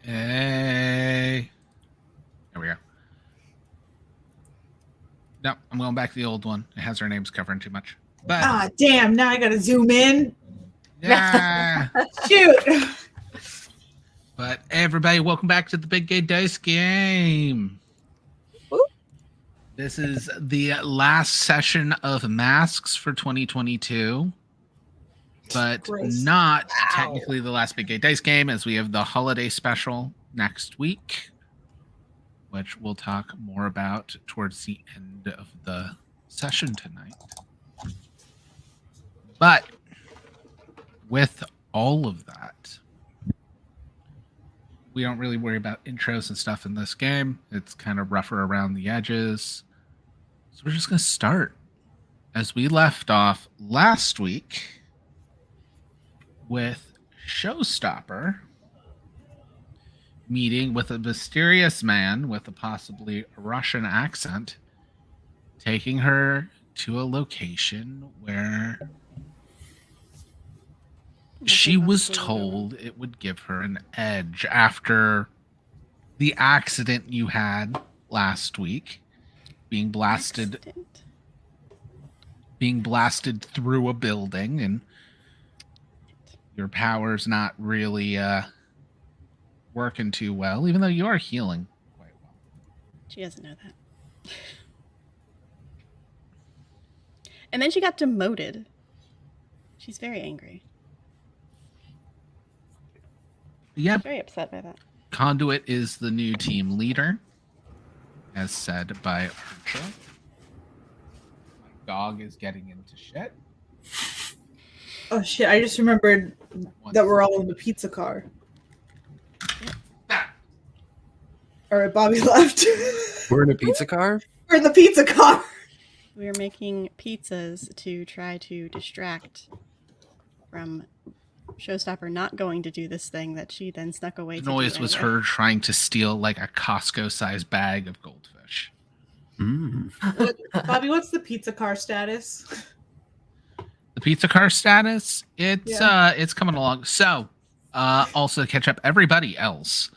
Hey. There we go. No, I'm going back to the old one. It has our names covering too much. But damn, now I gotta zoom in. yeah. Shoot. But everybody, welcome back to the Big Gay Dice Game. Woo. This is the last session of Masks for 2022. But not technically the last Big Gay Dice Game, as we have the holiday special next week, which we'll talk more about towards the end of the session tonight. But with all of that, we don't really worry about intros and stuff in this game. It's kind of rougher around the edges. So we're just going to start as we left off last week with Showstopper meeting with a mysterious man with a possibly Russian accent, taking her to a location where she was told it would give her an edge after the accident you had last week, being blasted through a building, and your power's not really working too well, even though you are healing quite well. She doesn't know that. And then she got demoted. She's very angry. Yeah. Very upset by that. Conduit is the new team leader, as said by Archer. My dog is getting into shit. Oh shit, I just remembered that we're all in the pizza car. Alright, Bobby left. We're in a pizza car? We're in the pizza car. We're making pizzas to try to distract from Showstopper not going to do this thing that she then snuck away to The noise was her trying to steal like a Costco-sized bag of goldfish. Bobby, what's the pizza car status? The pizza car status, it's coming along. So, also to catch up everybody else,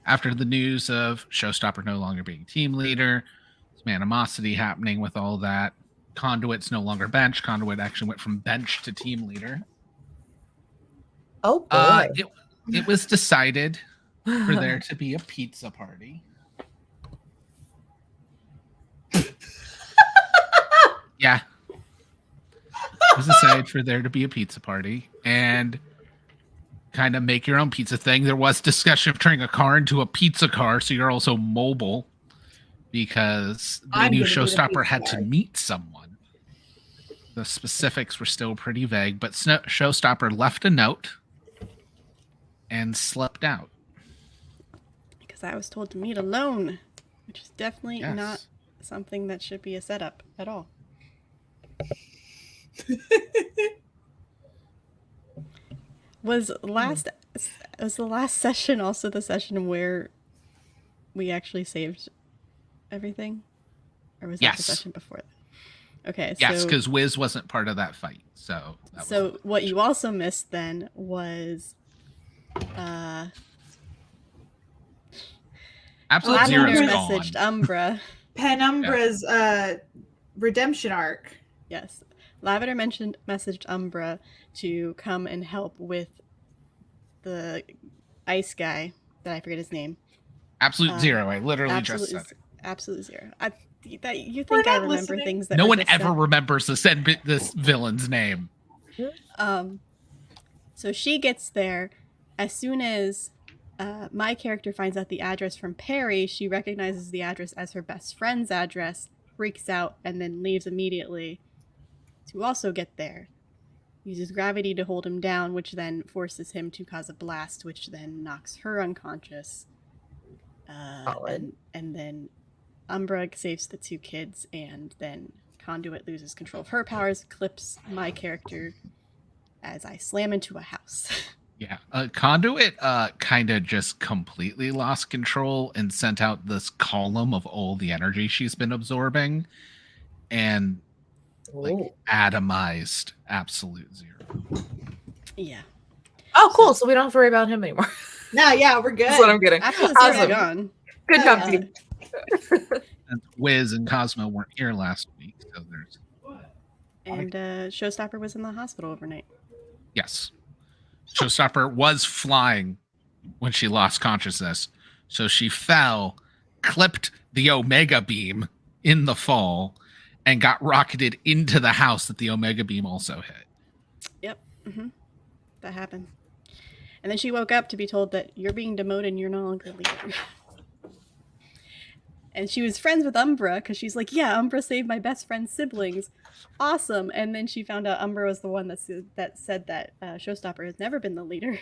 after the news of Showstopper no longer being team leader, some animosity happening with all that. Conduit's no longer bench. Conduit actually went from bench to team leader. Oh boy. It was decided for there to be a pizza party. Yeah. It was decided for there to be a pizza party and kind of make your own pizza thing. There was discussion of turning a car into a pizza car, so you're also mobile, because they knew Showstopper had to meet someone. The specifics were still pretty vague, but Showstopper left a note and slept out. Because I was told to meet alone, which is definitely not something that should be a setup at all. Was the last session also the session where we actually saved everything? Or was that the session before that? Okay, yes, because Wiz wasn't part of that fight. So what you also missed then was Absolute Zero's messaged Umbra. Penumbra's redemption arc. Yes. Lavender messaged Umbra to come and help with the ice guy that I forget his name. Absolute Zero. I literally just said it. Absolute Zero. You think I remember things that no one ever remembers this villain's name. So she gets there. As soon as my character finds out the address from Perry, she recognizes the address as her best friend's address, freaks out, and then leaves immediately to also get there. Uses gravity to hold him down, which then forces him to cause a blast, which then knocks her unconscious. And then Umbra saves the two kids, and then Conduit loses control of her powers, clips my character as I slam into a house. Yeah, Conduit kind of just completely lost control and sent out this column of all the energy she's been absorbing, and atomized Absolute Zero. Yeah. Oh, cool. So we don't have to worry about him anymore. No, yeah, we're good. That's what I'm getting. After the sword's Awesome. gone. Good job, Yeah. team. And Wiz and Cosmo weren't here last week, so there's And Showstopper was in the hospital overnight. yes. Showstopper was flying when she lost consciousness, so she fell, clipped the Omega beam in the fall, and got rocketed into the house that the Omega beam also hit. Yep. That happened. And then she woke up to be told that you're being demoted and you're no longer leader. And she was friends with Umbra because she's like, yeah, Umbra saved my best friend's siblings. Awesome. And then she found out Umbra was the one that said that Showstopper has never been the leader.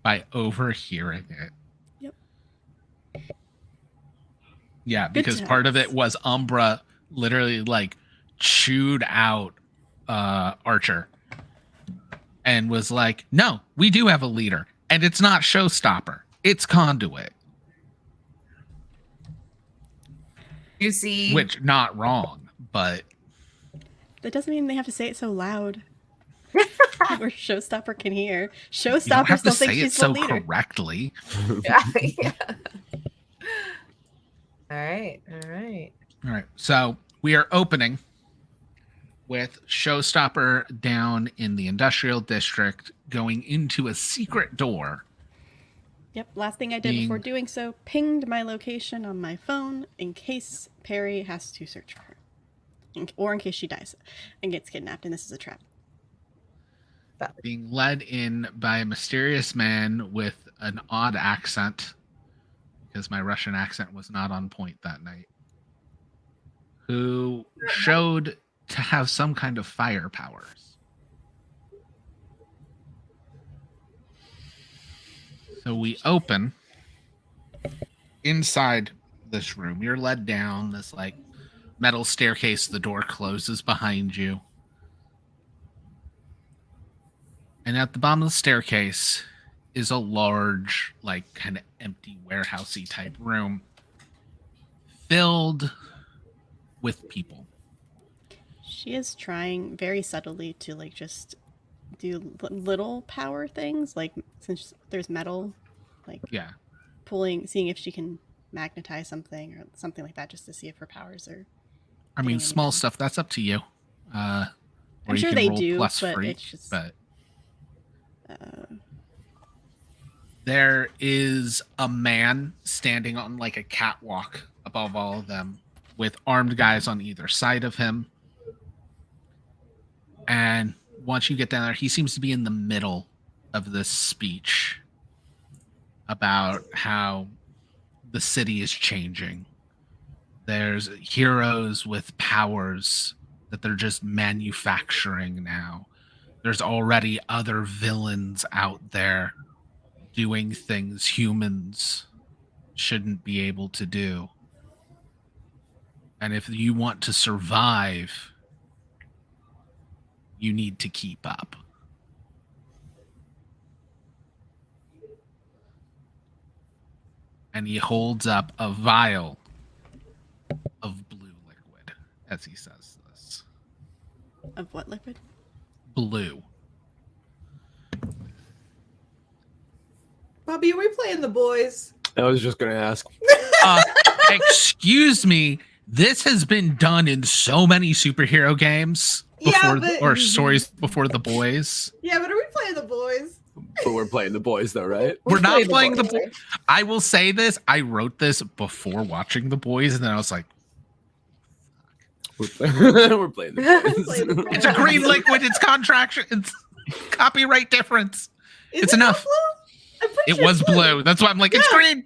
By overhearing it. Yep. Yeah, Good because part of times. it was Umbra literally like chewed out Archer and was like, no, we do have a leader. And it's not Showstopper. It's Conduit. You see, Which, not wrong, but That doesn't mean they have to say it so loud. Where Showstopper can hear. you don't Showstopper have to still thinks say it she's the so leader. correctly. yeah. All right. All right, so we are opening with Showstopper down in the industrial district going into a secret door. Yep, last thing I did before doing so, pinged my location on my phone in case Perry has to search for her. Or in case she dies and gets kidnapped and this is a trap. Being led in by a mysterious man with an odd accent, because my Russian accent was not on point that night, who showed to have some kind of fire powers. So we open inside this room. You're led down this like metal staircase. The door closes behind you. And at the bottom of the staircase is a large, like, kind of empty warehousey type room filled with people. She is trying very subtly to like just do little power things, like since there's metal, like Yeah. seeing if she can magnetize something or something like that, just to see if her powers are. I mean, Getting small anything. stuff, that's up to you. Or I'm you sure can they roll do, plus but freak, it's just. but there is a man standing on like a catwalk above all of them with armed guys on either side of him. And once you get down there, he seems to be in the middle of this speech about how the city is changing. There's heroes with powers that they're just manufacturing now. There's already other villains out there doing things humans shouldn't be able to do. And if you want to survive, you need to keep up. And he holds up a vial of blue liquid as he says this. Of what liquid? Blue. Bobby, are we playing the boys? I was just gonna ask. Excuse me. This has been done in so many superhero games before, or stories before The Boys. Yeah, but are we playing the boys? But we're playing the boys, though, right? We're not playing the The Boys. I will say this. I wrote this before watching The Boys, and then I was like, We're playing the boys. it's a green liquid. It's contraction. It's copyright difference. Is It's it enough. blue? I'm pretty It sure was it's blue. That's why I'm like, it's Yeah. green.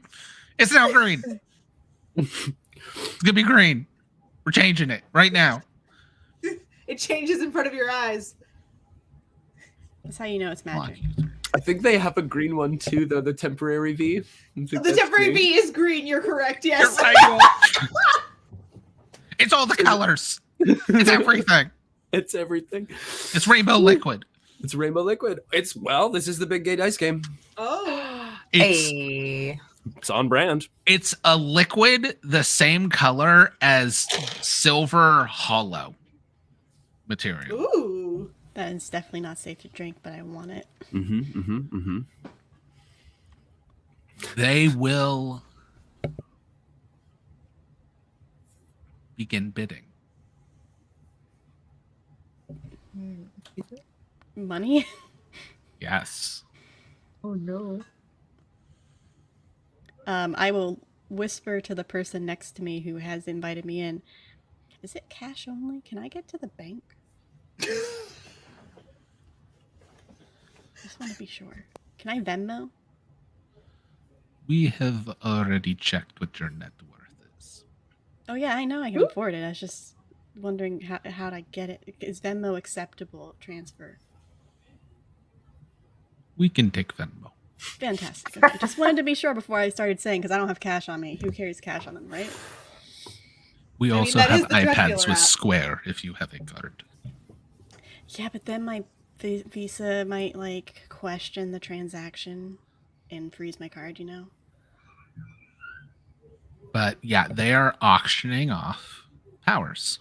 It's now green. It's going to be green. We're changing it right now. It changes in front of your eyes. That's how you know it's magic. I think they have a green one too, though. The temporary V. The temporary V is green. You're correct. You're Yes. right. It's all the colors. It's everything. It's everything. It's rainbow liquid. It's rainbow liquid. This is the big gay dice game. Oh. It's Hey. It's on brand. it's a liquid the same color as silver hollow material. Ooh. That is definitely not safe to drink, but I want it. they will begin bidding. Money? Yes. Oh no. I will whisper to the person next to me who has invited me in. Is it cash only? Can I get to the bank? Just want to be sure. Can I Venmo? We have already checked what your net worth is. Oh yeah, I know I can Oop. afford it. I was just wondering how'd I get it. Is Venmo acceptable transfer? We can take Venmo. Fantastic. Okay. Just wanted to be sure before I started saying, because I don't have cash on me. Who carries cash on them, right? We I mean, also that is have the drug iPads dealer with app. Square if you have a card. Yeah, but then my Visa might like question the transaction and freeze my card, you know? But yeah, they are auctioning off powers.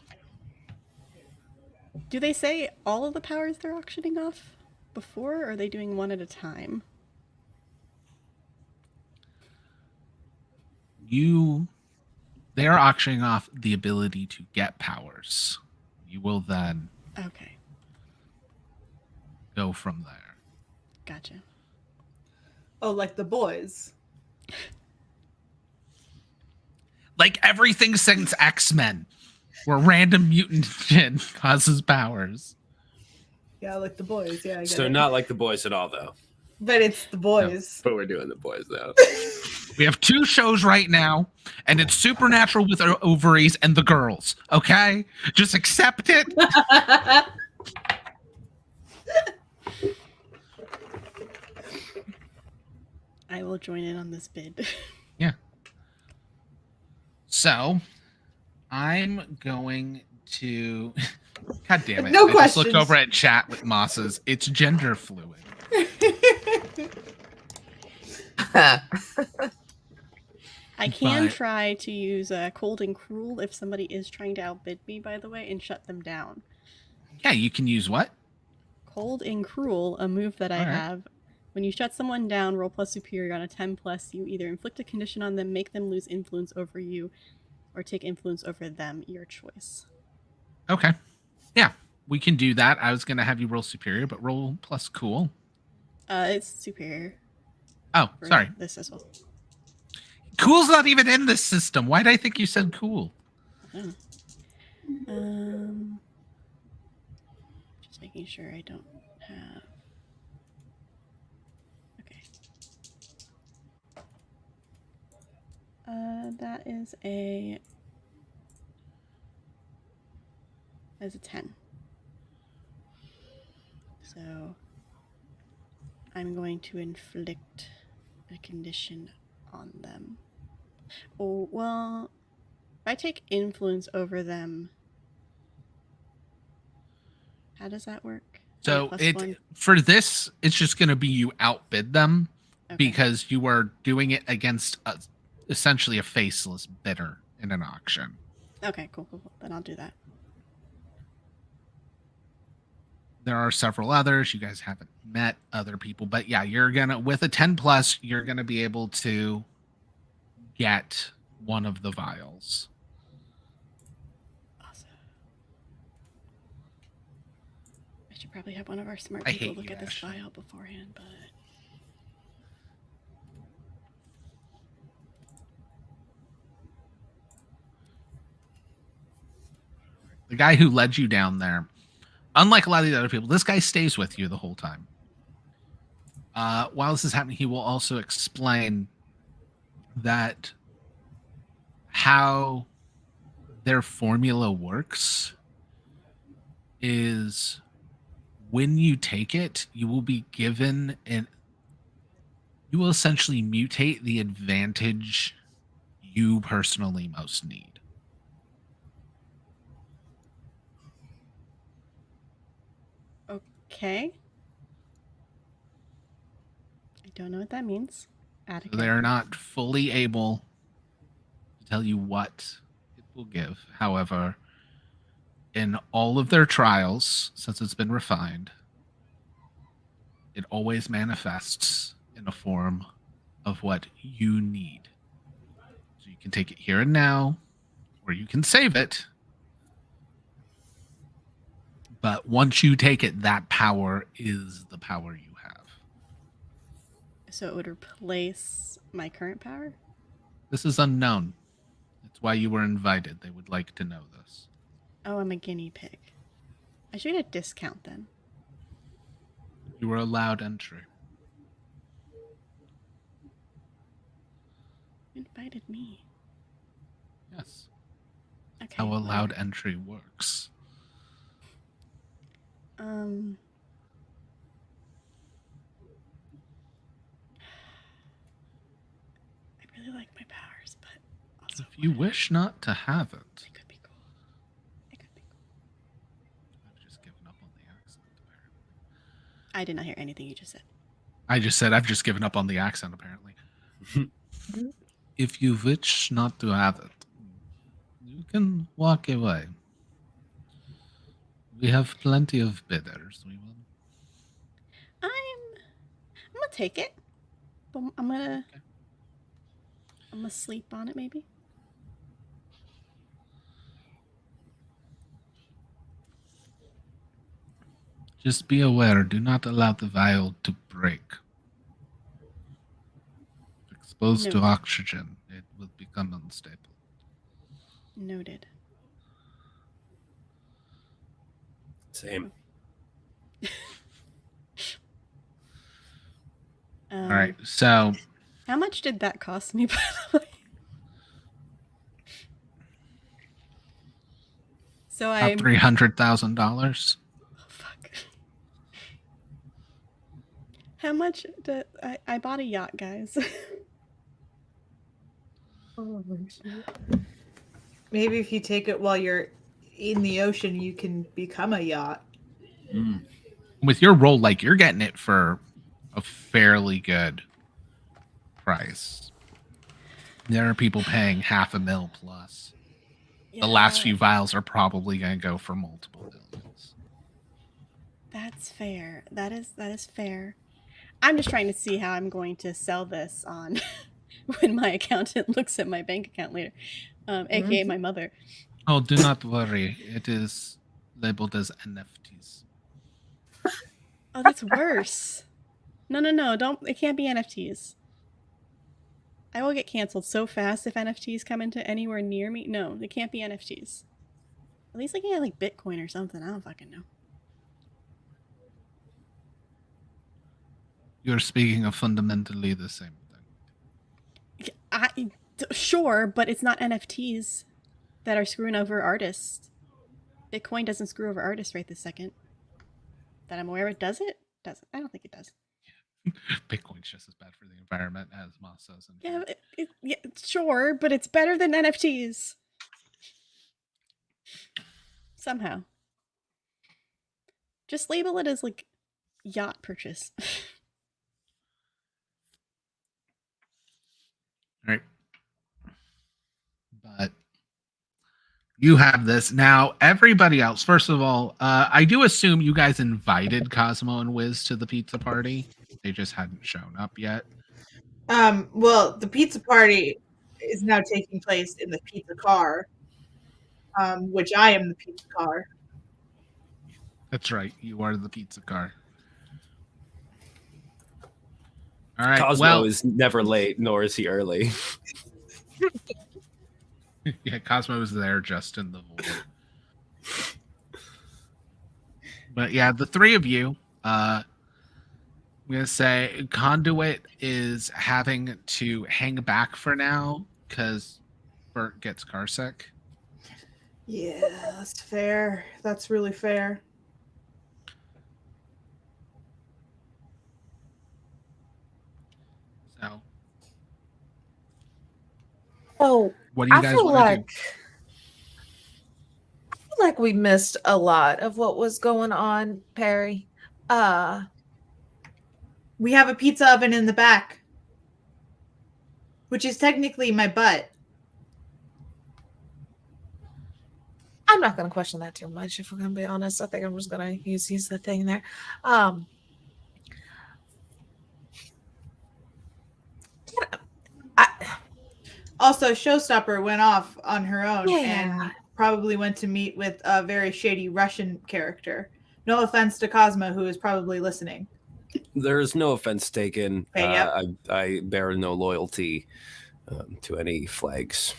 Do they say all of the powers they're auctioning off before, or are they doing one at a time? They are auctioning off the ability to get powers. You will then Okay, go from there. gotcha. Oh, like the boys. Like everything since X-Men, where random mutant shit causes powers. Yeah, like the boys. Yeah, I get So it. not like the boys at all, though. But it's the boys. But we're doing the boys though. We have 2 shows right now, and it's Supernatural with ovaries and the girls. Okay, just accept it. I will join in on this bid. Yeah. So, I'm going to. God damn it! No I just looked questions. over at chat with Moss's. It's gender fluid. I can But- try to use cold and cruel if somebody is trying to outbid me, by the way, and shut them down. Yeah, you can use what? Cold and cruel, a move that I Alright. have. When you shut someone down, roll plus superior on a 10 plus, you either inflict a condition on them, make them lose influence over you, or take influence over them, your choice. Okay. Yeah, we can do that. I was gonna have you roll superior, but roll plus cool. It's superior Oh, for sorry. this as well. Cool's not even in this system. Why did I think you said cool? Just making sure I don't have. Okay. That is a 10. So I'm going to inflict a condition on them. Oh, well, if I take influence over them, how does that work? So Plus it one? for this, it's just gonna be you outbid them Okay. because you are doing it against essentially a faceless bidder in an auction. Okay, cool. Then I'll do that. There are several others. You guys haven't met other people, but yeah, you're gonna with a 10 plus, you're gonna be able to get one of the vials. Awesome. I should probably have one of our smart I people hate look you, at this Ashley. file beforehand, but The guy who led you down there, unlike a lot of the other people, this guy stays with you the whole time. While this is happening, he will also explain that how their formula works is when you take it, you will be given you will essentially mutate the advantage you personally most need. okay. I don't know what that means. So they are not fully able to tell you what it will give. However, in all of their trials, since it's been refined, it always manifests in a form of what you need. So you can take it here and now, or you can save it. But once you take it, that power is the power you have. So it would replace my current power? This is unknown. That's why you were invited. They would like to know this. Oh, I'm a guinea pig. I should get a discount then. You were allowed entry. You invited me. Yes. Okay. How well, allowed entry works. I really like my powers, but also If you wish not to have it, it could be cool. It could be cool. I've just given up on the accent, apparently. I did not hear anything you just said. I just said I've just given up on the accent, apparently. If you wish not to have it, you can walk away. We have plenty of bidders. We will. I'm gonna take it. But I'm gonna sleep on it maybe. Just be aware, do not allow the vial to break. If exposed to Noted. oxygen, it will become unstable. Noted. Same. All right, so How much did that cost me, by the way? So about I'm $300,000. Oh, fuck. How much did I bought a yacht, guys? Maybe if you take it while you're in the ocean, you can become a yacht. With your roll, like you're getting it for a fairly good price. There are people paying $500,000 plus. The last few vials are probably going to go for multiple millions. That's fair. That is fair. I'm just trying to see how I'm going to sell this on when my accountant looks at my bank account later, aka my mother. Oh, do not worry. It is labeled as NFTs. Oh, that's worse. No, don't. It can't be NFTs. I will get canceled so fast if NFTs come into anywhere near me. No, it can't be NFTs. At least I can get like Bitcoin or something. I don't fucking know. You're speaking of fundamentally the same thing. Sure, but it's not NFTs that are screwing over artists. Bitcoin doesn't screw over artists right this second. That I'm aware of. Does it? Doesn't. I don't think it does. Bitcoin's just as bad for the environment as Moss says. Yeah, yeah, sure, but it's better than NFTs. Somehow. Just label it as like yacht purchase. Right. But you have this. Now, everybody else, first of all, I do assume you guys invited Cosmo and Wiz to the pizza party. They just hadn't shown up yet. Well, the pizza party is now taking place in the pizza car, which I am the pizza car. That's right. You are the pizza car. All right. Cosmo is never late, nor is he early. Yeah, Cosmo is there just in the void. But yeah, the three of you, I'm going to say Conduit is having to hang back for now because Bert gets car sick. Yeah, that's fair. That's really fair. So, Oh, what do you I guys feel want to do? like we missed a lot of what was going on, Perry. We have a pizza oven in the back, which is technically my butt. I'm not going to question that too much, if we're going to be honest. I think I'm just going to use the thing there. Also, Showstopper went off on her own Yeah. and probably went to meet with a very shady Russian character. No offense to Cosmo, who is probably listening. There is no offense taken. Okay, yep. I bear no loyalty to any flags.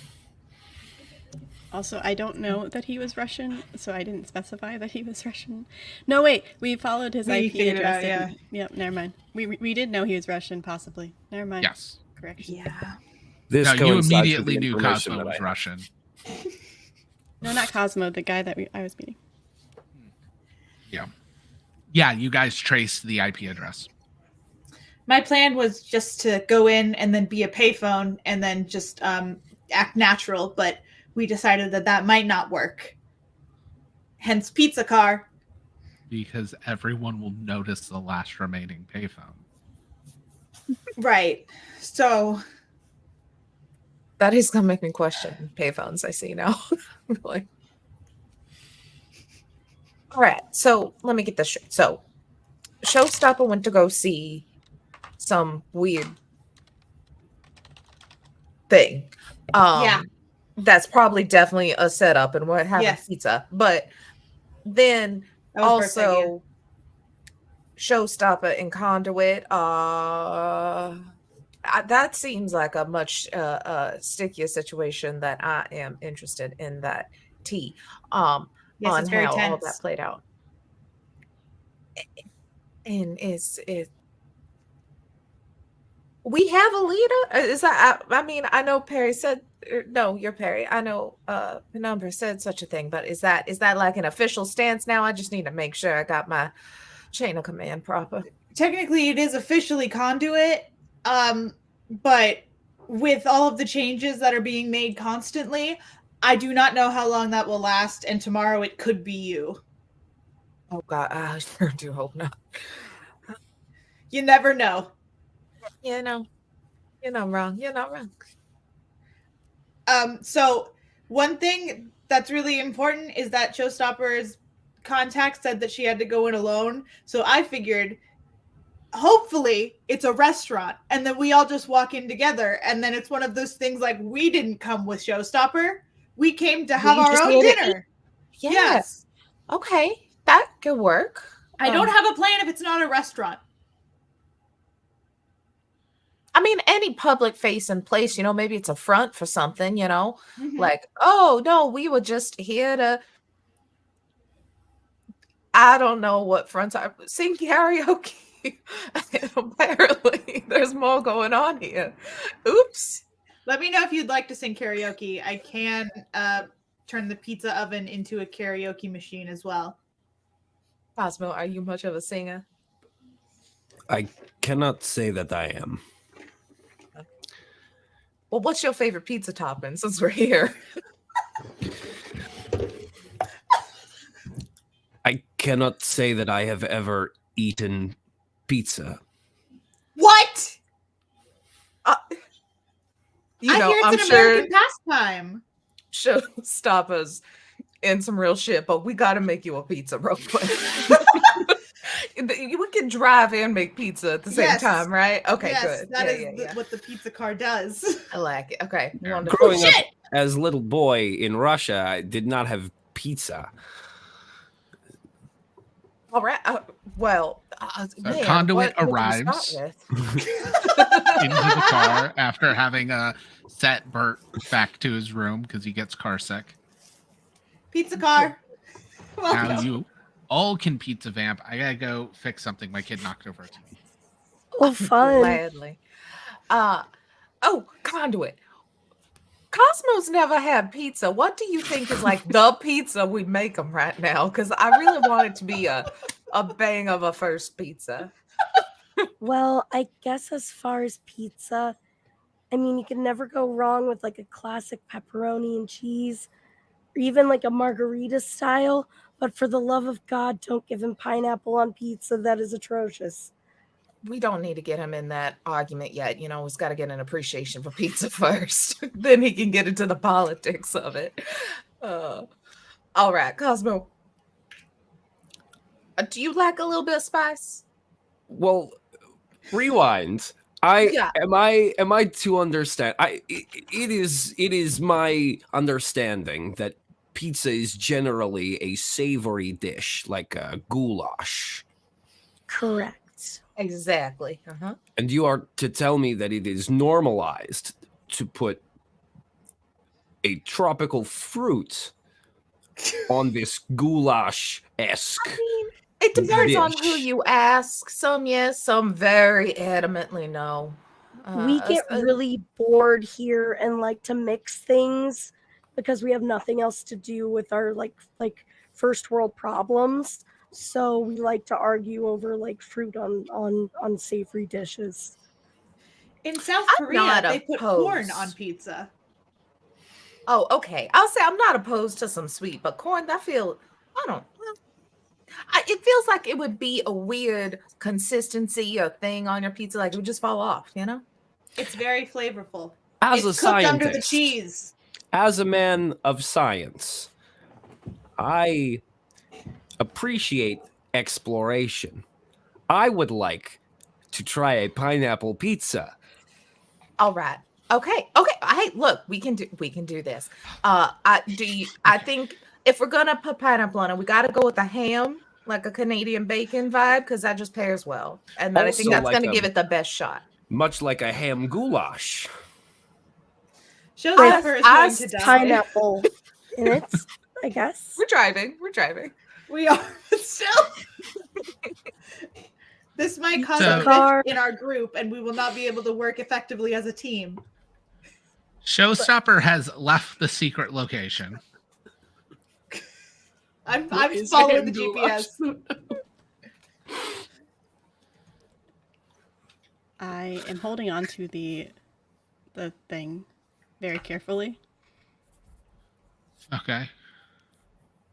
Also, I don't know that he was Russian, so I didn't specify that he was Russian. No, wait, we followed his We IP figured it address. out, yeah. Yep, never mind. We did know he was Russian, possibly. Never mind. Yes. Correction. Yeah. This No, you coincides with the immediately knew information Cosmo that was I have. Russian. No, not Cosmo, the guy that I was meeting. Yeah. Yeah, you guys traced the IP address. My plan was just to go in and then be a payphone and then just act natural, but we decided that that might not work. Hence, pizza car. Because everyone will notice the last remaining payphone. Right. So, That is gonna make me question payphones. I see now. Like, all right. So let me get this straight. So, Showstopper went to go see some weird thing. Yeah. That's probably definitely a setup, and we're having Yes. pizza. But then that was Bert's idea. also, Showstopper and Conduit. That seems like a much stickier situation that I am interested in that tea. Yes, On it's very how all tense. that played out. And is we have a leader? Is that I mean, I know Perry said no, you're Perry. I know Penumbra said such a thing, but is that like an official stance now? I just need to make sure I got my chain of command proper. Technically, it is officially Conduit, but with all of the changes that are being made constantly, I do not know how long that will last, and tomorrow it could be you. Oh God, I sure do hope not. You never know. You know, you're not wrong. You're not wrong. So one thing that's really important is that Showstopper's contact said that she had to go in alone. So I figured, hopefully, it's a restaurant, and then we all just walk in together, and then it's one of those things like we didn't come with Showstopper. We came to have We our just own made it dinner. Yeah. Yes. Okay, that could work. I don't have a plan if it's not a restaurant. I mean, any public facing place, maybe it's a front for something, Mhm. like, oh no, we were just here to, I don't know what fronts are, sing karaoke. Apparently, there's more going on here. Oops. Let me know if you'd like to sing karaoke. I can turn the pizza oven into a karaoke machine as well. Cosmo, are you much of a singer? I cannot say that I am. Well, what's your favorite pizza topping since we're here? I cannot say that I have ever eaten pizza. What? I hear it's I'm an sure American pastime. Showstoppers in some real shit, but we got to make you a pizza real quick. We can drive and make pizza at the same Yes. time, right? Okay, Yes, good. that Yeah, is yeah. what the pizza car does. I like it. Okay. Yeah. Wonderful. Growing up Shit! as a little boy in Russia, I did not have pizza. All right. Well, So Conduit what would you start arrives. with? Into the car after having set Bert back to his room because he gets car sick. Pizza car. Now Welcome. you all can pizza vamp. I gotta go fix something my kid knocked over. Oh, fun. Gladly. Oh, Conduit. Cosmo's never had pizza. What do you think is like the pizza we make them right now? Because I really want it to be a bang of a first pizza. Well, I guess as far as pizza, I mean, you can never go wrong with like a classic pepperoni and cheese, or even like a margarita style. But for the love of God, don't give him pineapple on pizza. That is atrocious. We don't need to get him in that argument yet. He's got to get an appreciation for pizza first. Then he can get into the politics of it. All right, Cosmo. Do you like a little bit of spice? Well, rewind. Yeah. Am I to understand? It is my understanding that pizza is generally a savory dish, like a goulash. Correct. Exactly. Uh-huh. And you are to tell me that it is normalized to put a tropical fruit on this goulash-esque. I mean, it depends on who dish. you ask. Some yes, some very adamantly no. We get So- really bored here and like to mix things because we have nothing else to do with our like first world problems. So we like to argue over like fruit on savory dishes. In South I'm Korea, not they put corn opposed. on pizza. Oh, okay. I'll say I'm not opposed to some sweet, but corn, I don't. Well, it feels like it would be a weird consistency or thing on your pizza, like it would just fall off. It's very flavorful. As It's a cooked under the scientist, cheese. as a man of science, I appreciate exploration. I would like to try a pineapple pizza. All right. Okay. Hey, look, we can do this. I think if we're gonna put pineapple on it, we got to go with a ham, like a Canadian bacon vibe, because that just pairs well, and then I think Also that's like gonna a- give it the best shot. Much like a ham goulash. Showstopper is I going to die. Pineapple in it, I guess. We're driving. We are, but still. This might cause So- a rift in our group, and we will not be able to work effectively as a team. Showstopper has left the secret location. I'm Is following the ham goulash? GPS. I am holding on to the thing very carefully. Okay.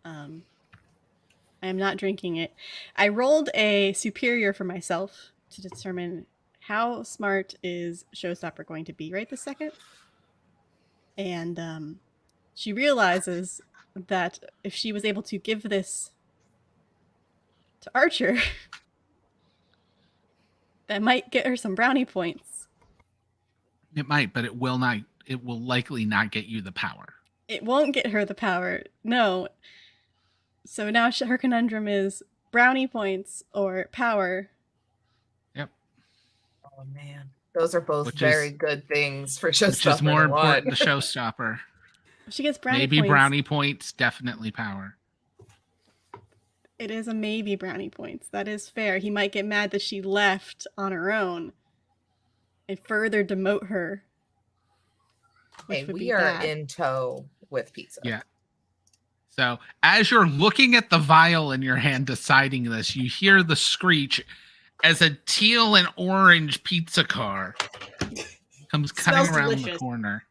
I am not drinking it. I rolled a superior for myself to determine how smart is Showstopper going to be right this second. And she realizes that if she was able to give this to Archer, that might get her some brownie points. It might, but it will not. It will likely not get you the power. It won't get her the power. No. So now her conundrum is brownie points or power. Oh man, those are both Which very is- good things for Which is Showstopper more to want. important to Showstopper. If she gets brownie Maybe points, brownie points, definitely power. it is a maybe brownie points. That is fair. He might get mad that she left on her own and further demote her. Which Hey, would we be are bad. in tow with pizza. Yeah. So as you're looking at the vial in your hand, deciding this, you hear the screech as a teal and orange pizza car comes cutting Smells around the delicious. corner.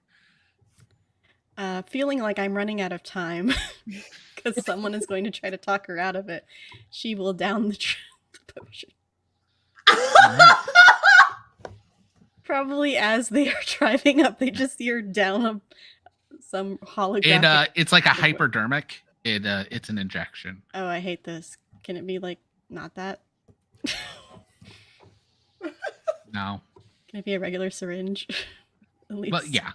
Feeling like I'm running out of time because someone is going to try to talk her out of it, she will down the potion. Probably as they are driving up, they just see her down some holographic. It's like a hypodermic. It's an injection. Oh, I hate this. Can it be like not that? No. Can it be a regular syringe? At least. But yeah.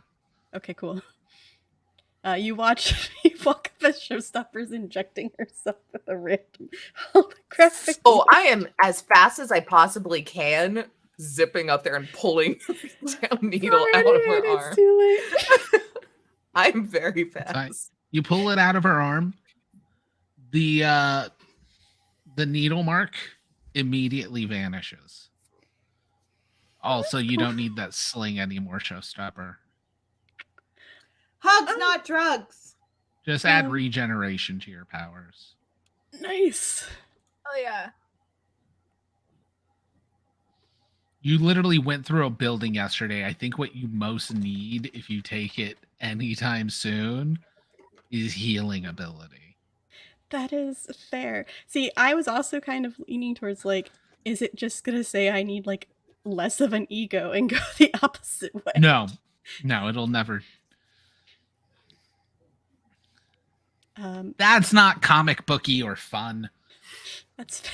Okay, cool. You watch. You walk up as Showstopper's injecting herself with a random holographic. Oh, I am as fast as I possibly can, zipping up there and pulling down needle Sorry, out of her it's arm. too late. I'm very fine. fast. You pull it out of her arm. The needle mark immediately vanishes. Also, you don't need that sling anymore, Showstopper. Hugs, not drugs. Just add regeneration to your powers. Nice. Oh yeah. You literally went through a building yesterday. I think what you most need, if you take it anytime soon, is healing ability. That is fair. See, I was also kind of leaning towards like, is it just gonna say I need like less of an ego and go the opposite way? No, it'll never. That's not comic booky or fun. That's fair.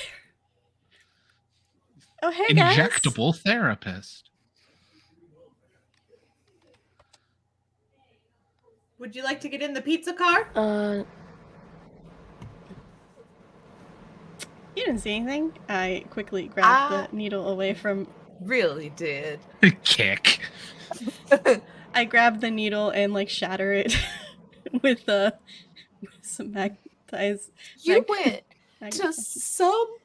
Oh, hey guys. Injectable therapist. Would you like to get in the pizza car? You didn't see anything. I quickly grabbed the needle away from. Really did. Kick. I grabbed the needle and like shatter it with some magnetized. You went to magnetized- some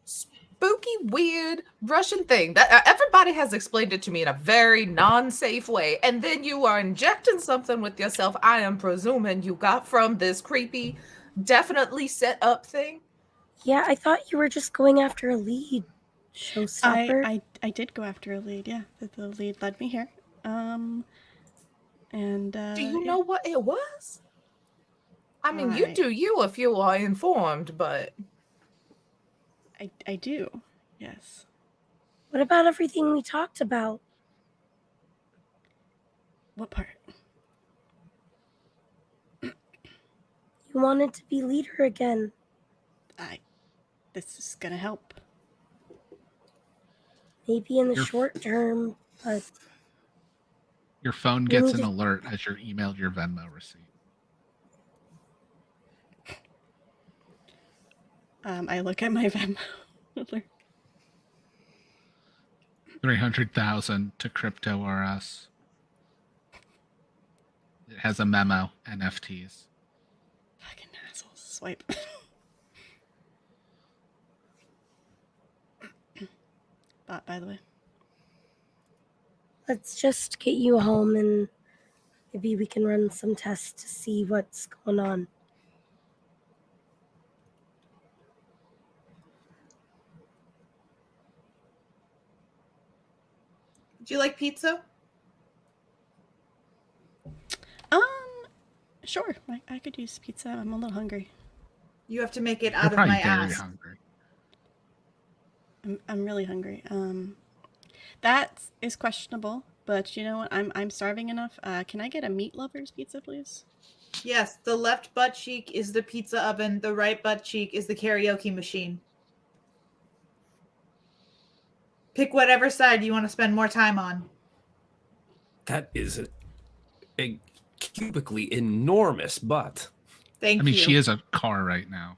spooky, weird Russian thing that everybody has explained it to me in a very non-safe way, and then you are injecting something with yourself. I am presuming you got from this creepy, definitely set up thing. Yeah, I thought you were just going after a lead, showstopper. I did go after a lead. Yeah, the lead led me here. And Do you yeah. know what it was? I mean, you do you if you are informed, but I do. Yes. What about everything we talked about? What part? You wanted to be leader again. This is gonna help. Maybe in the short term, but Your phone gets an alert as you're emailed your Venmo receipt. I look at my Venmo alert. 300,000 to Crypto RS. It has a memo, NFTs. Fucking assholes. Swipe. Bot, by the way. let's just get you home and maybe we can run some tests to see what's going on. Would you like pizza? Sure. I could use pizza. I'm a little hungry. You have to make it You're out of probably my very ass. hungry. I'm really hungry. That is questionable, but you know what? I'm starving enough. Can I get a meat lover's pizza, please? Yes, the left butt cheek is the pizza oven. The right butt cheek is the karaoke machine. Pick whatever side you want to spend more time on. That is a cubically enormous butt. Thank I mean, you. she is a car right now.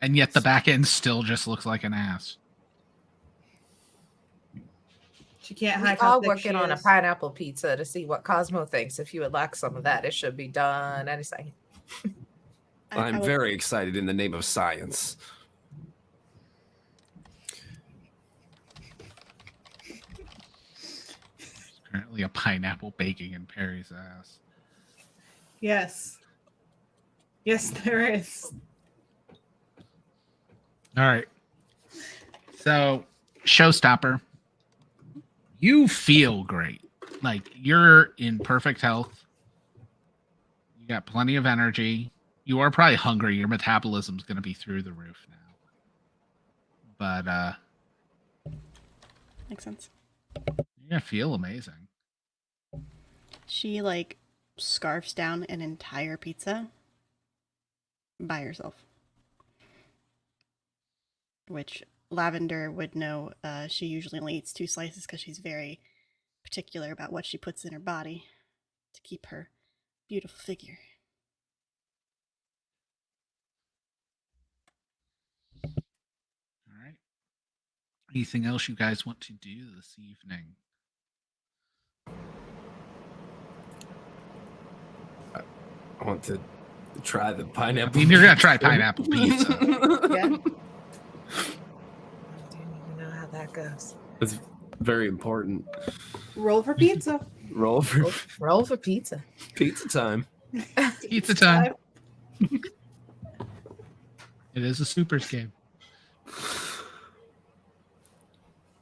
And yet the back end still just looks like an ass. She can't we hide how are thick working she on a is. pineapple pizza to see what Cosmo thinks. If you would like some of that, it should be done any second. I'm very excited in the name of science. Currently a pineapple baking in Perry's ass. Yes. Yes, there is. All right. So, showstopper. You feel great. Like you're in perfect health. You got plenty of energy. You are probably hungry. Your metabolism's going to be through the roof now. But Makes sense. you're going to feel amazing. She like scarfs down an entire pizza by herself, which Lavender would know. She usually only eats 2 slices because she's very particular about what she puts in her body to keep her beautiful figure. All right. Anything else you guys want to do this evening? I want to try the I pineapple. mean, you're going to try pineapple pizza. Yeah. I don't even know how that goes. It's very important. Roll for pizza. Roll for Roll for pizza. pizza time. Pizza time. It is a supers game.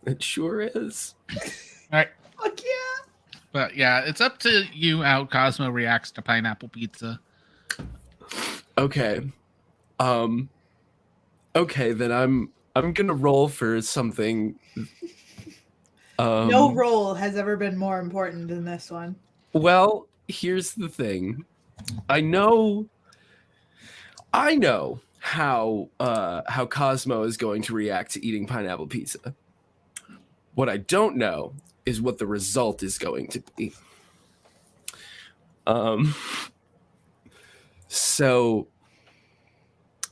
It sure is. All right. Fuck yeah. But yeah, it's up to you how Cosmo reacts to pineapple pizza. Okay. Okay, then I'm gonna roll for something. No roll has ever been more important than this one. Well, here's the thing. I know how Cosmo is going to react to eating pineapple pizza. What I don't know is what the result is going to be. So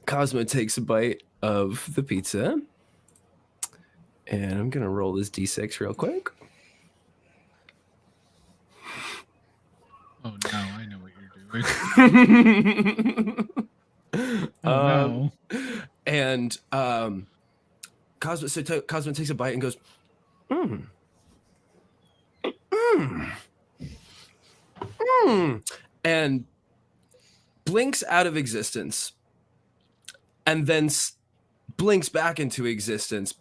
Cosmo takes a bite of the pizza, and I'm gonna roll this d6 real quick. Oh no, I know what you're doing. Oh no. And Cosmo takes a bite and goes, and blinks out of existence, and then blinks back into existence.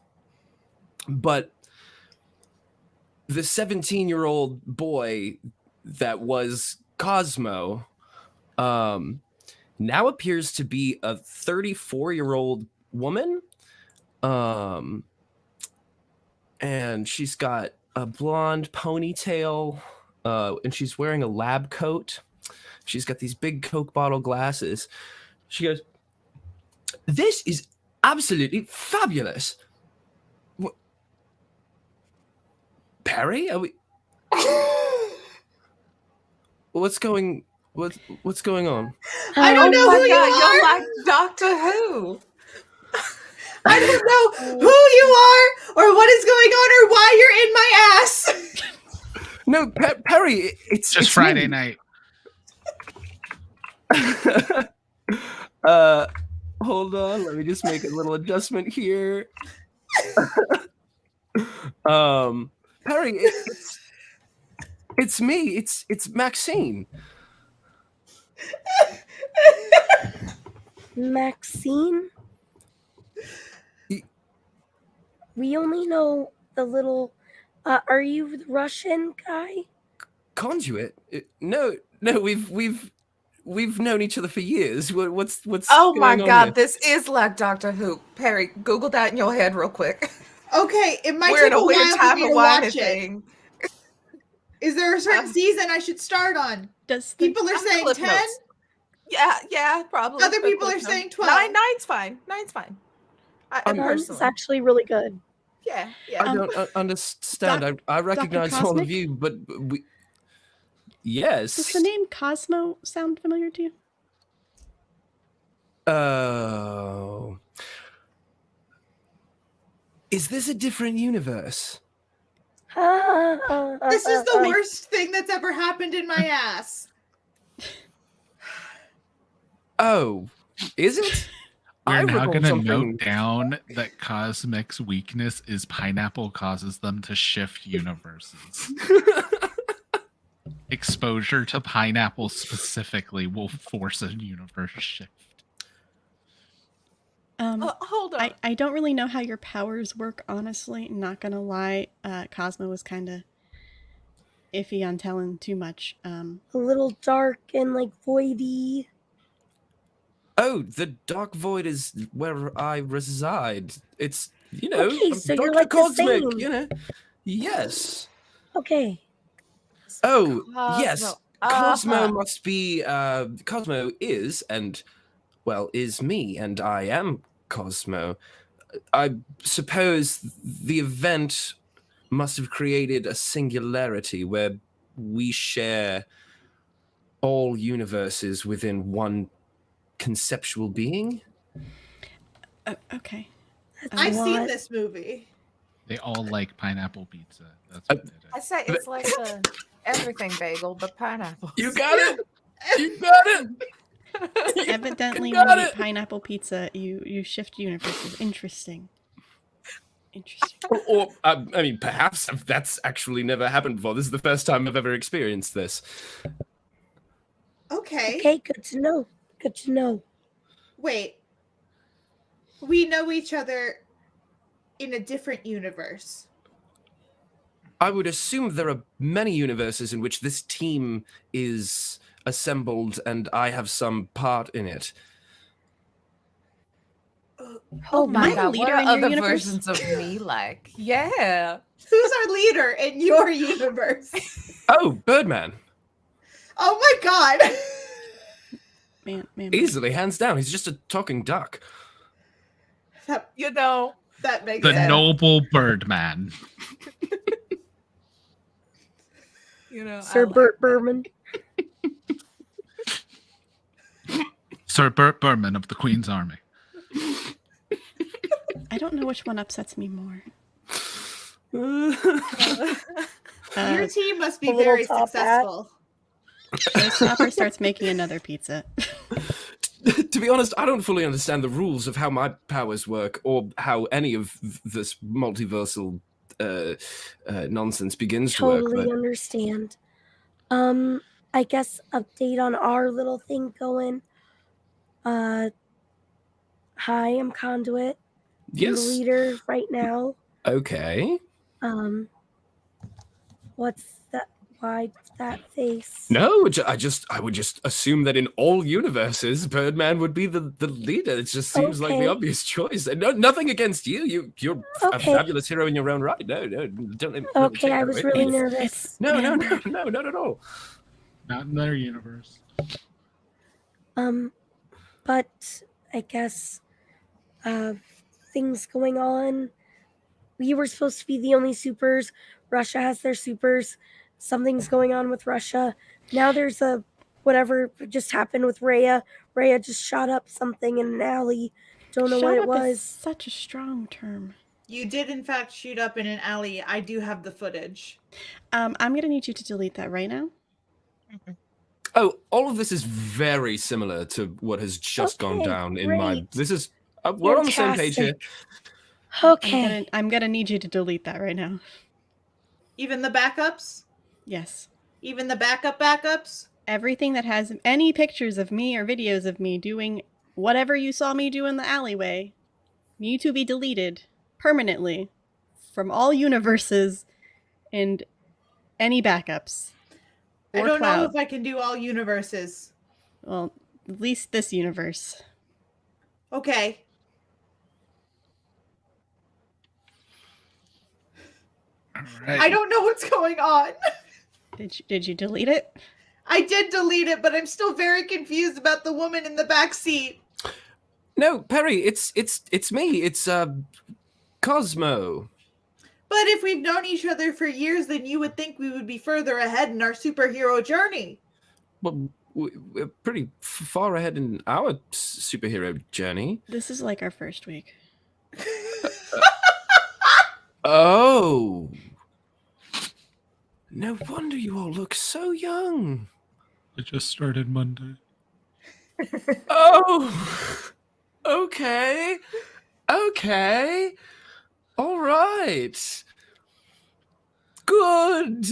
But the 17-year-old boy that was Cosmo now appears to be a 34-year-old woman. And she's got a blonde ponytail, and she's wearing a lab coat. She's got these big Coke bottle glasses. She goes, "This is absolutely fabulous. Perry, are we? What's going on? I don't know Oh who my you God, are. you're like Doctor Who. I don't know who you are or what is going on or why you're in my ass. No, Perry, it's Just Friday night. Hold on, let me just make a little adjustment here. Perry, it's me. It's Maxine. Maxine? We only know the little. Are you the Russian guy? Conduit? No. We've known each other for years. What's Oh my going on God, here? this is like Doctor Who. Perry, Google that in your head real quick. Okay, it might We're take in a a weird while for time me of to whining watch it. thing. Is there a certain season I should start on? Does the, People are saying Cliff 10. notes. Yeah, probably. Other but people Cliff are notes. saying 12. Nine's fine. Nine's fine. I'm It's Personally. actually really good. Yeah. I don't understand. Doc- I recognize all of Cosmic? you, but we. Yes. does the name Cosmo sound familiar to you? Oh. Is this a different universe? This is the worst thing that's ever happened in my ass. Oh, is it? We're now recall going to something- note down that Cosmic's weakness is pineapple causes them to shift universes. Exposure to pineapple specifically will force a universe shift. Hold on. I don't really know how your powers work, honestly. Not gonna lie. Cosmo was kind of iffy on telling too much. A little dark and like voidy. Oh, the dark void is where I reside. It's, Okay, so you're Dr. like the Cosmic, same. Yes. Okay. Oh, Cosmo. yes. Cosmo must be, Cosmo is, and, well, is me, and I am Cosmo. I suppose the event must have created a singularity where we share all universes within one conceptual being. Okay. I've seen What? this movie. They all like pineapple pizza. That's what it I is. say it's like the everything bagel, but pineapple. You got it. You got it. Evidently, Got when you it. eat pineapple pizza, you shift universes. Interesting. Or I mean, perhaps that's actually never happened before. This is the first time I've ever experienced this. Okay. Okay, good to know. Good to know. Wait. We know each other in a different universe. I would assume there are many universes in which this team is assembled, and I have some part in it. Oh my Am I the God! leader What in are your other universe? versions of me like? Yeah. Who's our leader in your universe? Oh, Birdman. Oh my god. Man. Easily, hands down. He's just a talking duck. that, You know. that makes The sense. noble Birdman. You know, Sir Burt Berman. Sir Burt Berman of the Queen's Army. I don't know which one upsets me more. Your team must be a little very top hat. successful. Showstopper starts making another pizza. To be honest, I don't fully understand the rules of how my powers work or how any of this multiversal nonsense begins to work. Totally But understand. I guess update on our little thing going. Hi, I'm Conduit. I'm the yes, leader right now. okay. What's that? Why that face? No, I would just assume that in all universes, Birdman would be the leader. It just seems like the Okay. obvious choice. And nothing against you. You're a Okay. fabulous hero in your own right. No, don't let me Okay, take I that was away from really you. nervous. No, not at all. Not in their universe. But I guess things going on. We were supposed to be the only supers. Russia has their supers. Something's going on with Russia. Now there's a whatever just happened with Rhea. Rhea just shot up something in an alley. Don't know what Shut it up was. is such a strong term. You did, in fact, shoot up in an alley. I do have the footage. I'm gonna need you to delete that right now. Oh, all of this is very similar to what has just gone Okay, down in my. great. This is. We're on the same page here. Okay. I'm gonna need you to delete that right now. Even the backups? Yes. Even the backups? Everything that has any pictures of me or videos of me doing whatever you saw me do in the alleyway need to be deleted permanently from all universes and any backups. I Or don't know cloud. if I can do all universes. Well, at least this universe. Okay. All right. I don't know what's going on. Did you delete it? I did delete it, but I'm still very confused about the woman in the back seat. No, Perry, it's me. It's Cosmo. But if we've known each other for years, then you would think we would be further ahead in our superhero journey. Well, we're pretty far ahead in our superhero journey. This is like our first week. Oh. No wonder you all look so young. It just started Monday. Oh. Okay. Okay. All right. Good.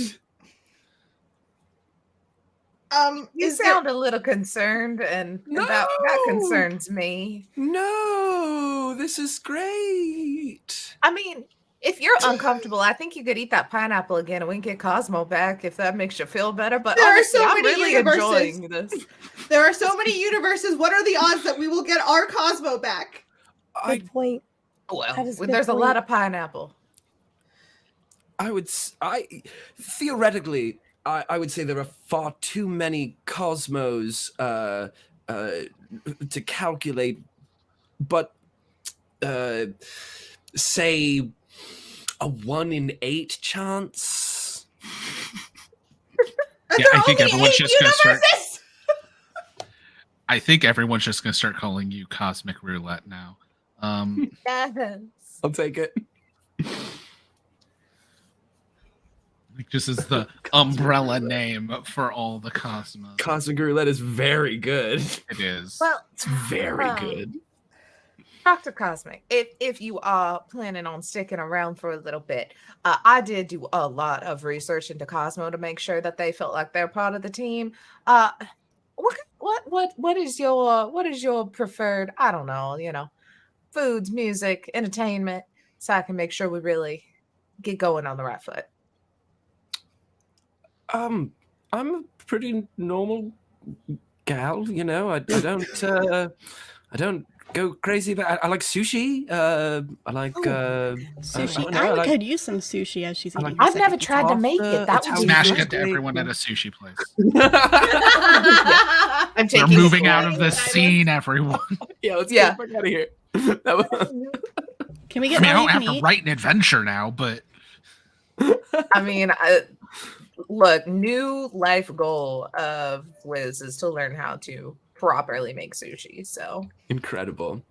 You Is sound a little concerned, and that No. concerns me. No, this is great. I mean, if you're uncomfortable, I think you could eat that pineapple again, and we can get Cosmo back if that makes you feel better. But There are honestly, so I'm many really universes. enjoying this. there are so many universes. What are the odds that we will get our Cosmo back? Good point. Well, That is a good there's a point. lot of pineapple. Theoretically, I would say there are far too many Cosmos to calculate, but say a 1 in 8 chance. Yeah, I think Only everyone's 8 just gonna start. universes? I think everyone's just gonna start calling you Cosmic Roulette now. Yes. I'll take it. Like just as the umbrella name for all the Cosmos. Cosmic Roulette is very good. It is. Well, It's very Um, good. Dr. Cosmic, if you are planning on sticking around for a little bit, I did do a lot of research into Cosmo to make sure that they felt like they're part of the team. What is your preferred? I don't know. Foods, music, entertainment, so I can make sure we really get going on the right foot. I'm a pretty normal gal, I don't go crazy, but I like sushi. I like Sushi. I could use some sushi as she's eating. her I've never second pizza. tried to make it. That would be Smash really it to great. everyone at a sushi place. I'm We're taking moving it. out of the scene, everyone. Yeah, let's Yeah. get the fuck out of here. That was- Can we I get mean, I all don't you have can to eat? write an adventure now, but I mean, Look, new life goal of Wiz is to learn how to properly make sushi. So Incredible.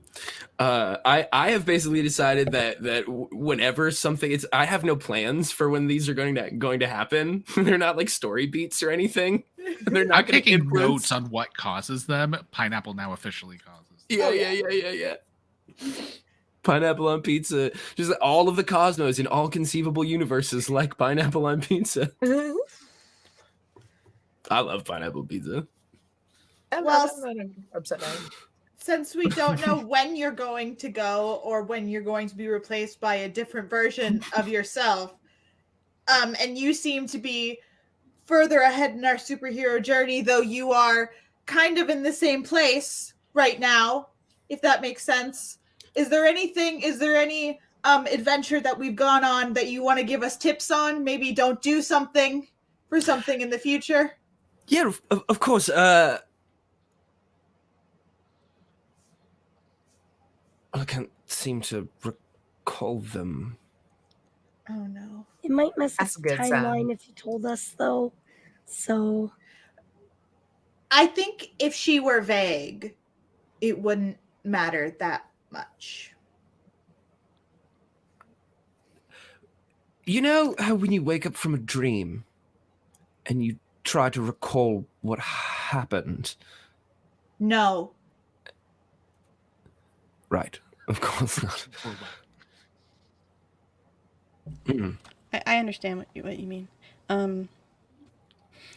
I have basically decided that whenever something, it's I have no plans for when these are going to happen. They're not like story beats or anything. They're not I'm going to taking influence. notes on what causes them. Pineapple now officially causes. Yeah, Oh, yeah. Pineapple on pizza. Just all of the cosmos in all conceivable universes like pineapple on pizza. I love pineapple pizza. I'm Well, not upset by it. Since we don't know when you're going to go or when you're going to be replaced by a different version of yourself, and you seem to be further ahead in our superhero journey, though you are kind of in the same place right now, if that makes sense. Is there any adventure that we've gone on that you want to give us tips on? Maybe don't do something for something in the future? Yeah, of course. I can't seem to recall them. Oh no. It might mess up That's a the good timeline sign. if you told us, though. So I think if she were vague, it wouldn't matter that much. You know how when you wake up from a dream and you try to recall what happened? No. Right. Of course not. Mm. I understand what you mean.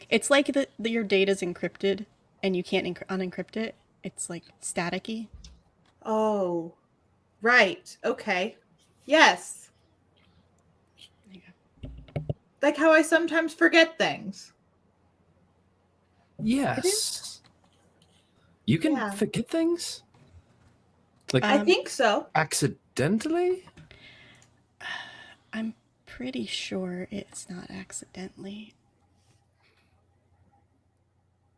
It's like your data's encrypted and you can't unencrypt it. It's like staticky. Oh. Right. Okay. Yes. There you go. Like how I sometimes forget things. Yes. You can Yeah. forget things? Like I think so. accidentally? I'm pretty sure it's not accidentally.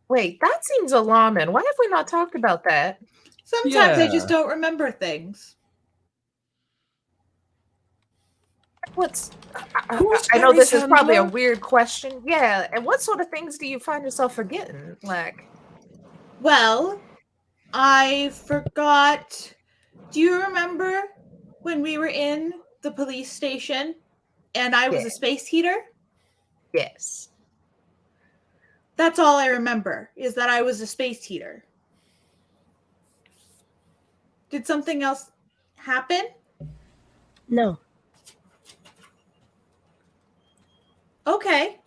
Wait, that seems alarming. Why have we not talked about that? Sometimes I just Yeah. don't remember things. What's Who's I know this Harry's is probably a handler? weird question. Yeah, and what sort of things do you find yourself forgetting? Like, Well, I forgot. Do you remember when we were in the police station and I was Yeah. a space heater? yes. That's all I remember is that I was a space heater. Did something else happen? no. Okay.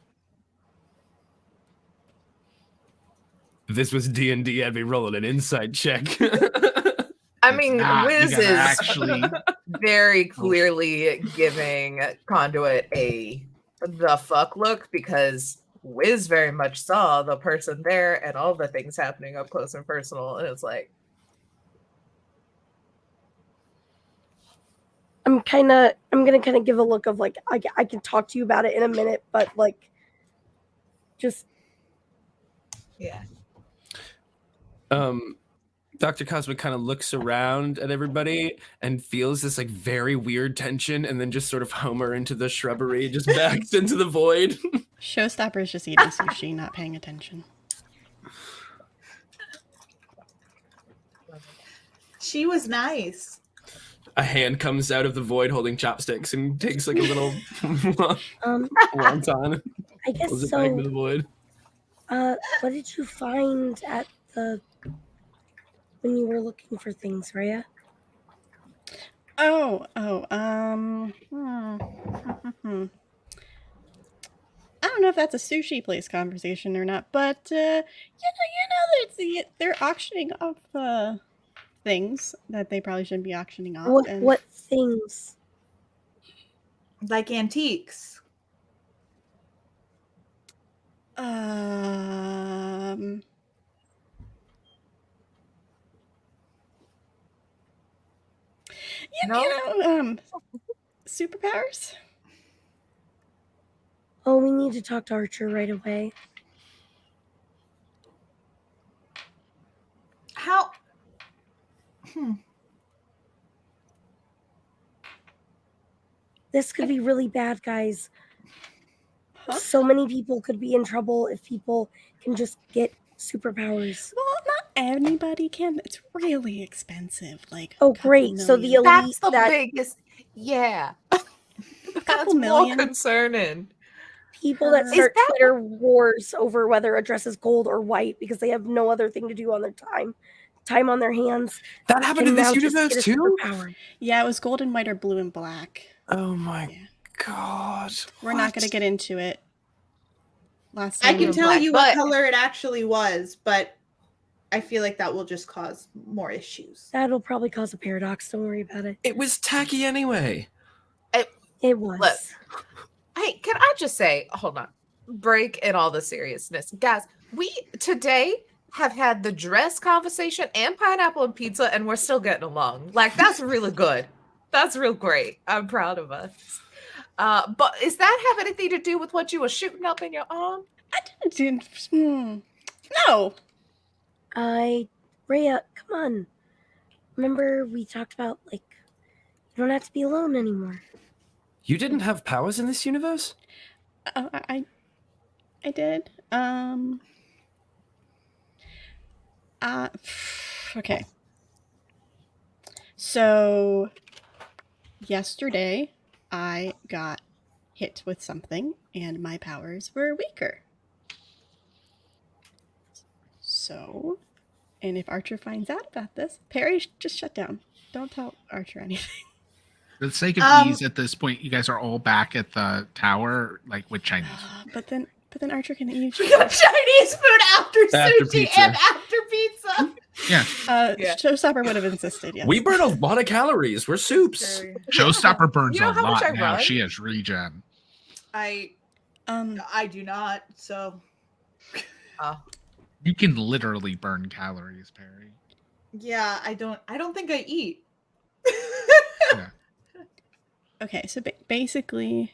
If this was D&D, I'd be rolling an insight check. I mean, Nah, you Wiz gotta is actually. very clearly giving Conduit the fuck look because Wiz very much saw the person there and all the things happening up close and personal, and it's like, I'm gonna kind of give a look of like I can talk to you about it in a minute, but like just yeah. Dr. Cosmic kind of looks around at everybody and feels this like very weird tension and then just sort of Homer into the shrubbery, just backs into the void. Showstopper is just eating sushi, not paying attention. She was nice. A hand comes out of the void holding chopsticks and takes like a little um wonton, I guess pulls it back into so. the void. What did you find at when you were looking for things, Rhea? I don't know if that's a sushi place conversation or not, but they're auctioning off things that they probably shouldn't be auctioning off. What things? Like antiques. Superpowers. Oh, we need to talk to Archer right away. How? This could be really bad, guys. So many people could be in trouble if people can just get superpowers. Well, not anybody can. It's really expensive. Like, Oh, a couple great. So the million. elite That's the that biggest. Yeah. That's couple more million. concerning. people that Is start that Twitter wars over whether a dress is gold or white because they have no other thing to do on their time on their hands. That happened Can in this now just universe get a too? superpower. Yeah, it was gold and white or blue and black. Oh my Yeah. god. We're not going to get into it. Last I time can we- tell black, you what but- color it actually was, but I feel like that will just cause more issues. That'll probably cause a paradox. Don't worry about it. It was tacky anyway. It was. Look. Hey, can I just say, hold on, break in all the seriousness. Guys, we today have had the dress conversation and pineapple and pizza, and we're still getting along. Like, that's really good. That's real great. I'm proud of us. But is that have anything to do with what you were shooting up in your arm? I didn't. No. Rhea, come on. Remember we talked about, like, you don't have to be alone anymore. You didn't have powers in this universe? I did. Okay. So yesterday I got hit with something and my powers were weaker. So, and if Archer finds out about this, Perry, just shut down. Don't tell Archer anything. For the sake of ease, at this point, you guys are all back at the tower, like with Chinese. But then Archer can eat. We got Chinese food after After sushi pizza. and after pizza. Yeah, Yeah. Showstopper would have insisted. Yes. We burn a lot of calories. We're soups. Showstopper burns You know a how much lot I now. run? She has regen. I do not. So You can literally burn calories, Perry. yeah, I don't think I eat. Yeah. Okay, so basically,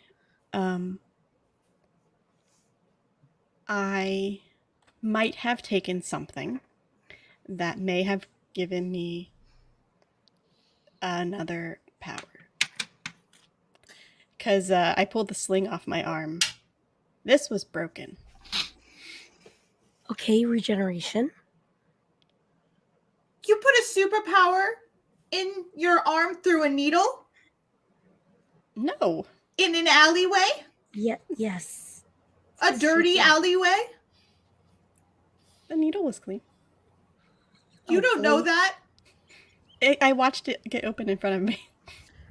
I might have taken something that may have given me another power. Because I pulled the sling off my arm. This was broken. Okay, regeneration. You put a superpower in your arm through a needle No. in an alleyway, Yes. a dirty alleyway. The needle was clean. You don't know Hopefully. that. I watched it get open in front of me.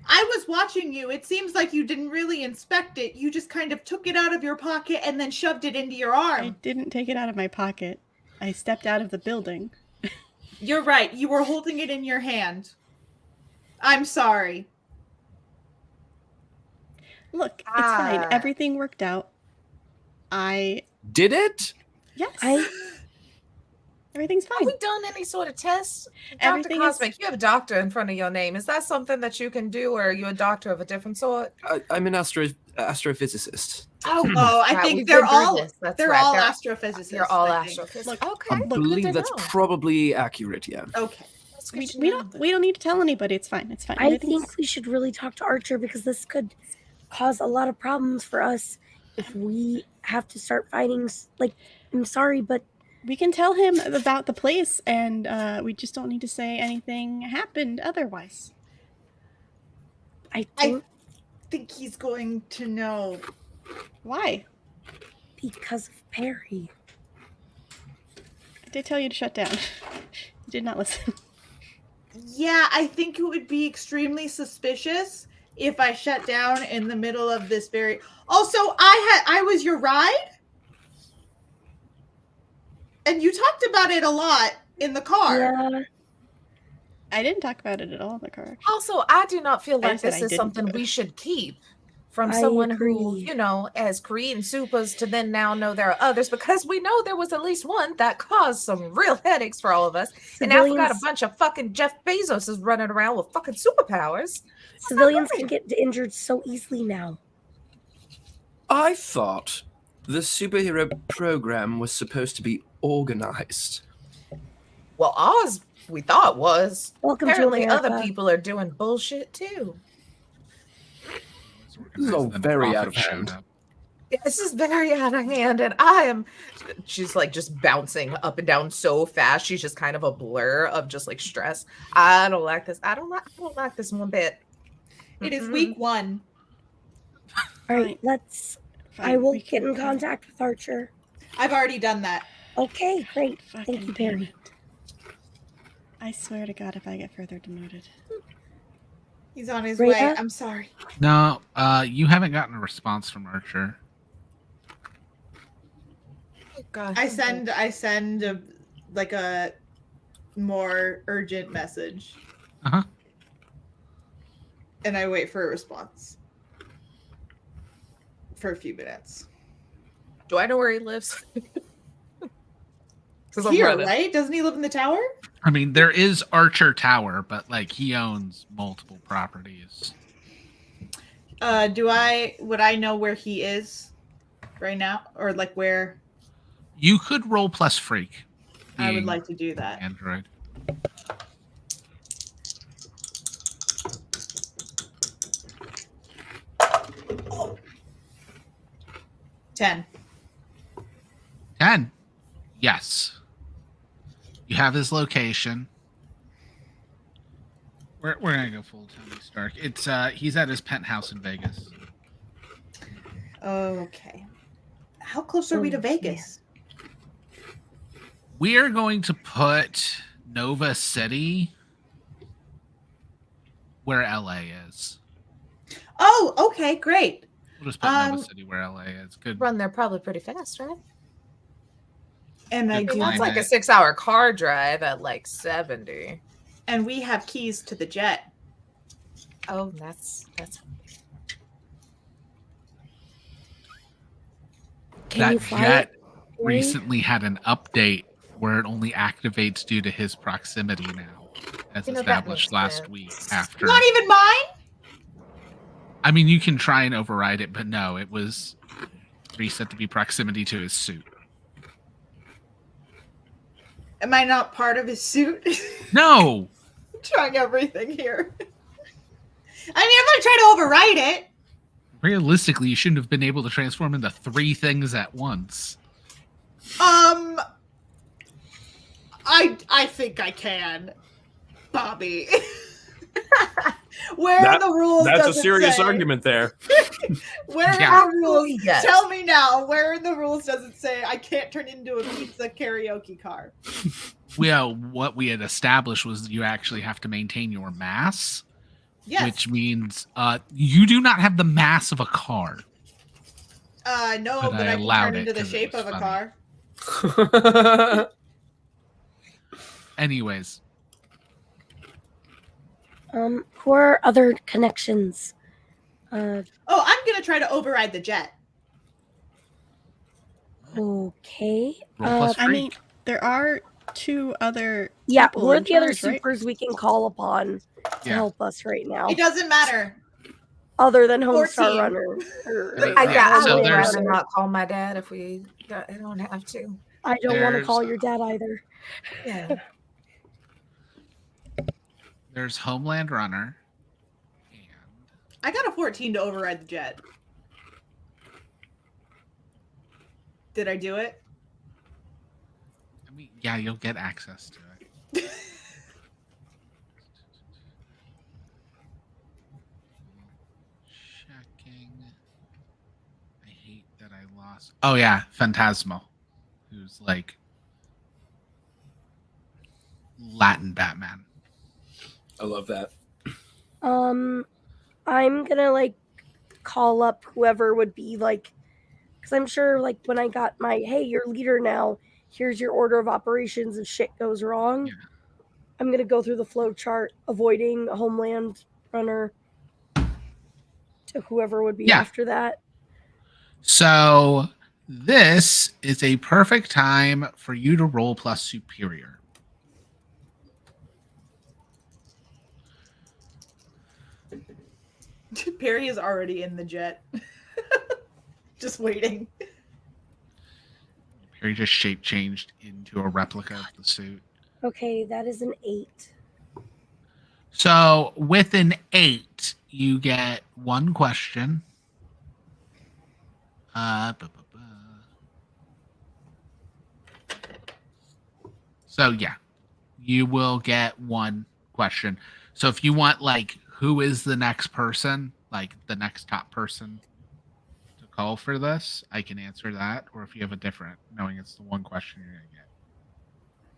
I was watching you. It seems like you didn't really inspect it. You just kind of took it out of your pocket and then shoved it into your I arm. didn't take it out of my pocket. I stepped out of the building. You're right. You were holding it in your hand. I'm sorry. Look, it's fine. Ah. Everything worked out. Did it? Yes. Everything's Have fine. we done any sort of tests? Dr. Everything is- Cosmic, you have doctor in front of your name. Is that something that you can do, or are you a doctor of a different sort? I'm an astrophysicist. Oh, I right, think we've they're been through all this. That's they're right. all They're- astrophysicists. You're all I think. astrophysicists. Look, Okay, I look, good believe to that's know. probably accurate, yeah. Okay. That's good We, to we know. don't need to tell anybody. It's fine. It's fine. I Everything's- think we should really talk to Archer because this could cause a lot of problems for us if we have to start fighting. Like, I'm sorry, but we can tell him about the place, and we just don't need to say anything happened otherwise. I I don't think he's going to know. Why? because of Perry. I did tell you to shut down. You did not listen. Yeah, I think it would be extremely suspicious if I shut down in the middle of this very. Also, I was your ride, and you talked about it a lot in the car. Yeah, I didn't talk about it at all in the car. Also, I do not feel I like said this I is didn't something do it. we should keep from I someone who, agree. you know, has created supers to then now know there are others, because we know there was at least one that caused some real headaches for all of us. And now we got a civilians, bunch of fucking Jeff Bezos is running around with fucking superpowers. civilians can get injured so easily now. I thought the superhero program was supposed to be organized. Well, ours we thought was. Welcome Apparently to America. other people are doing bullshit too. This is all Then very Prophet out of showed hand. up. This is very out of hand, and I am. She's like just bouncing up and down so fast. She's just kind of a blur of just like stress. I don't like this. I don't like this one bit. It is week 1. All right, let's. Fine, I will we get can in go. contact with Archer. I've already done that. Okay, great. Thank Fucking you, damn Perry. it. I swear to God, if I get further demoted. He's on his Rhea? way. I'm sorry. No, you haven't gotten a response from Archer. Oh, God. I send a more urgent message. Uh-huh. And I wait for a response. For a few minutes. Do I know where he lives? 'Cause I'm Here, running. right? Doesn't he live in the tower? I mean, there is Archer Tower, but like he owns multiple properties. Would I know where he is right now? Or like where You could roll plus freak. I would being like to do that. Android. Oh. 10. 10. Yes. You have his location. We're gonna go full Tony Stark. It's he's at his penthouse in Vegas. Okay. How close are we to Oh, Vegas? We are going to put Nova City where LA is. Oh, okay, great. We'll just put Nova Um, City where LA is. Good. Run there probably pretty fast, right? And I Good do That's plan. like a 6-hour car drive at like 70. and we have keys to the jet. Oh, that's Can you That fly jet it? recently had an update where it only activates due to his proximity now, as You know, that established makes last sense. week. After, Not even mine? I mean, you can try and override it, but no, it was reset to be proximity to his suit. Am I not part of his suit? No, Trying everything here. I mean, I'm gonna try to override it. realistically, you shouldn't have been able to transform into 3 things at once. I think I can, Bobby. Where are the rules? That's a does it serious say? argument there. Where Yeah. are the rules? Yes. Tell me now. Where in the rules does it say I can't turn into a pizza karaoke car? Well, what we had established was you actually have to maintain your mass, Yes. which means you do not have the mass of a car. No, but but I I can allowed turn it into the 'cause it shape was of a funny. car. Anyways, Who are other connections? Oh, I'm gonna try to override the jet. Okay. roll plus I freak. mean, there are 2 other Yeah, people who are in the other charge, right? supers we can call upon to Yeah. help us right now? It doesn't matter. Other than Homestar 14. Runner. Yeah, I so would there's- rather not call my dad if I don't have to. I don't want to There's- call your dad either. Yeah. There's Homeland Runner. And I got a 14 to override the jet. Did I do it? I mean, yeah, you'll get access to it. Checking. I hate that I lost. Oh yeah, Phantasmal, who's like Latin Batman. I love that. I'm gonna like call up whoever would be like, because I'm sure like when I got my hey, you're leader now. Here's your order of operations if shit goes wrong. Yeah. I'm gonna go through the flow chart, avoiding Homeland Runner to whoever would be Yeah. after that. So this is a perfect time for you to roll plus superior. Perry is already in the jet. Just waiting. Harry just shape changed into a replica of the suit. Okay, that is an 8. So with an 8, you get 1 question. So yeah, you will get one question. So if you want like who is the next person, like the next top person to call for this, I can answer that. Or if you have a different, knowing it's the one question you're gonna get.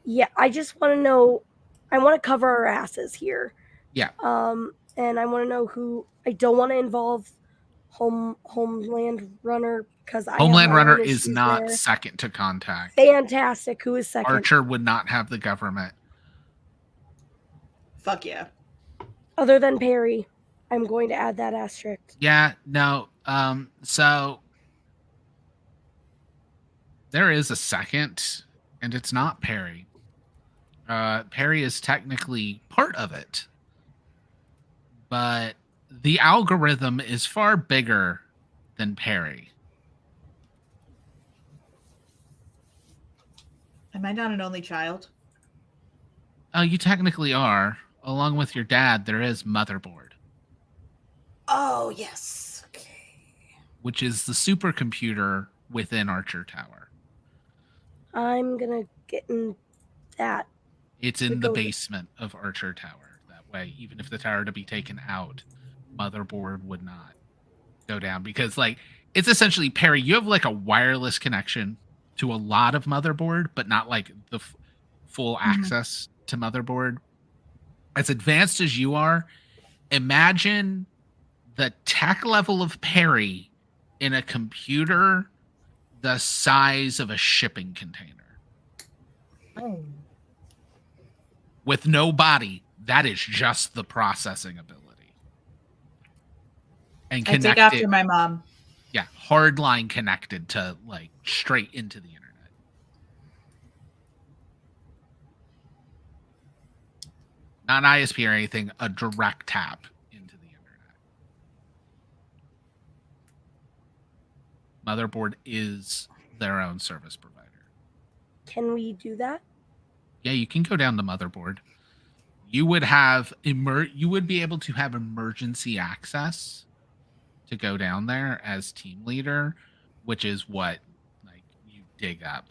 Yeah, I just want to know. I want to cover our asses here. Yeah. And I want to know who. I don't want to involve Homeland Runner because I have Homeland my Runner own is issues not there. second to contact. Fantastic. Who is second? Archer would not have the government. Fuck yeah. Other than Perry, I'm going to add that asterisk. Yeah, no. So there is a second, and it's not Perry. Perry is technically part of it, but the algorithm is far bigger than Perry. Am I not an only child? You technically are. Along with your dad, there is Motherboard, Oh, yes. Okay. which is the supercomputer within Archer Tower. I'm gonna get in that. It's in We the go- basement of Archer Tower. That way, even if the tower to be taken out, Motherboard would not go down because, like, it's essentially Perry. You have like a wireless connection to a lot of Motherboard, but not like the full access to Motherboard. As advanced as you are, imagine the tech level of Perry in a computer the size of a shipping container. Oh. With no body, that is just the processing ability. And I take connected, after my mom. yeah, hardline connected to like straight into the internet. Not an ISP or anything, a direct tap into the internet. Motherboard is their own service provider. Can we do that? Yeah, you can go down to Motherboard. You would have you would be able to have emergency access to go down there as team leader, which is what like you dig up.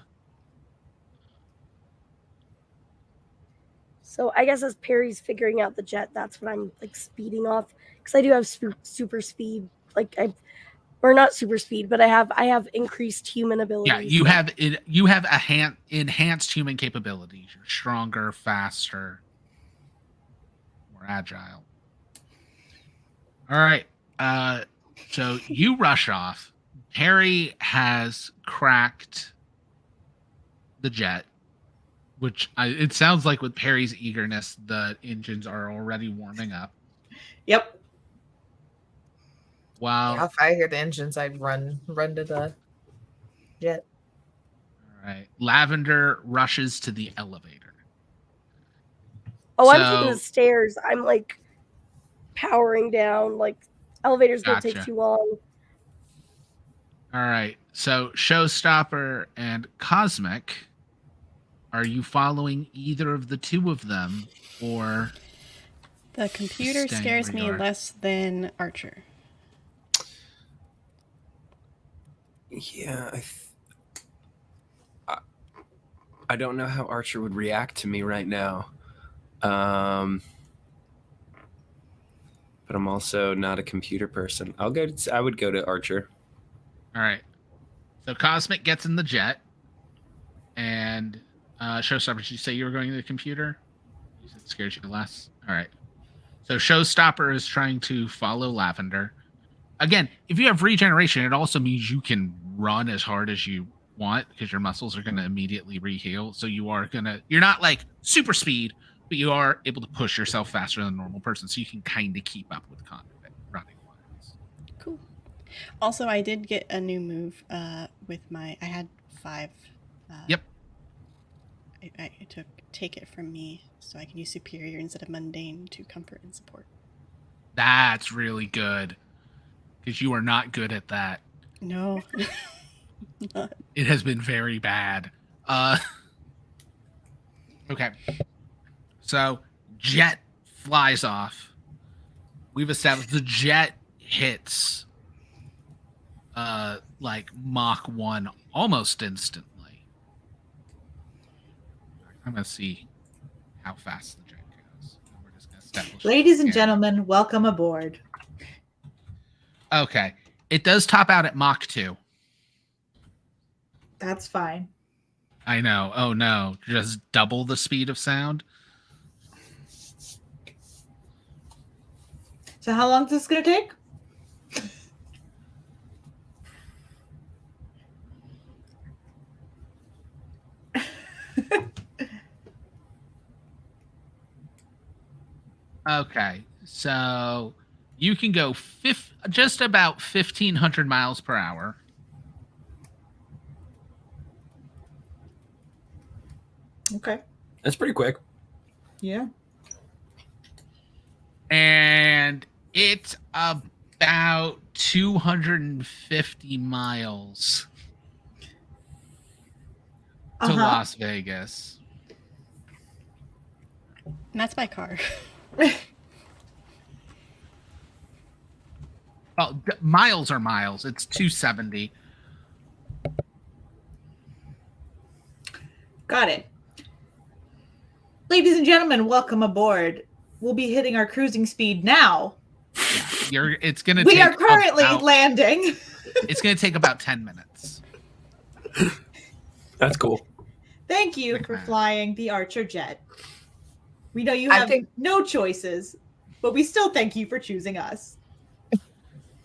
So I guess as Perry's figuring out the jet, that's what I'm like speeding off because I do have super speed. Or not super speed, but I have increased human abilities. Yeah, you have it. You have enhanced human capabilities. You're stronger, faster, more agile. All right. So you rush off. Perry has cracked the jet, which it sounds like with Perry's eagerness, the engines are already warming up. Yep. Wow. Yeah, if I hear the engines, I'd run to the jet. All right. Lavender rushes to the elevator. Oh, I'm So- taking the stairs. I'm like powering down. Like elevator's gonna take Gotcha. too long. All right. So Showstopper and Cosmic, are you following either of the two of them, or The computer Staying scares where me you are. less than Archer. Yeah, I don't know how Archer would react to me right now. But I'm also not a computer person. I would go to Archer. all right? So Cosmic gets in the jet, and Showstopper, did you say you were going to the computer? You said it scares you less. All right. So Showstopper is trying to follow Lavender. Again, if you have regeneration, it also means you can run as hard as you want because your muscles are going to immediately re-heal. So you're not like super speed, but you are able to push yourself faster than a normal person. So you can kind of keep up with Conduit running wise. Cool. Also, I did get a new move with I had 5. Yep. I took take it from me, so I can use superior instead of mundane to comfort and support. That's really good because you are not good at that. No. Not. It has been very bad. Okay. So jet flies off. We've established the jet hits like Mach 1 almost instantly. I'm gonna see how fast the jet goes. We're just gonna establish. Ladies and gentlemen, welcome aboard. Okay, it does top out at Mach 2. That's fine. I know. Oh no, just double the speed of sound. So how long is this going to take? Okay, so you can go just about 1,500 miles per hour. Okay. That's pretty quick. Yeah. And it's about 250 miles to Las Vegas. And that's by car. Well, miles are miles. It's 270. Got it. Ladies and gentlemen, welcome aboard. We'll be hitting our cruising speed now. Yeah, it's gonna. We are currently landing. It's gonna take about 10 minutes. That's cool. Thank you for flying the Archer jet. We know you have no choices, but we still thank you for choosing us.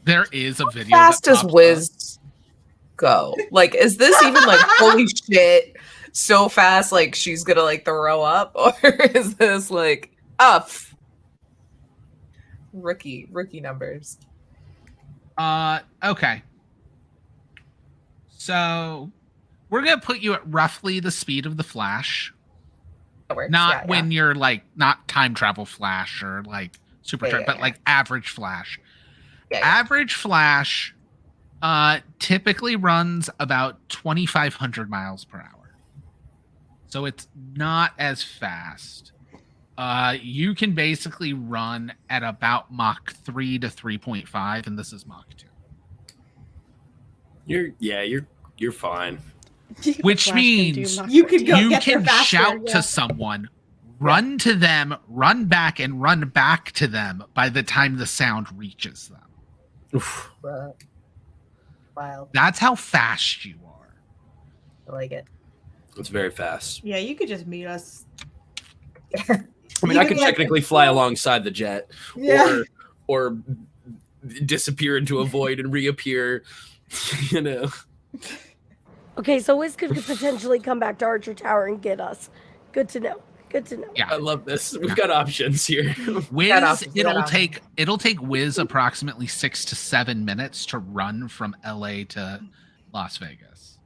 There is a video. How fast does Wiz go? Like, is this even like holy shit? So fast, like she's gonna like throw up, or is this like rookie numbers? Okay. So we're gonna put you at roughly the speed of the Flash. That works. Not when you're like not time travel Flash or like super but like average Flash. Average Flash typically runs about 2,500 miles per hour. So it's not as fast. You can basically run at about Mach 3 to 3.5, and this is Mach 2. You're fine. Which means you could go you get there can faster, shout to someone, run to them, run back, and run back to them by the time the sound reaches them. Oof. Wild. That's how fast you are. I like it. It's very fast. Yeah, you could just meet us. I mean, I could technically fly alongside the jet, or disappear into a void and reappear. You know. Okay, so Wiz could potentially come back to Archer Tower and get us. Good to know. Good to know. Yeah, I love this. We've got options here. Wiz, it'll take Wiz approximately 6 to 7 minutes to run from LA to Las Vegas.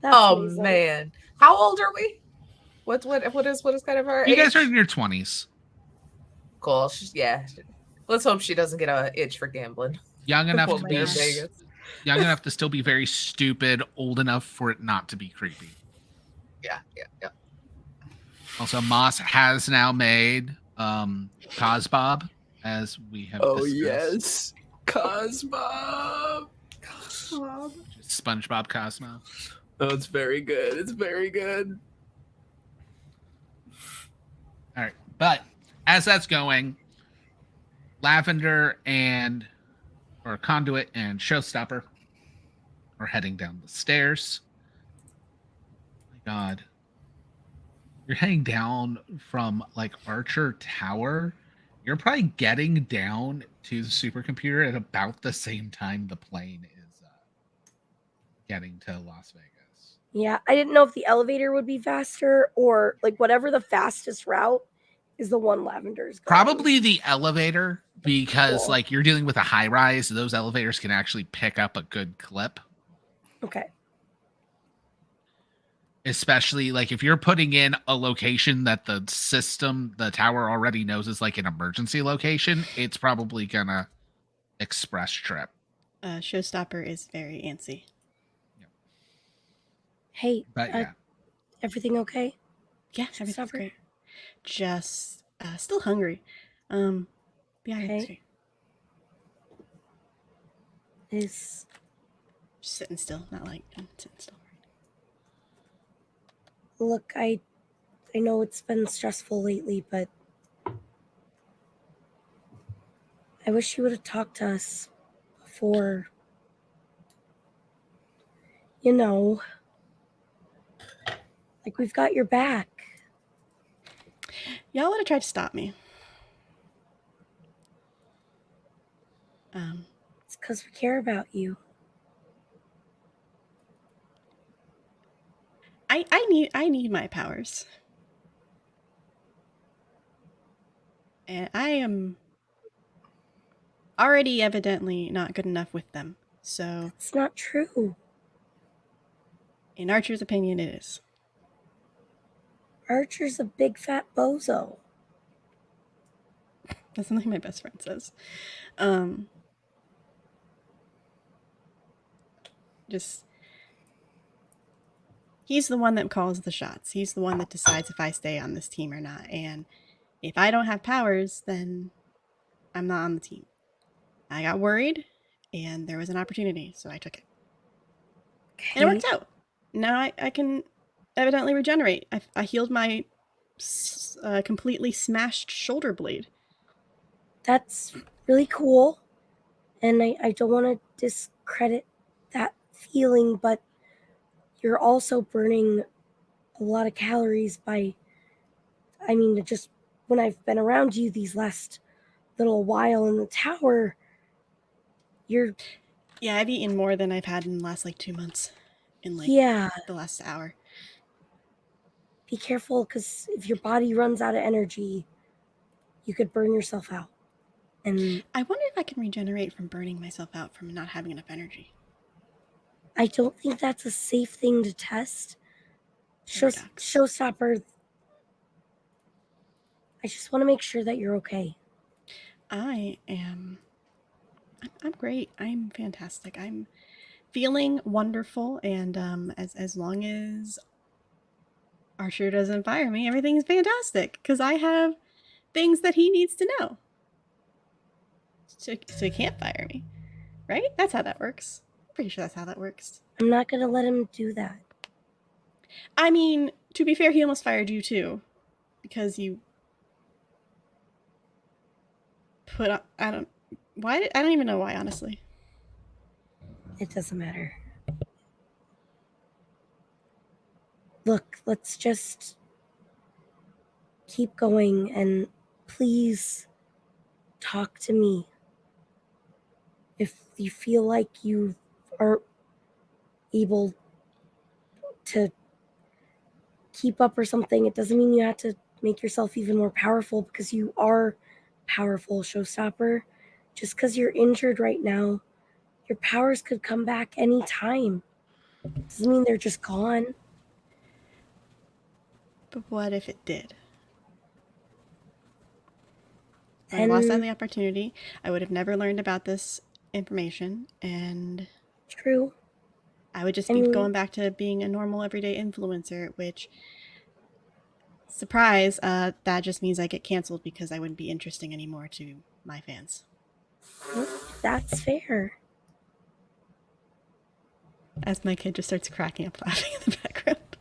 That's amazing. Man, how old are we? What is kind of our You age? guys are in your 20s. Cool. Let's hope she doesn't get an itch for gambling. Young enough to be Vegas. young enough to still be very stupid, old enough for it not to be creepy. Yeah. Also, Moss has now made Cosbob, as we have discussed. Yes. Cosmo. SpongeBob Cosmo. Oh, it's very good. It's very good. All right. But as that's going, Lavender or Conduit and Showstopper are heading down the stairs. Oh my God. You're heading down from like Archer Tower. You're probably getting down to the supercomputer at about the same time the plane is getting to Las Vegas. Yeah, I didn't know if the elevator would be faster or like whatever the fastest route is the one Lavender's going. Probably the elevator because like you're dealing with a high rise. Those elevators can actually pick up a good clip. Okay. Especially like if you're putting in a location that the tower already knows is like an emergency location, it's probably gonna express trip. Showstopper is very antsy. Hey, But yeah. everything okay? Yeah, everything's great. Just still hungry. Yeah, okay. Is Just sitting still, not like sitting still. Look, I know it's been stressful lately, but I wish you would have talked to us before. You know, like we've got your back. Y'all would have tried to stop me. It's because we care about you. I need my powers. And I am already evidently not good enough with them. So, It's not true. in Archer's opinion, it is. Archer's a big fat bozo. That's something my best friend says. Just he's the one that calls the shots. He's the one that decides if I stay on this team or not. And if I don't have powers, then I'm not on the team. I got worried, and there was an opportunity, so I took it. And it worked out. Now I can evidently regenerate. I healed my completely smashed shoulder blade. That's really cool. And I don't want to discredit that feeling, but you're also burning a lot of calories by, just when I've been around you these last little while in the tower, you're... Yeah, I've eaten more than I've had in the last 2 months. In the last hour. Be careful, because if your body runs out of energy, you could burn yourself out. And I wonder if I can regenerate from burning myself out from not having enough energy. I don't think that's a safe thing to test. Showstopper, I just want to make sure that you're okay. I'm great. I'm fantastic. I'm feeling wonderful, and as long as Archer doesn't fire me, everything's fantastic because I have things that he needs to know. So he can't fire me, right? That's how that works. Pretty sure that's how that works. I'm not gonna let him do that. I mean, to be fair, he almost fired you too, because you put on, I don't even know why, honestly. It doesn't matter. Look, let's just keep going, and please talk to me. If you feel like you aren't able to keep up or something, it doesn't mean you have to make yourself even more powerful, because you are powerful, Showstopper. Just because you're injured right now, your powers could come back anytime. Doesn't mean they're just gone. But what if it did? I lost out on the opportunity. I would have never learned about this information, and true. I would just be going back to being a normal everyday influencer, which, surprise, that just means I get canceled because I wouldn't be interesting anymore to my fans. That's fair. As my kid just starts cracking up laughing in the background.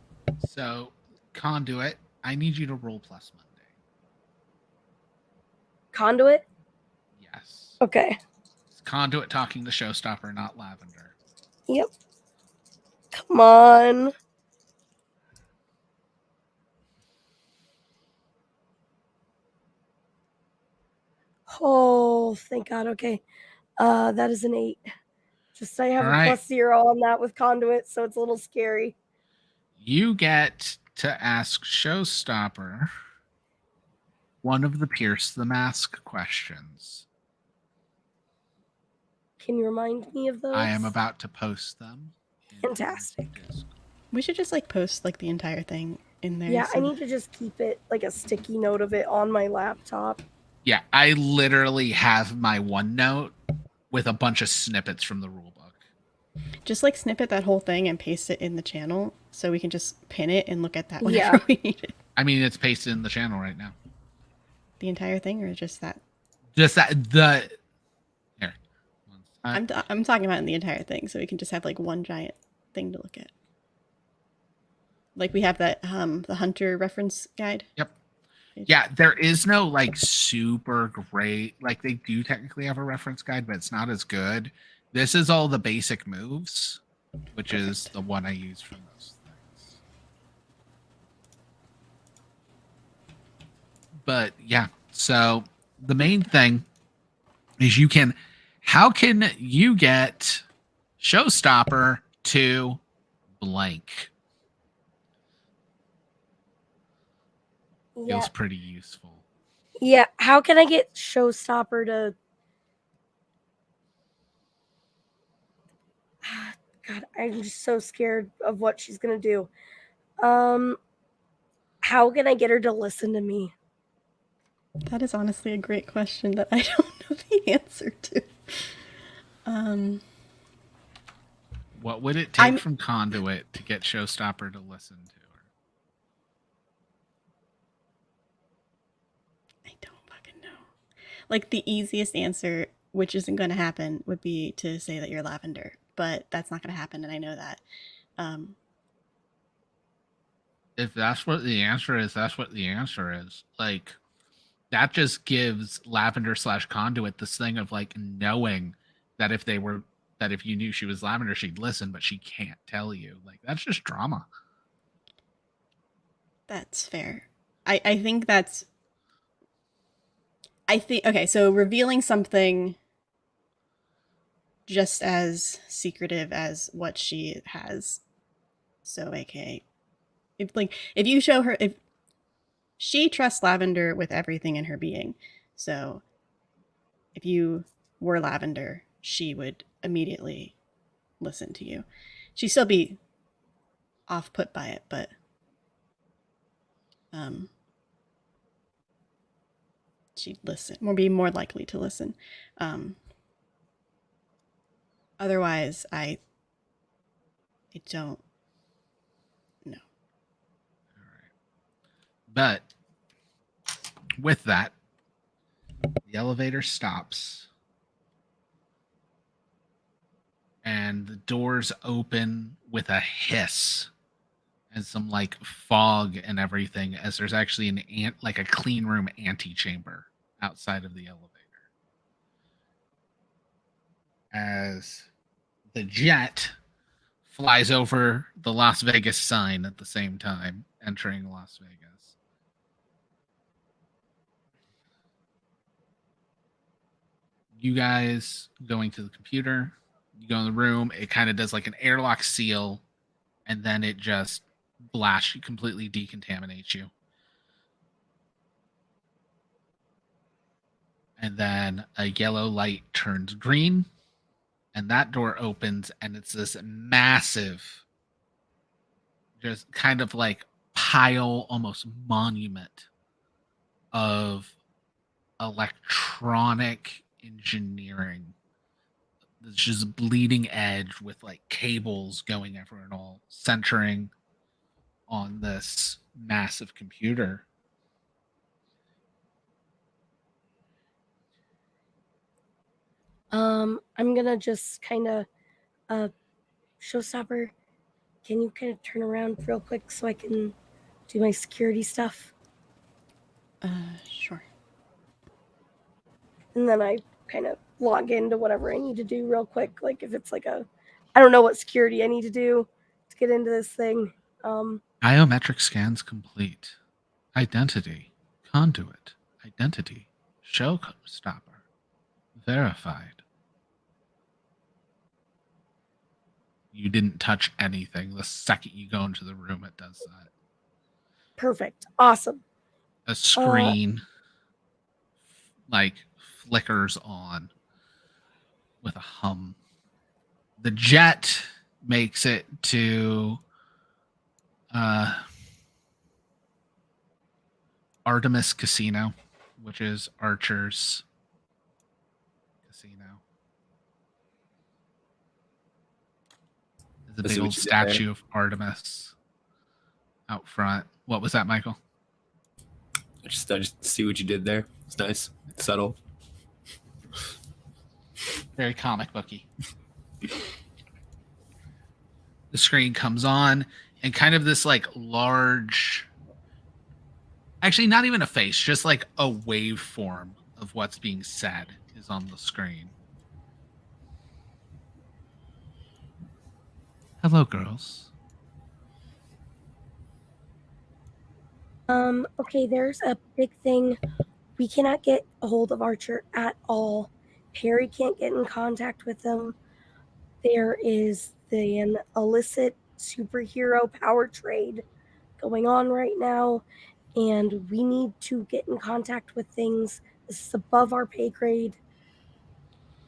So, Conduit, I need you to roll plus Monday. Conduit? Yes. Okay. It's Conduit talking to Showstopper, not Lavender. Yep. Come on. Oh, thank God. Okay. That is an 8. Just I have a plus 0 on that with Conduit, so it's a little scary. You get to ask Showstopper one of the Pierce the Mask questions. Can you remind me of those? I am about to post them. Fantastic. We should just post the entire thing in there. Yeah, I need to just keep it a sticky note of it on my laptop. Yeah, I literally have my OneNote with a bunch of snippets from the rulebook. Just snippet that whole thing and paste it in the channel so we can just pin it and look at that whenever we need it. I mean, it's pasted in the channel right now. The entire thing, or just that? Just that, here. 1 I'm talking about in the entire thing, so we can just have like one giant thing to look at. Like we have that the hunter reference guide. Yep. page. Yeah, there is no like super great, like they do technically have a reference guide, but it's not as good. This is all the basic moves, which is Perfect. the one I use for most things. But yeah, so the main thing is how can you get Showstopper to blank? Yeah. Feels pretty useful. Yeah. How can I get Showstopper to? God, I'm just so scared of what she's gonna do. How can I get her to listen to me? That is honestly a great question that I don't know the answer to. What would it take I'm- from Conduit to get Showstopper to listen to her? I don't fucking know. Like the easiest answer, which isn't going to happen, would be to say that you're lavender, but that's not going to happen, and I know that. If that's what the answer is, that's what the answer is. Like, that just gives Lavender / Conduit this thing of like knowing that if you knew she was Lavender, she'd listen, but she can't tell you. Like, that's just drama. That's fair. I think that's. Okay, so revealing something just as secretive as what she has. So, aka, if you show her, if she trusts Lavender with everything in her being, so if you were Lavender, she would immediately listen to you. She'd still be off put by it, but she'd listen, or be more likely to listen. Otherwise, I don't know. All right. But with that, the elevator stops and the doors open with a hiss and some like fog and everything, as there's actually a clean room antechamber outside of the elevator. As the jet flies over the Las Vegas sign at the same time, entering Las Vegas. You guys going to the computer, you go in the room, it kind of does like an airlock seal, and then it just completely decontaminates you. And then a yellow light turns green, and that door opens, and it's this massive, just kind of like pile, almost monument of electronic engineering. It's just bleeding edge with like cables going everywhere and all centering on this massive computer. I'm gonna just kind of, Showstopper, can you kind of turn around real quick so I can do my security stuff? Sure. And then I kind of log into whatever I need to do real quick. Like if it's like I don't know what security I need to do to get into this thing. Biometric scans complete. Identity. Conduit. Identity. Showstopper. Verified. You didn't touch anything. The second you go into the room, it does that. Perfect. Awesome. A screen like flickers on with a hum. The jet makes it to Artemis Casino, which is Archer's casino. There's a big old statue of Artemis out front. What was that, Michael? I just see what you did there. It's nice. It's subtle. Very comic booky. The screen comes on, and kind of this like large, actually not even a face, just like a waveform of what's being said is on the screen. Hello, girls. Okay, there's a big thing. We cannot get a hold of Archer at all. Perry can't get in contact with him. There is an illicit superhero power trade going on right now, and we need to get in contact with things. This is above our pay grade.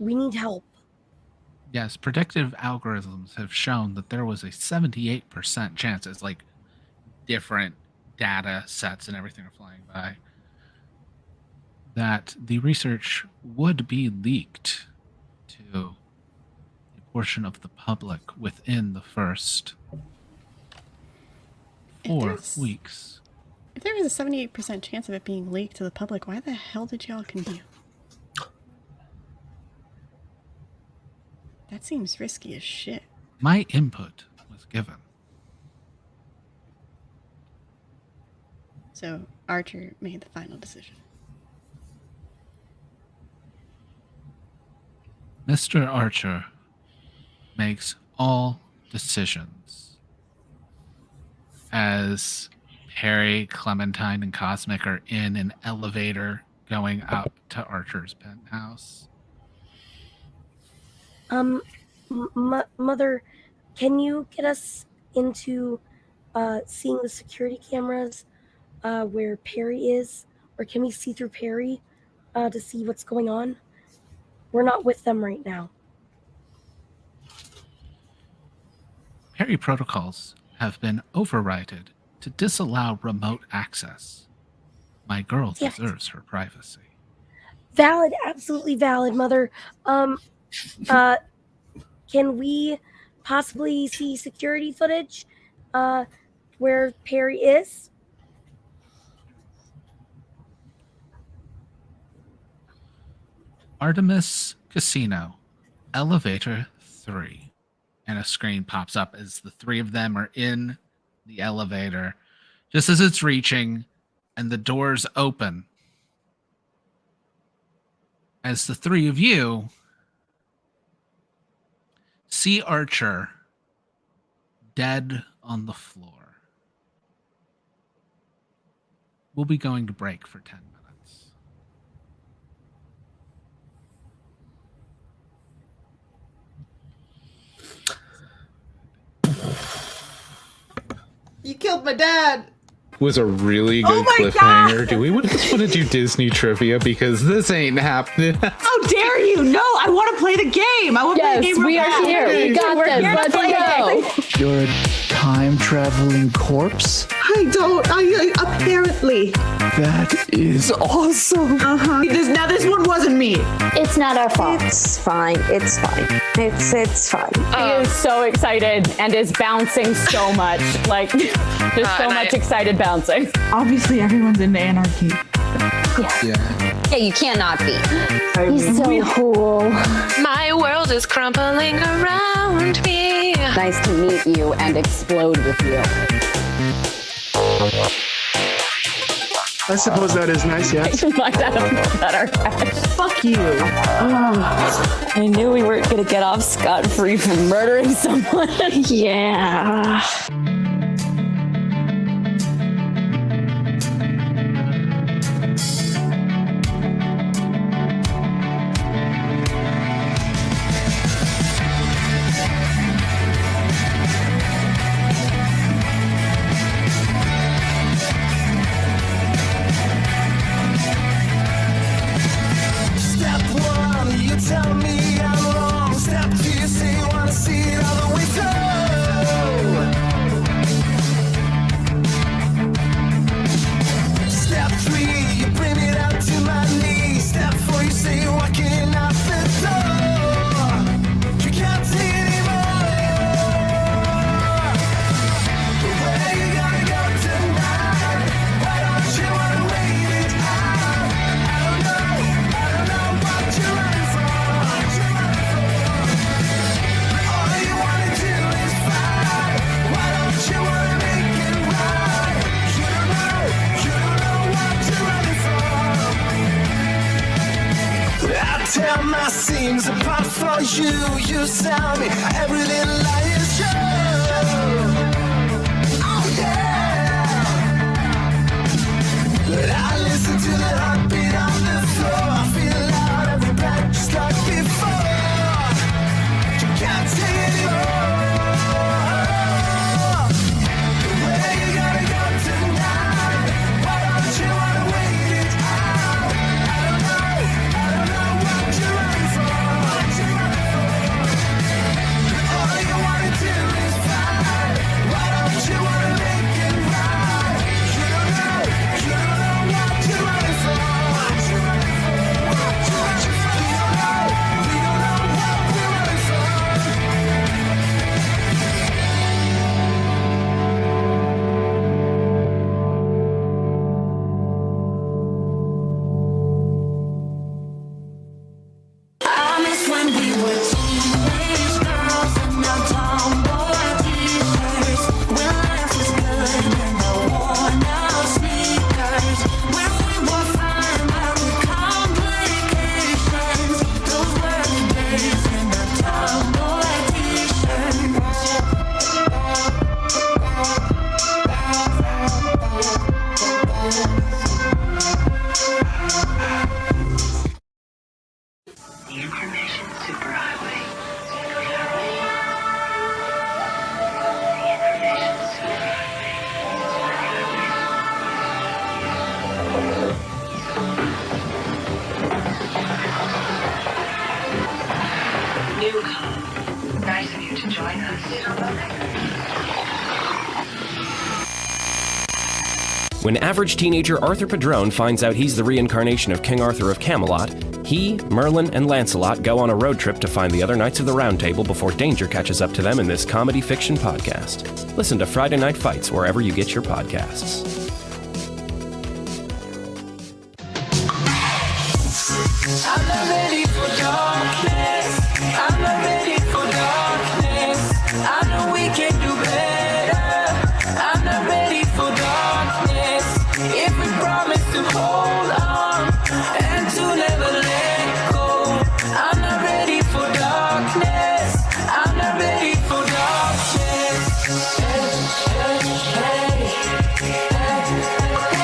We need help. Yes, predictive algorithms have shown that there was a 78% chance, as like different data sets and everything are flying by, that the research would be leaked to a portion of the public within the first 4 weeks. If there was a 78% chance of it being leaked to the public, why the hell did y'all continue? That seems risky as shit. My input was given. So Archer made the final decision. Mr. Archer makes all decisions. As Perry, Clementine, and Cosmic are in an elevator going up to Archer's penthouse. Mother, can you get us into seeing the security cameras where Perry is? Or can we see through Perry to see what's going on? We're not with them right now. Perry protocols have been overridden to disallow remote access. My girl Yes. deserves her privacy. Valid, absolutely valid, Mother. Can we possibly see security footage where Perry is? Artemis Casino, elevator 3. And a screen pops up as the 3 of them are in the elevator. Just as it's reaching, and the doors open. As the 3 of you see Archer dead on the floor. We'll be going to break for 10 minutes. You killed my dad. Was a really good Oh my cliffhanger. Do we just want to do Disney trivia because this ain't happening? How dare you? No, I want to play the game. I want to play the Yes, game. we real are fast. here. We got We're this. here to Let's play the go. game. You're a time-traveling corpse? I apparently. That is awesome. Now this one wasn't me. It's not our fault. It's fine. It's fine. It's fine. He is so excited and is bouncing so much. Like, there's so much excited bouncing. Obviously, everyone's into anarchy. Yeah, you cannot be. He's so cool. My world is crumbling around me. Nice to meet you and explode with you. I suppose that is nice, yes. Might have better. Fuck you. I knew we weren't going to get off scot-free from murdering someone. Yeah. Tell me I'm wrong. Step 2, you say you wanna see it all the way through. tear my seams apart for you. You sell me every little lie is true. Oh yeah. But I listen to the heartbeat on the floor. I feel loud every breath just like before. You can't take anymore. Where you gonna go tonight? Why don't you wanna wait it out? I don't know what you're running from. All you wanna do is fight. Why don't you wanna make it right? You don't know what you're running from. We don't know what we're running from. I miss when we were teenage girls in our tomboy t-shirts. When life was good and the worn out sneakers. When we were fine about the complications. Those were the days in the tomboy t-shirts. The information superhighway. Newcom. Nice of you to join us. When average teenager Arthur Padrone finds out he's the reincarnation of King Arthur of Camelot, he, Merlin, and Lancelot go on a road trip to find the other Knights of the Round Table before danger catches up to them in this comedy fiction podcast. Listen to Friday Night Fights wherever you get your podcasts. I'm not ready for darkness. I'm not ready for darkness. I know we can do better. I'm not ready for darkness. If we promise to hold on and to never let go. I'm not ready for darkness. I'm not ready for darkness. Hey, hey, hey, hey, hey, hey.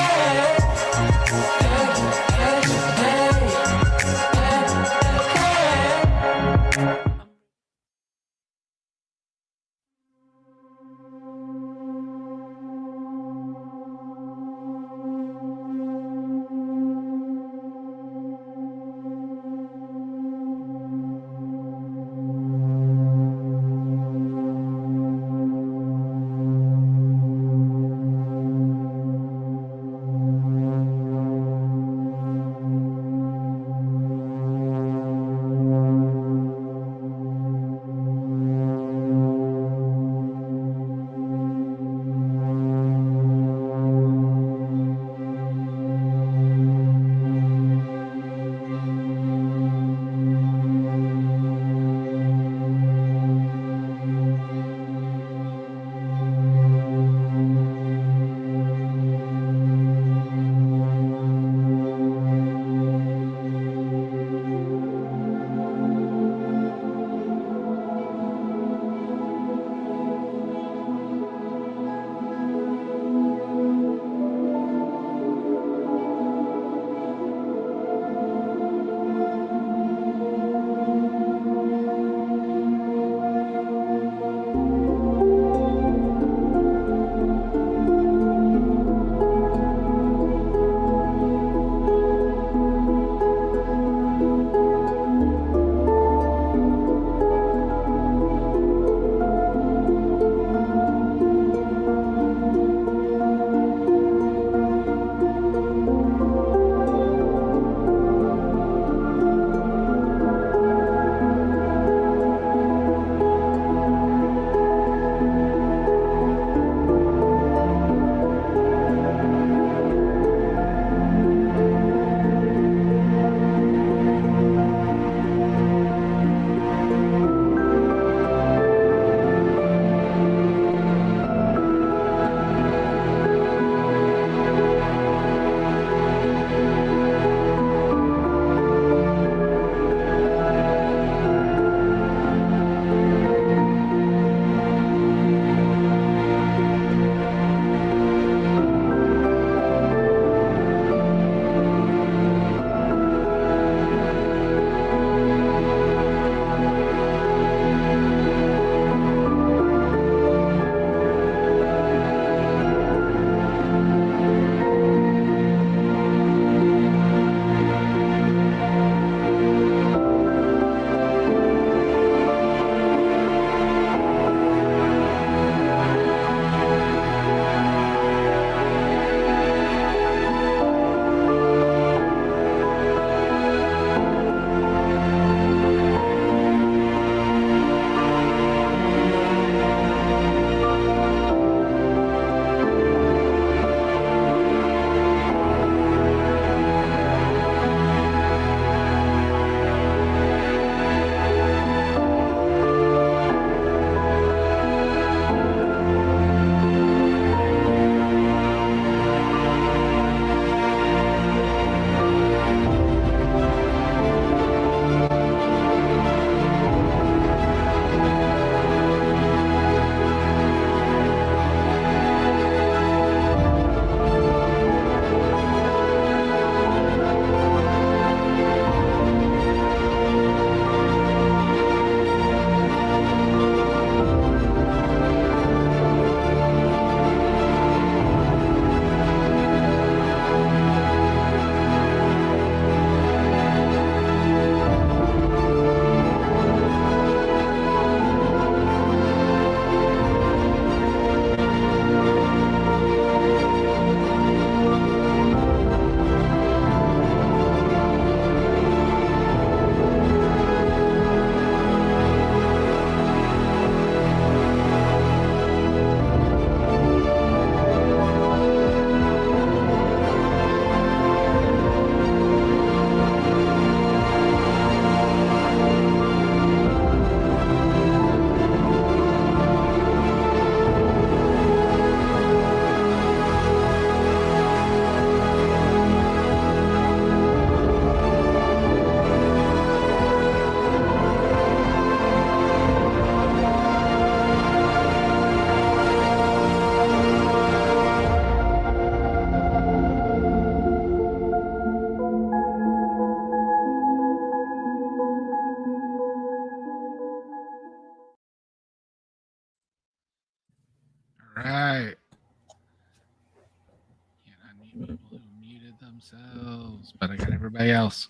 People who muted themselves, but I got everybody else.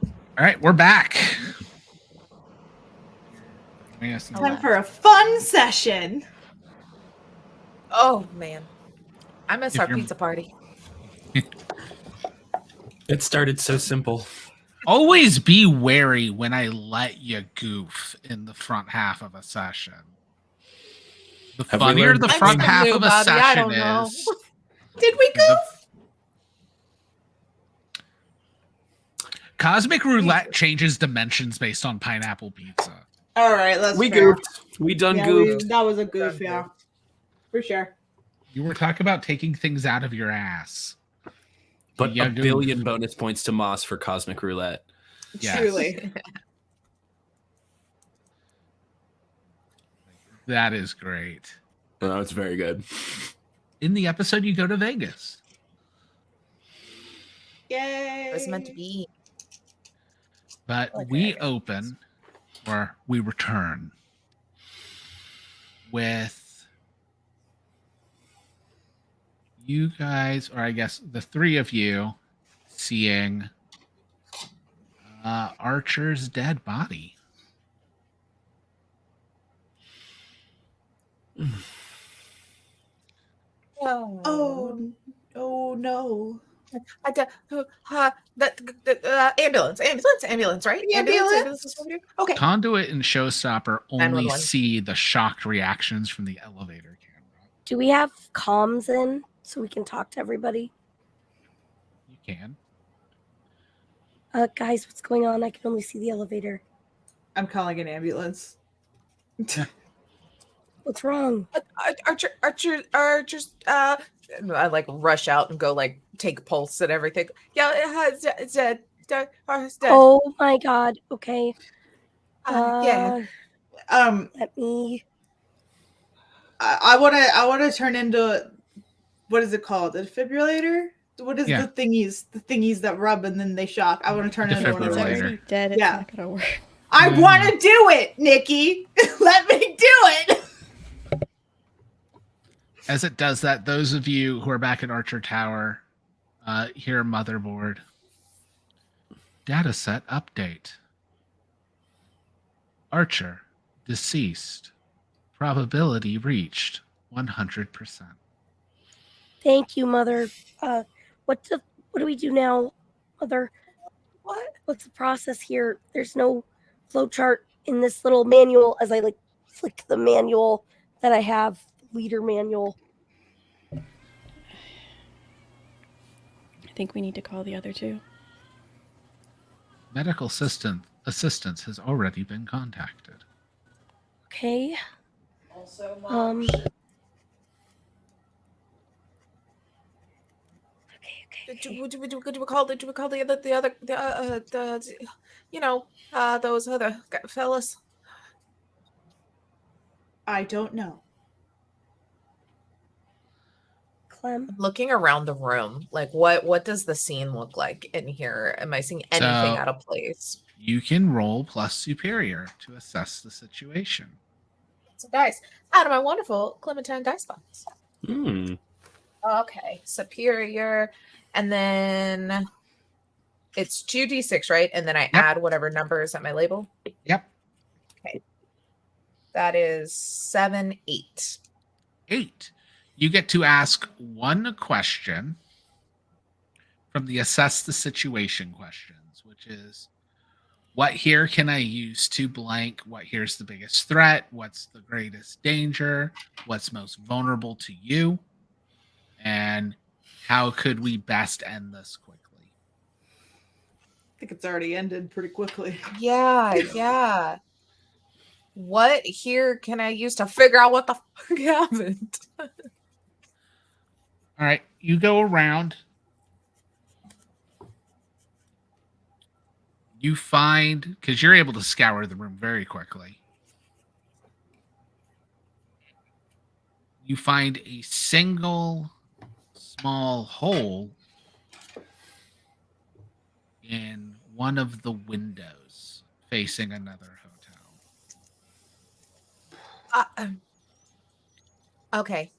All right, we're back. Time for a fun session. Oh man, I miss If our you're- pizza party. It started so simple. Always be wary when I let you goof in the front half of a session. The Have we funnier learned the this front thing? half of a Bobby, I session don't know. is. Did we goof? Cosmic Roulette changes dimensions based on pineapple pizza. All right, let's. We goofed. We done goofed. That was a goof, yeah, for sure. You were talking about taking things out of your ass. But Yeah, a goof. billion bonus points to Moss for Cosmic Roulette. Yes. Truly. That is great. Oh, it's very good. In the episode, you go to Vegas. Yay! It was meant to be. But we open, or we return, with you guys, or I guess the three of you, seeing Archer's dead body. Oh no. Ambulance, right? Ambulance? is what we do? Okay. Conduit and Showstopper only 911. see the shocked reactions from the elevator camera. Do we have comms in so we can talk to everybody? You can. Guys, what's going on? I can only see the elevator. I'm calling an ambulance. What's wrong? Archer's. I like rush out and go like take pulse and everything. Yeah, it's dead. It's dead. Oh my god. Okay. Yeah. Let me. I wanna turn into, what is it called? A defibrillator? What is the thingies that rub and then they shock? I want to turn into one of It's those. already dead. It's not gonna work. I want to do it, Nikki. Let me do it. As it does that, those of you who are back at Archer Tower hear motherboard. Dataset update. Archer, deceased. Probability reached 100%. Thank you, Mother. What do we do now, Mother? What's the process here? There's no flowchart in this little manual as I like flick the manual that I have, leader manual. I think we need to call the other two. Medical assistance has already been contacted. Okay. Also, Do we call the other those other fellas? I don't know. Clem. I'm looking around the room. Like what does the scene look like in here? Am I seeing anything So- out of place? You can roll plus superior to assess the situation. Some dice out of my wonderful Clementine dice box. Hmm. Okay, superior, and then it's 2d6, right? And then I add whatever number is at my label. Yep. Okay, that is 7, 8. 8. You get to ask one question from the assess the situation questions, which is, what here can I use to blank? What here's the biggest threat? What's the greatest danger? What's most vulnerable to you? And how could we best end this quickly? I think it's already ended pretty quickly. Yeah. What here can I use to figure out what the fuck happened? All right, you go around. You find, because you're able to scour the room very quickly. You find a single small hole in one of the windows facing another hotel. Okay.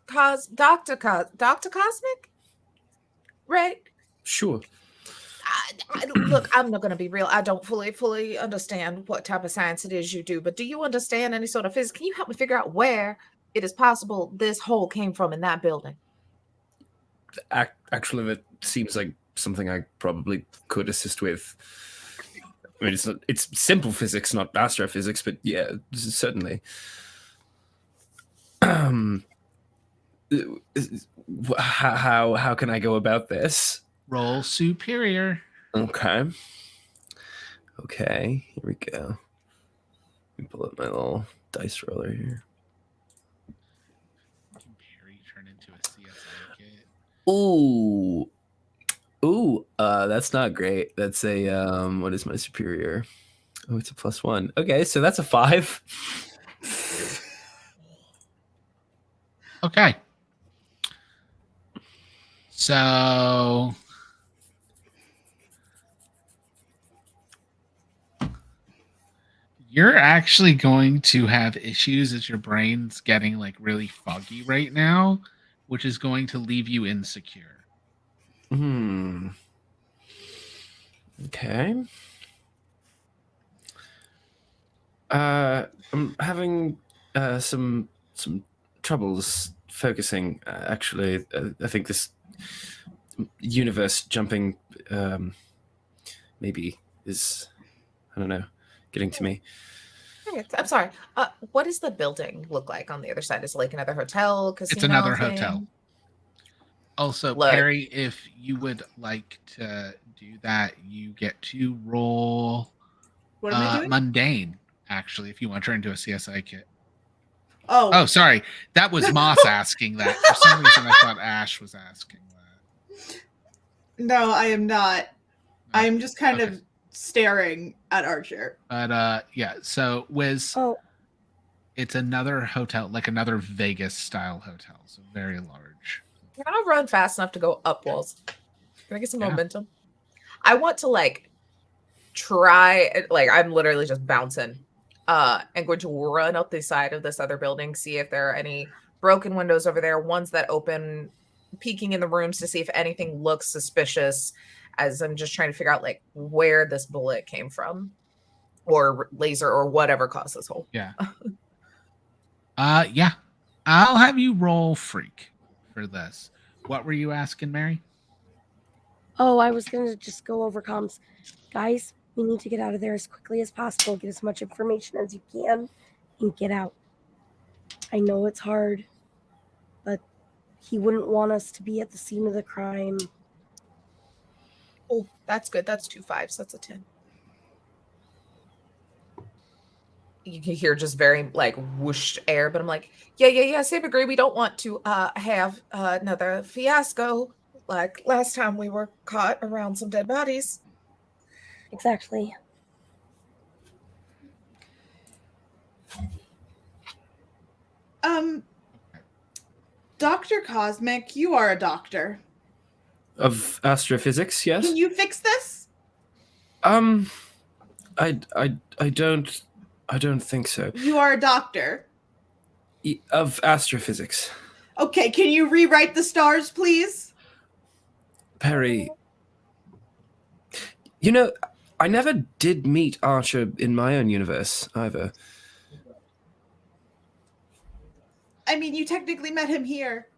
Dr. Cosmic? Right? Sure. Look, I'm not going to be real. I don't fully understand what type of science it is you do, but do you understand any sort of physics? Can you help me figure out where it is possible this hole came from in that building? Actually, that seems like something I probably could assist with. I mean, it's simple physics, not astrophysics, but yeah, certainly. How can I go about this? Roll superior. Okay. Okay, here we go. Let me pull up my little dice roller here. Perry turn into a CSI kit. Ooh, that's not great. That's a what is my superior? Oh, it's a +1. Okay, so that's a 5. Okay. So you're actually going to have issues as your brain's getting like really foggy right now, which is going to leave you insecure. Okay. I'm having some troubles focusing. Actually, I think this universe jumping maybe is, I don't know, getting to me. Okay, I'm sorry. What does the building look like on the other side? Is it like another hotel, casino? It's another thing? hotel. Also, Look. Perry, if you would like to do that, you get to roll What am I doing? mundane, actually, if you want to turn into a CSI kit. Oh, sorry. That was Moss asking that. For some reason, I thought Ash was asking that. No, I am not. I am just kind of staring at Archer. But yeah, so Wiz, Oh, it's another hotel, like another Vegas style hotel, so very large. Can I run fast enough to go up walls? Can I get some Yeah. momentum? I want to try, I'm literally just bouncing. And going to run up the side of this other building, see if there are any broken windows over there, ones that open, peeking in the rooms to see if anything looks suspicious, as I'm just trying to figure out where this bullet came from, or laser, or whatever caused this hole. Yeah. Yeah. I'll have you roll freak for this. What were you asking, Mary? oh, I was gonna just go over comms. Guys, we need to get out of there as quickly as possible. Get as much information as you can and get out. I know it's hard, but he wouldn't want us to be at the scene of the crime. Oh, that's good. That's 2 5s. That's a 10. You can hear just very whooshed air, but I'm like, yeah, same agree. We don't want to have another fiasco like last time we were caught around some dead bodies. Exactly. Dr. Cosmic, you are a doctor. Of astrophysics, yes. Can you fix this? I don't think so. You are a doctor. Of astrophysics. Okay, can you rewrite the stars, please? Perry, you know, I never did meet Archer in my own universe either. I mean, you technically met him here.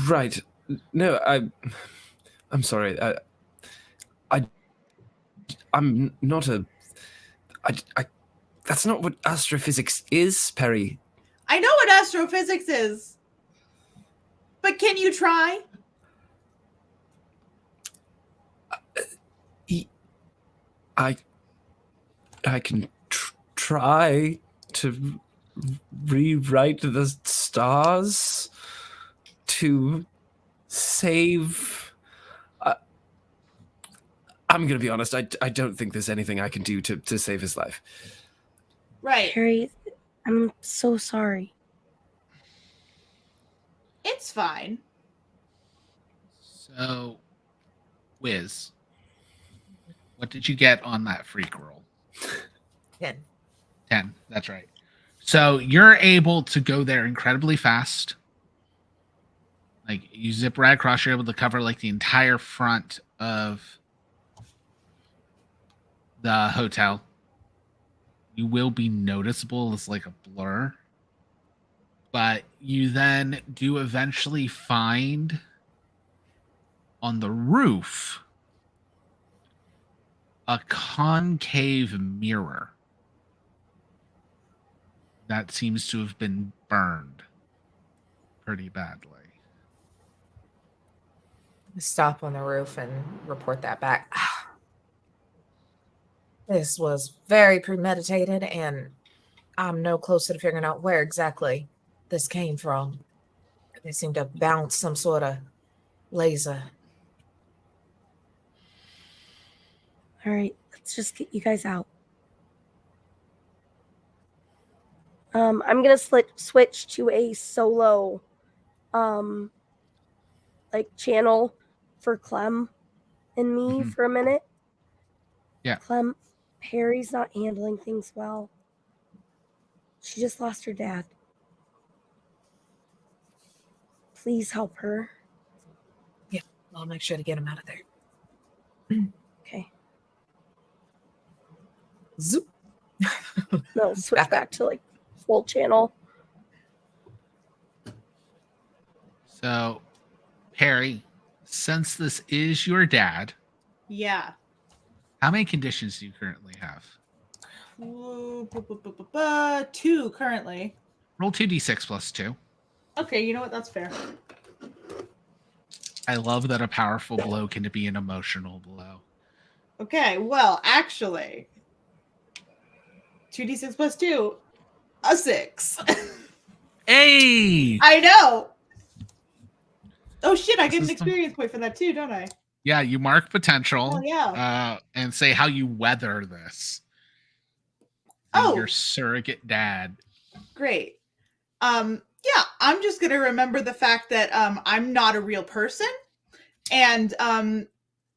Right. No, I'm sorry. I'm not a. That's not what astrophysics is, Perry. I know what astrophysics is. But can you try? I can try to rewrite the stars to save. I'm gonna be honest. I don't think there's anything I can do to save his life. Right. Harry, I'm so sorry. It's fine. So, Wiz, what did you get on that freak roll? 10. 10, that's right. So you're able to go there incredibly fast. Like you zip right across, you're able to cover like the entire front of the hotel. You will be noticeable as like a blur. But you then do eventually find on the roof a concave mirror that seems to have been burned pretty badly. Stop on the roof and report that back. This was very premeditated, and I'm no closer to figuring out where exactly this came from. They seem to bounce some sort of laser. All right, let's just get you guys out. I'm gonna switch to a solo, like channel for Clem and me for a minute. Yeah. Clem, Harry's not handling things well. She just lost her dad. Please help her. Yeah, I'll make sure to get him out of there. Okay. Zoop. No, switch back to like full channel. So, Perry, since this is your dad, Yeah. how many conditions do you currently have? 2 currently. Roll 2d6 plus 2. Okay, you know what? That's fair. I love that a powerful blow can be an emotional blow. Okay, well, actually, 2d6 plus 2, a 6. Hey! I know. Oh shit! I get an experience point for that too, don't I? Yeah, you mark potential. Oh, yeah. And say how you weather this. Oh, your surrogate dad. Great. Yeah, I'm just gonna remember the fact that I'm not a real person, and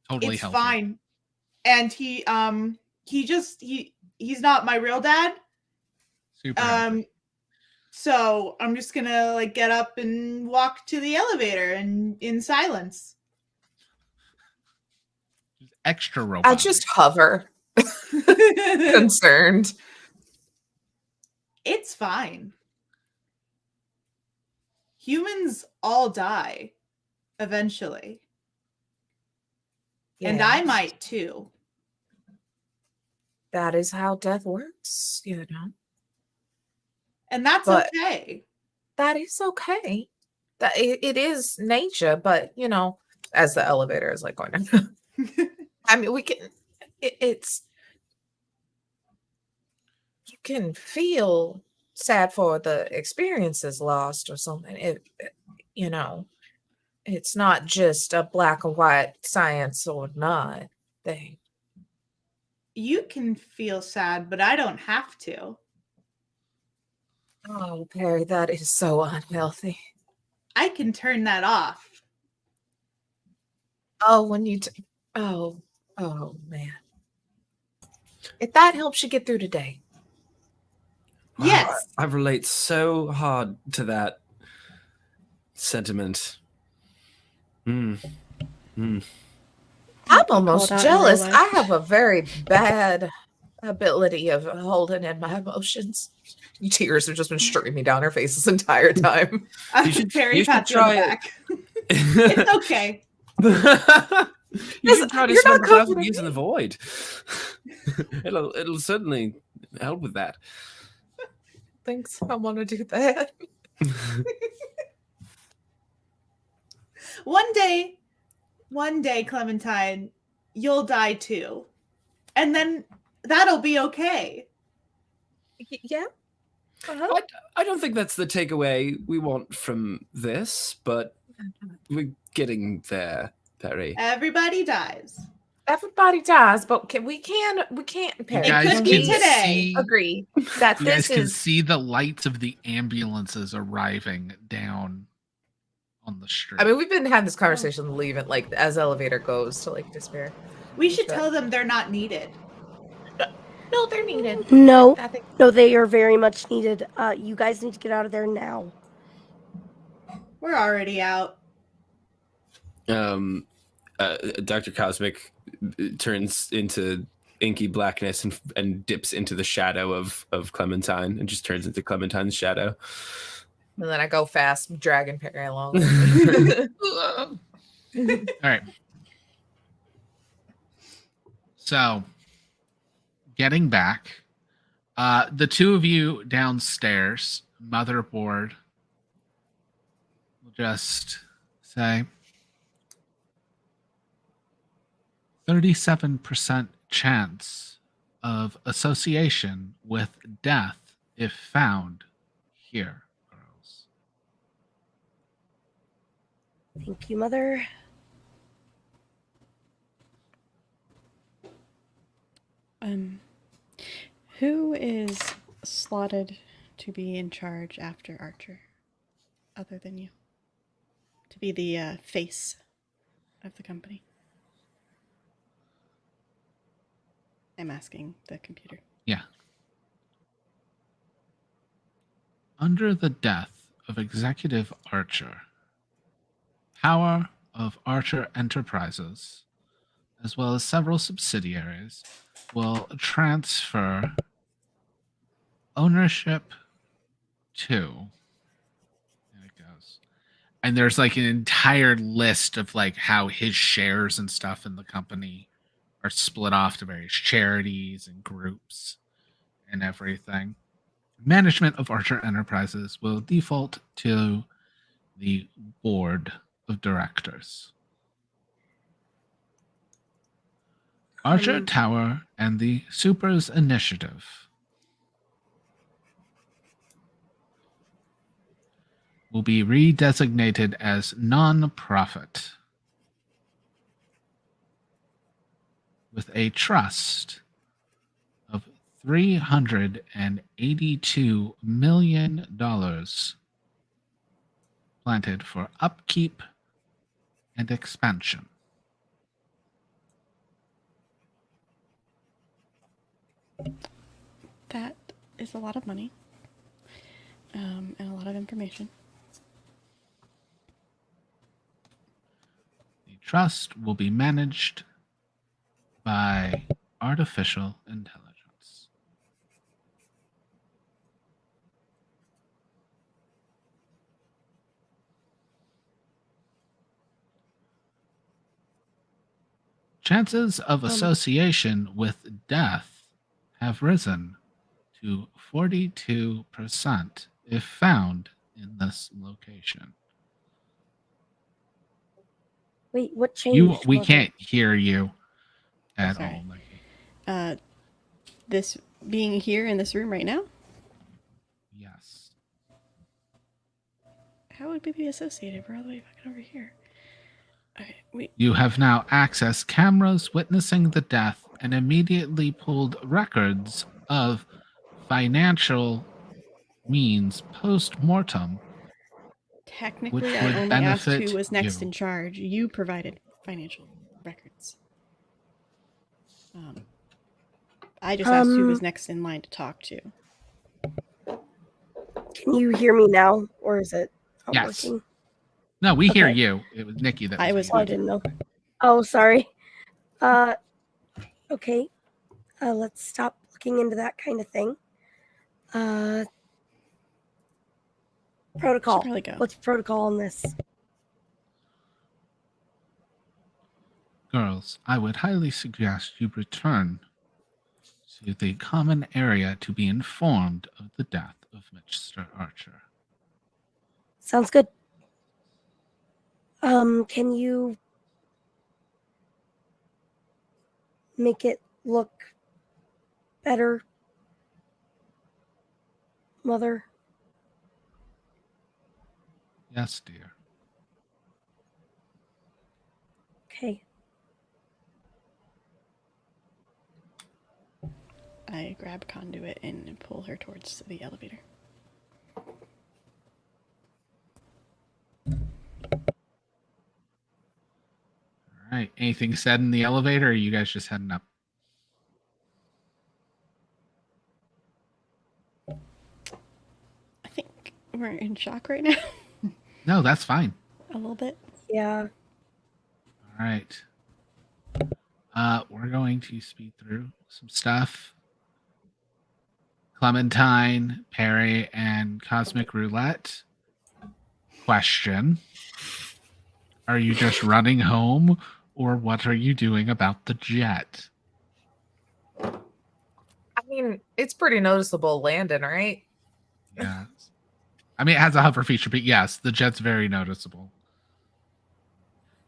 Totally it's healthy. fine. And he's not my real dad. Super healthy. So I'm just gonna like get up and walk to the elevator and in silence. Extra robot. I just hover. Concerned. It's fine. Humans all die eventually. And I might too. That is how death works, you know. And that's okay. That is okay. That it is nature, but you know, as the elevator is like going down. I mean, we can. It's you can feel sad for the experiences lost or something. You know, it's not just a black and white science or not thing. You can feel sad, but I don't have to. Oh, Perry, that is so unhealthy. I can turn that off. Oh, when you oh man. If that helps you get through today. Wow, Yes. I relate so hard to that sentiment. I'm almost jealous. I have a very bad ability of holding in my emotions. Tears have just been streaming down her face this entire time. Perry pats you on the back. It's okay. You should try to You're spend not 1,000 years in the void. It'll certainly help with that. Thanks. I want to do that. One day, Clementine, you'll die too. And then that'll be okay. Yeah. I don't think that's the takeaway we want from this, but we're getting there, Perry. Everybody dies. Everybody dies, but we can't. Perry. It could be today. See, Agree that you guys this can is. see the lights of the ambulances arriving down on the street. I mean, we've been having this conversation leaving, as elevator goes to despair. We should tell them they're not needed. No, they're needed. No, I think no, they are very much needed. You guys need to get out of there now. We're already out. Dr. Cosmic turns into inky blackness and dips into the shadow of Clementine and just turns into Clementine's shadow. And then I go fast, dragging Perry along. All right. So, getting back, the two of you downstairs, motherboard, will just say 37% chance of association with death if found here, girls. Thank you, Mother. Who is slotted to be in charge after Archer, other than you? To be the face of the company? I'm asking the computer. Yeah. Under the death of Executive Archer, power of Archer Enterprises, as well as several subsidiaries, will transfer ownership to. There it goes. And there's like an entire list of like how his shares and stuff in the company are split off to various charities and groups and everything. Management of Archer Enterprises will default to the board of directors. Archer Tower and the Supers Initiative will be redesignated as non-profit with a trust of $382 million planted for upkeep and expansion. That is a lot of money. And a lot of information. The trust will be managed by artificial intelligence. Chances of association with death have risen to 42% if found in this location. Wait, what changed? We Mother? can't hear you at all, Nikki. This being here in this room right now? Yes. How would we be associated? We're all the way fucking over here. Okay, You have now accessed cameras witnessing the death and immediately pulled records of financial means post-mortem. Technically, I only asked who was next you. in charge. You provided financial records. I just asked who was next in line to talk to. Can you hear me now, or is it not working? No, we hear you. It was Nikki that was. I didn't know. Oh, sorry. Okay. Let's stop looking into that kind of thing. Protocol. Should probably go. What's protocol on this? Girls, I would highly suggest you return to the common area to be informed of the death of Mr. Archer. Sounds good. Can you make it look better, Mother? Yes, dear. Okay. I grab Conduit and pull her towards the elevator. All right. Anything said in the elevator, or are you guys just heading up? in shock right now. No, that's fine. A little bit. Yeah. All right. We're going to speed through some stuff. Clementine, Perry, and Cosmic Roulette. Question. Are you just running home, or what are you doing about the jet? I mean, it's pretty noticeable landing, right? Yes. I mean, it has a hover feature, but yes, the jet's very noticeable.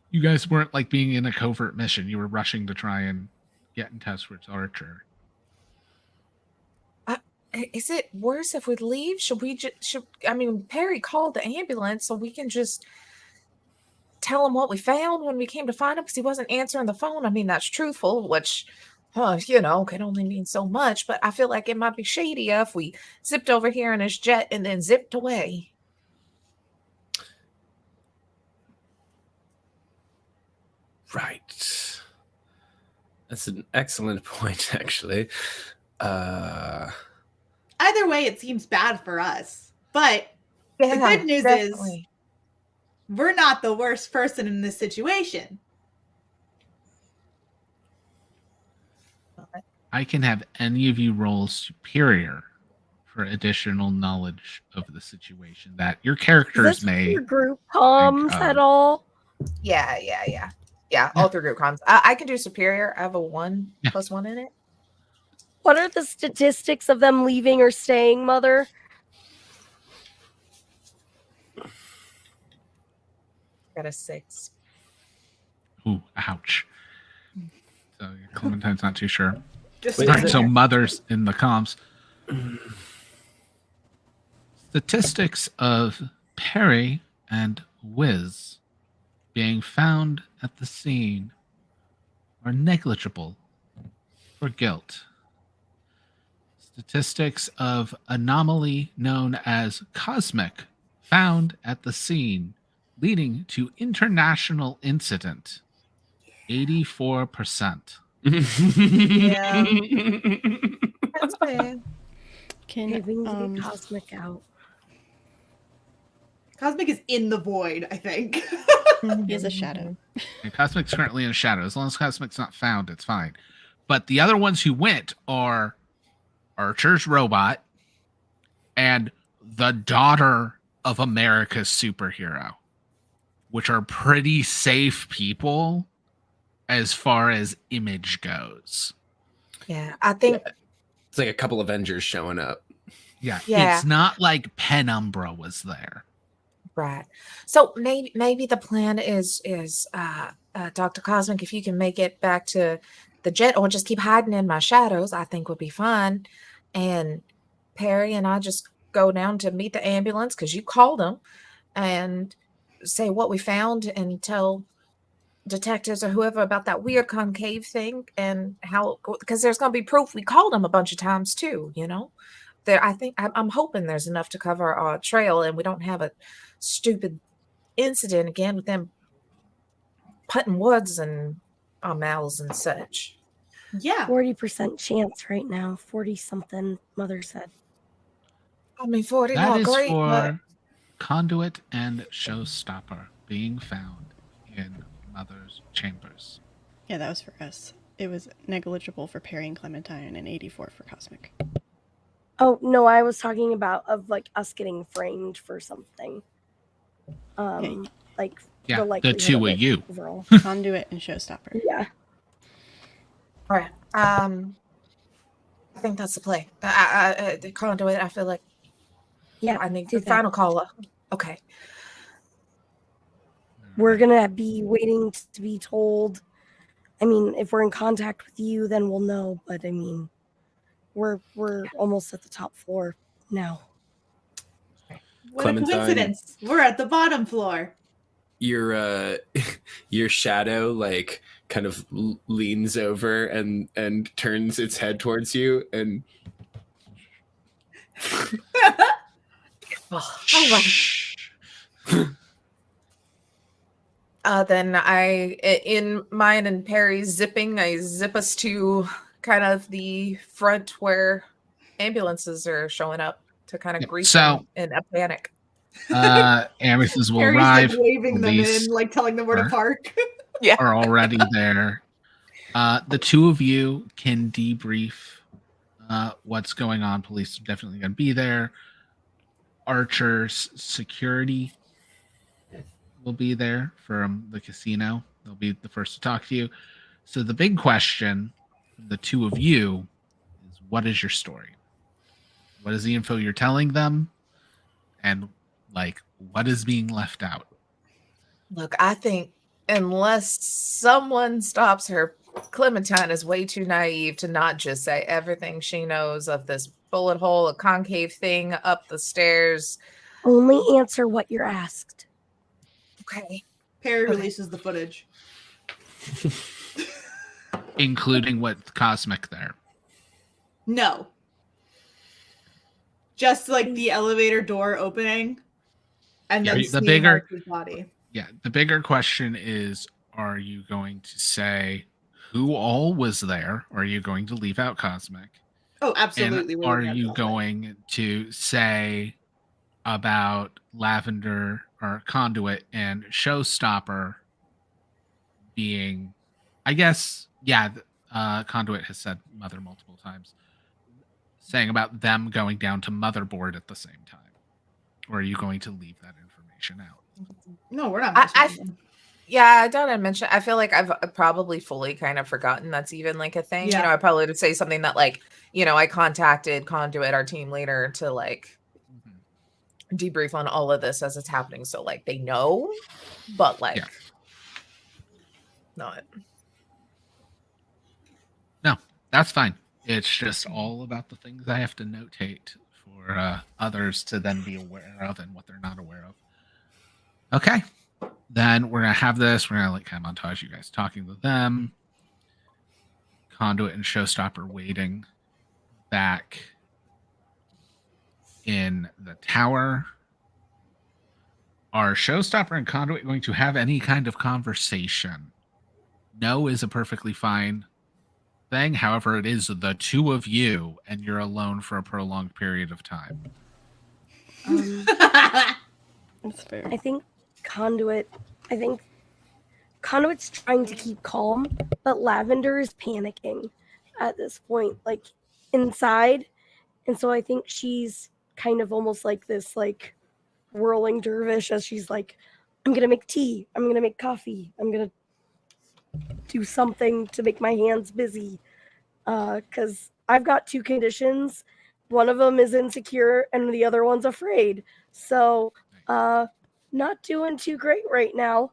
You guys weren't like being in a covert mission. You were rushing to try and get in touch with Archer. Is it worse if we leave? Should we just? I mean, Perry called the ambulance, so we can just tell him what we found when we came to find him because he wasn't answering the phone. I mean, that's truthful, which, can only mean so much. But I feel like it might be shady if we zipped over here in his jet and then zipped away. Right. That's an excellent point, actually. Either way, it seems bad for us. But the good news is we're not the worst person in this situation. I can have any of you roll superior for additional knowledge of the situation that your characters may. Your group comms at all? Yeah. All through group comms. I can do superior. I have a 1 + 1 in it. What are the statistics of them leaving or staying, Mother? Got a 6. Ooh, ouch. So Clementine's not too sure. Just all right, so Mother's in the comms. Statistics of Perry and Wiz being found at the scene are negligible for guilt. Statistics of anomaly known as Cosmic found at the scene leading to international incident 84%. Yeah. That's bad. Can we need to get Cosmic out. Cosmic is in the void, I think. He is a shadow. And Cosmic's currently in a shadow. As long as Cosmic's not found, it's fine. But the other ones who went are Archer's robot and the daughter of America's superhero, which are pretty safe people as far as image goes. Yeah, I think it's like a couple Avengers showing up. Yeah. It's not like Penumbra was there. Right. So maybe the plan is Dr. Cosmic, if you can make it back to the jet or just keep hiding in my shadows, I think would be fine. And Perry and I just go down to meet the ambulance because you called them and say what we found and tell detectives or whoever about that weird concave thing and how, because there's going to be proof we called them a bunch of times too, There, I think I'm hoping there's enough to cover our trail and we don't have a stupid incident again with them putting words in our mouths and such. Yeah. 40% chance right now. 40 something, Mother said. I mean, 40 That not is great, for but Conduit and Showstopper being found in Mother's chambers. Yeah, that was for us. It was negligible for Perry and Clementine and 84 for Cosmic. Oh, no, I was talking about like us getting framed for something. Like the two of you. Overall. Conduit and Showstopper. Yeah. All right. I think that's the play. The Conduit, I feel like. Yeah. I think the final call. Okay. We're going to be waiting to be told. I mean, if we're in contact with you, then we'll know. But I mean, we're almost at the top floor now. What a coincidence. We're at the bottom floor. Your shadow like kind of leans over and turns its head towards you and then I, in mine and Perry's zipping, I zip us to kind of the front where ambulances are showing up to kind of greet them in a panic. Amethyst will Harry's arrive. like waving them Police in, like telling them where to park. are already there. The two of you can debrief what's going on. Police are definitely going to be there. Archer's security will be there from the casino. They'll be the first to talk to you. So the big question from the two of you is, what is your story? What is the info you're telling them? And like, what is being left out? Look, I think unless someone stops her, Clementine is way too naive to not just say everything she knows of this bullet hole, a concave thing up the stairs. Only answer what you're asked. Okay. Perry releases the footage. Including what Cosmic there. No. Just like the elevator door opening and then the bigger Marcy's body. Yeah, the bigger question is, are you going to say who all was there? Or are you going to leave out Cosmic? Oh, absolutely. And are you going to say about Lavender or Conduit and Showstopper being, I guess, Conduit has said Mother multiple times, saying about them going down to Motherboard at the same time? Or are you going to leave that information out? No, we're not. I don't mention. I feel like I've probably fully kind of forgotten that's even like a thing. Yeah. You know, I probably would say something that like, you know, I contacted Conduit, our team leader, to like debrief on all of this as it's happening. So like they know, but like not. No, that's fine. It's just all about the things I have to notate for others to then be aware of and what they're not aware of. Okay. Then we're going to have this. We're going to like kind of montage you guys talking to them. Conduit and Showstopper waiting back in the tower. Are Showstopper and Conduit going to have any kind of conversation? No is a perfectly fine thing. However, it is the two of you, and you're alone for a prolonged period of time. That's fair. I think Conduit's trying to keep calm, but Lavender is panicking at this point, like inside. And so I think she's kind of almost like this, like whirling dervish as she's like, I'm going to make tea. I'm going to make coffee. I'm going to do something to make my hands busy. Because I've got two conditions. One of them is insecure and the other one's afraid. So, not doing too great right now.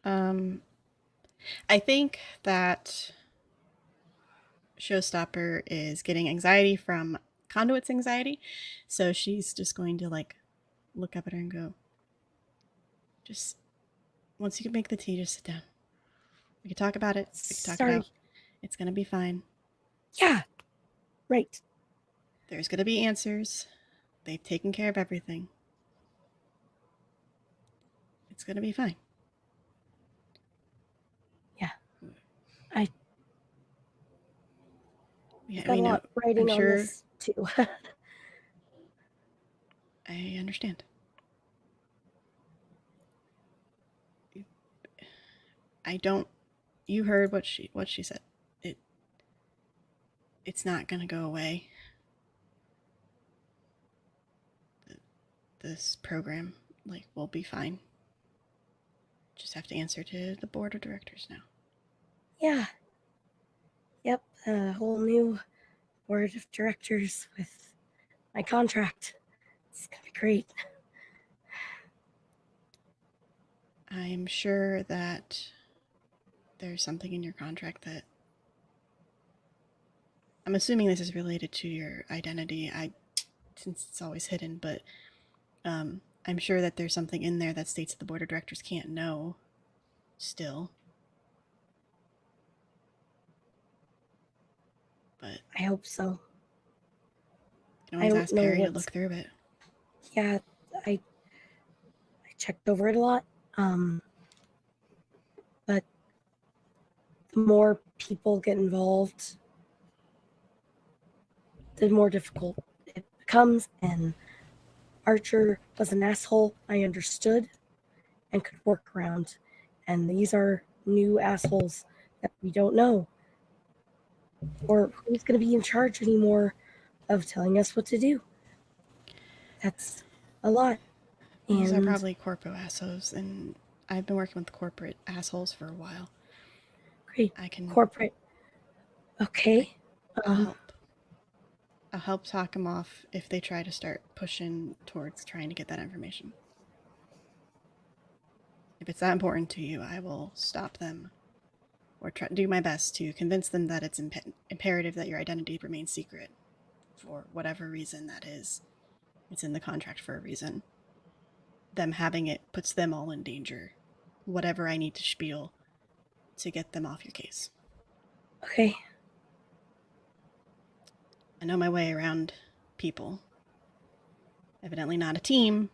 I think that Showstopper is getting anxiety from Conduit's anxiety. So she's just going to like look up at her and go, just once you can make the tea, just sit down. We can talk about it. We can talk about it's going to be fine. Yeah. Right. There's going to be answers. They've taken care of everything. It's going to be fine. Yeah. Yeah, got a lot writing on sure this too. I understand. You heard what she said. It's not going to go away. This program will be fine. Just have to answer to the board of directors now. Yeah. Yep, a whole new board of directors with my contract. It's gonna be great. I'm sure that there's something in your contract that I'm assuming this is related to your identity. Since it's always hidden, but I'm sure that there's something in there that states that the board of directors can't know still. But I hope so. You can always ask Perry to look through it. Yeah, I checked over it a lot. But the more people get involved, the more difficult it becomes, and Archer was an asshole I understood and could work around. And these are new assholes that we don't know. Or who's going to be in charge anymore of telling us what to do. That's a lot. These are And probably corpo assholes, and I've been working with corporate assholes for a while. great. I can Corporate. Okay. I'll help talk them off if they try to start pushing towards trying to get that information. If it's that important to you, I will stop them or try do my best to convince them that it's imperative that your identity remains secret for whatever reason that is. It's in the contract for a reason. Them having it puts them all in danger. Whatever I need to spiel to get them off your case. Okay. I know my way around people. Evidently not a team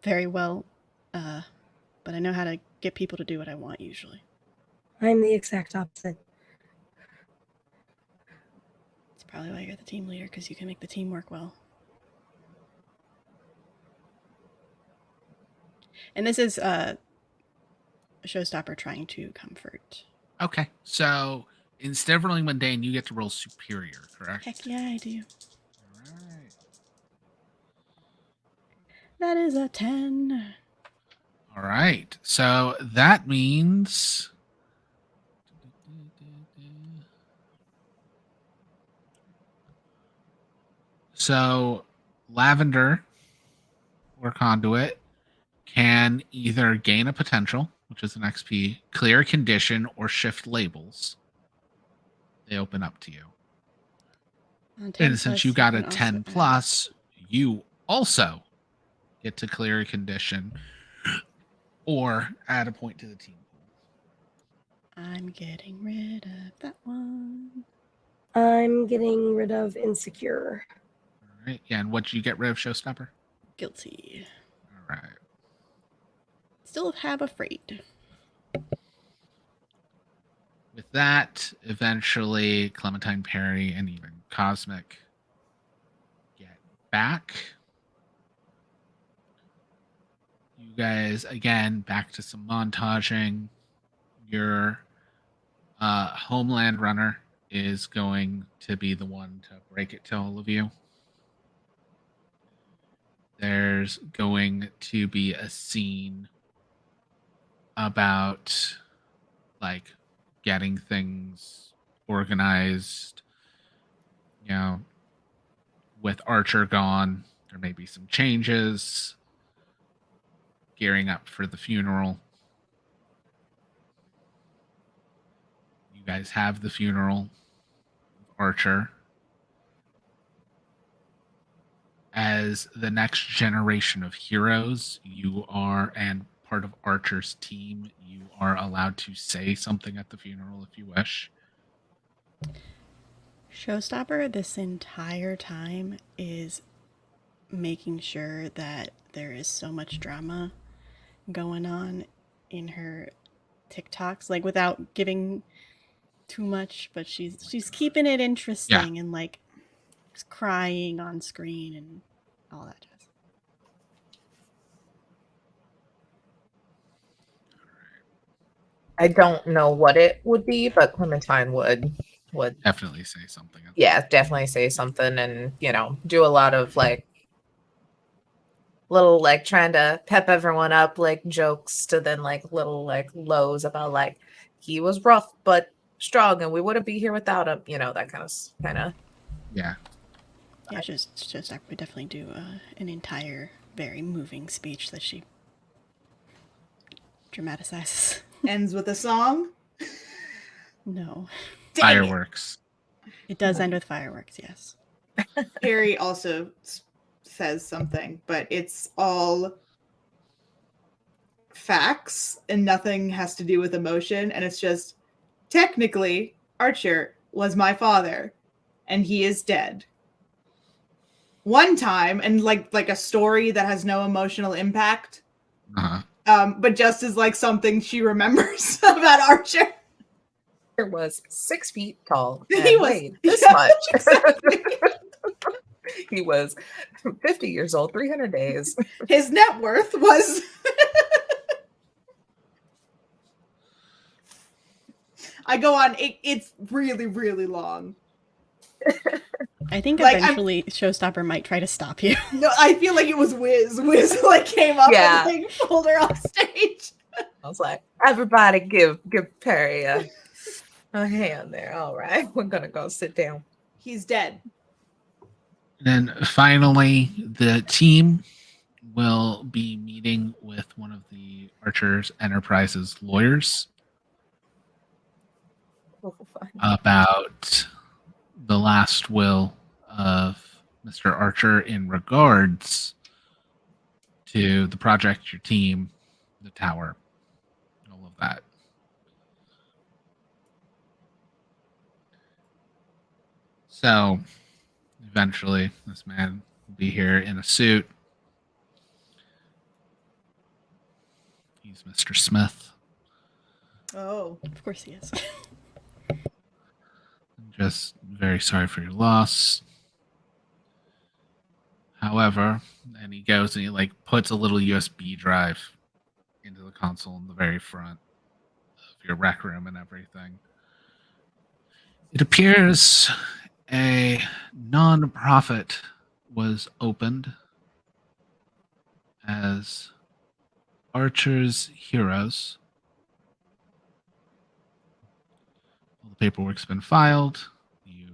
very well, but I know how to get people to do what I want usually. I'm the exact opposite. It's probably why you're the team leader, because you can make the team work well. And this is a showstopper trying to comfort. Okay, so instead of rolling mundane, you get to roll superior, correct? Heck yeah, I do. That is a 10. All right, so that means so Lavender or Conduit can either gain a potential, which is an XP, clear a condition, or shift labels. They open up to you. And since you got a 10 plus, you also get to clear a condition or add a point to the team pool. I'm getting rid of that one. I'm getting rid of insecure. All right. Yeah, and what did you get rid of, Showstopper? Guilty. All right. Still have afraid. With that, eventually Clementine Perry and even Cosmic get back. You guys, again, back to some montaging. Your Homeland Runner is going to be the one to break it to all of you. There's going to be a scene about, like, getting things organized. You know, with Archer gone, there may be some changes. Gearing up for the funeral. You guys have the funeral of Archer. As the next generation of heroes, you are, and part of Archer's team, you are allowed to say something at the funeral if you wish. Showstopper this entire time is making sure that there is so much drama going on in her TikToks, like without giving too much, but she's keeping it interesting and like just crying on screen and all that jazz. I don't know what it would be, but Clementine would definitely say something. Yeah, definitely say something, and do a lot of like little like trying to pep everyone up, like jokes to then like little like lows about like he was rough but strong and we wouldn't be here without him, that kind of yeah. Yeah, Showstopper would definitely do an entire very moving speech that she dramatizes. Ends with a song? No. Fireworks. It does end with fireworks, yes. Harry also says something, but it's all facts and nothing has to do with emotion. And it's just, technically, Archer was my father and he is dead. One time, and like a story that has no emotional impact. But just as like something she remembers about Archer. It was 6 feet tall and He was weighed this much. Exactly. He was 50 years old, 300 days. His net worth was. I go on. It's really, really long. I think Like, eventually Showstopper might try to stop you. No, I feel like it was Wiz. Wiz like came up Yeah. and like pulled her off stage. I was like, everybody give Perry a hand there. All right, we're gonna go sit down. He's dead. And then finally, the team will be meeting with one of the Archer's Enterprises lawyers about the last will of Mr. Archer in regards to the project, your team, the tower, all of that. So eventually, this man will be here in a suit. He's Mr. Smith. Oh, of course he is. Just very sorry for your loss. However, and he goes and he like puts a little USB drive into the console in the very front of your rec room and everything. It appears a non-profit was opened as Archer's Heroes. All the paperwork's been filed. You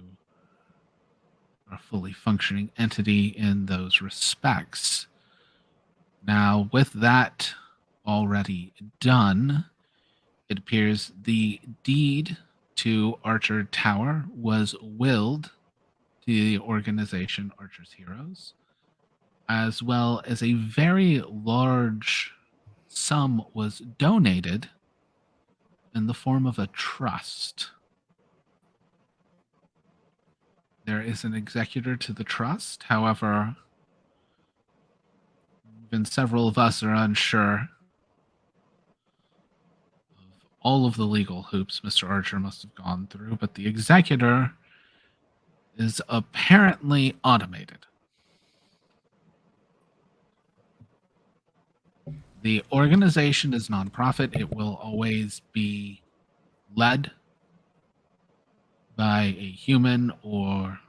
are a fully functioning entity in those respects. Now, with that already done, it appears the deed to Archer Tower was willed to the organization Archer's Heroes, as well as a very large sum was donated in the form of a trust. There is an executor to the trust. However, even several of us are unsure of all of the legal hoops Mr. Archer must have gone through, but the executor is apparently automated. The organization is nonprofit. It will always be led by a human, or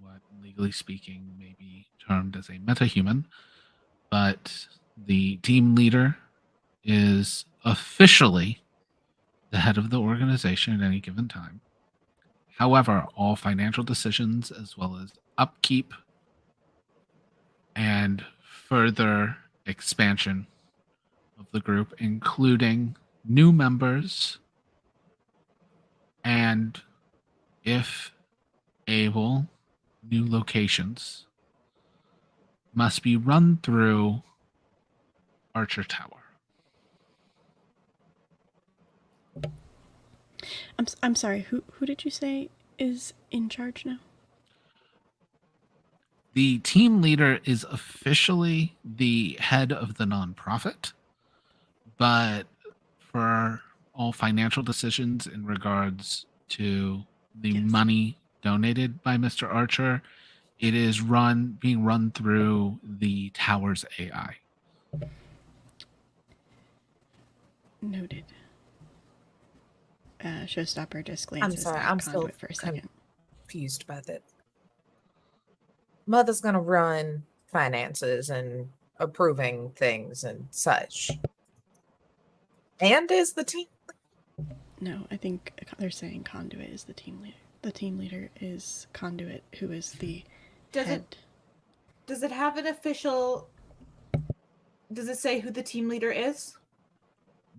what legally speaking may be termed as a metahuman. But the team leader is officially the head of the organization at any given time. However, all financial decisions, as well as upkeep and further expansion of the group, including new members and, if able, new locations, must be run through Archer Tower. I'm sorry. Who did you say is in charge now? The team leader is officially the head of the nonprofit, but for all financial decisions in regards to the money donated by Mr. Archer, it is being run through the tower's AI. Noted. Showstopper just glances I'm sorry, at I'm still Conduit for a second. confused by that. Mother's gonna run finances and approving things and such. And is the team? No, I think they're saying Conduit is the team leader. The team leader is Conduit, who is the head. Does it have an official? Does it say who the team leader is?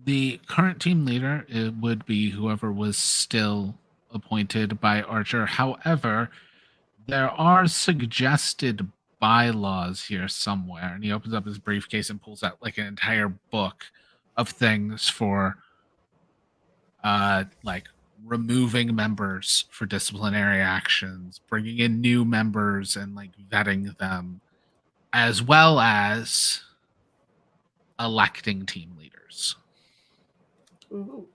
The current team leader, it would be whoever was still appointed by Archer. However, there are suggested bylaws here somewhere. And he opens up his briefcase and pulls out like an entire book of things for like removing members for disciplinary actions, bringing in new members and like vetting them, as well as electing team leaders. Ooh.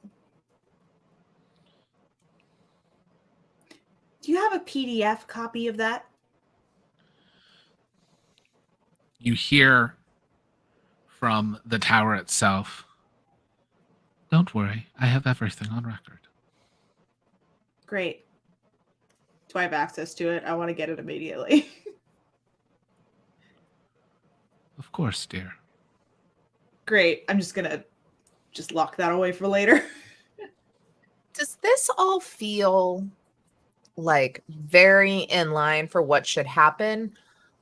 Do you have a PDF copy of that? you hear from the tower itself, "Don't worry, I have everything on record." Great. Do I have access to it? I want to get it immediately. Of course, dear. Great. I'm just gonna lock that away for later. Does this all feel like very in line for what should happen,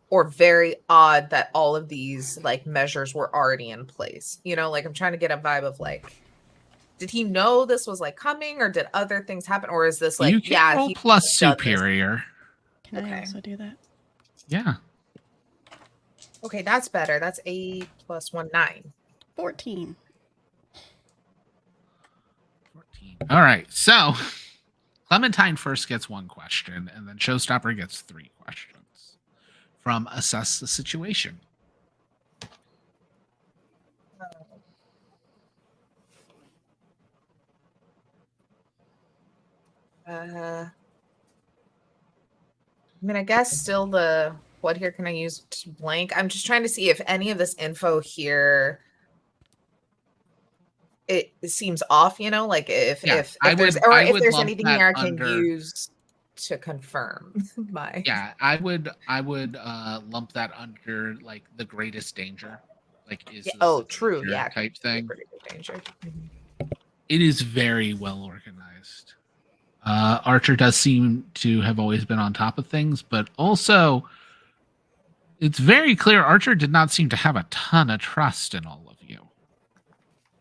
or very odd that all of these like measures were already in place? You know, like I'm trying to get a vibe of like, did he know this was like coming, or did other things happen, or is this like, You can roll he plus done this? superior. Can I also do that? Yeah. Okay, that's better. That's 8 plus 1, 9. 14. All right. So Clementine first gets one question, and then Showstopper gets 3 questions from Assess the Situation. I mean, I guess still the what here can I use to blank? I'm just trying to see if any of this info here it seems off, you know, like if there's anything here I can use to confirm my I would lump that under like the greatest danger. Like is this true, type thing. Pretty good danger. It is very well organized. Archer does seem to have always been on top of things, but also it's very clear Archer did not seem to have a ton of trust in all of you,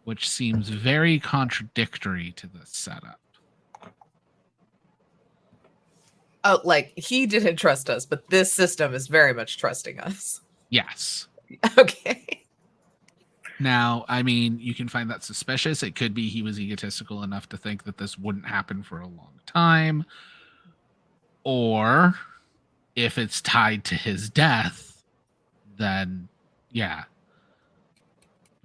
which seems very contradictory to this setup. Oh, like he didn't trust us, but this system is very much trusting us. Yes. Okay. Now, I mean, you can find that suspicious. It could be he was egotistical enough to think that this wouldn't happen for a long time. Or if it's tied to his death, then yeah.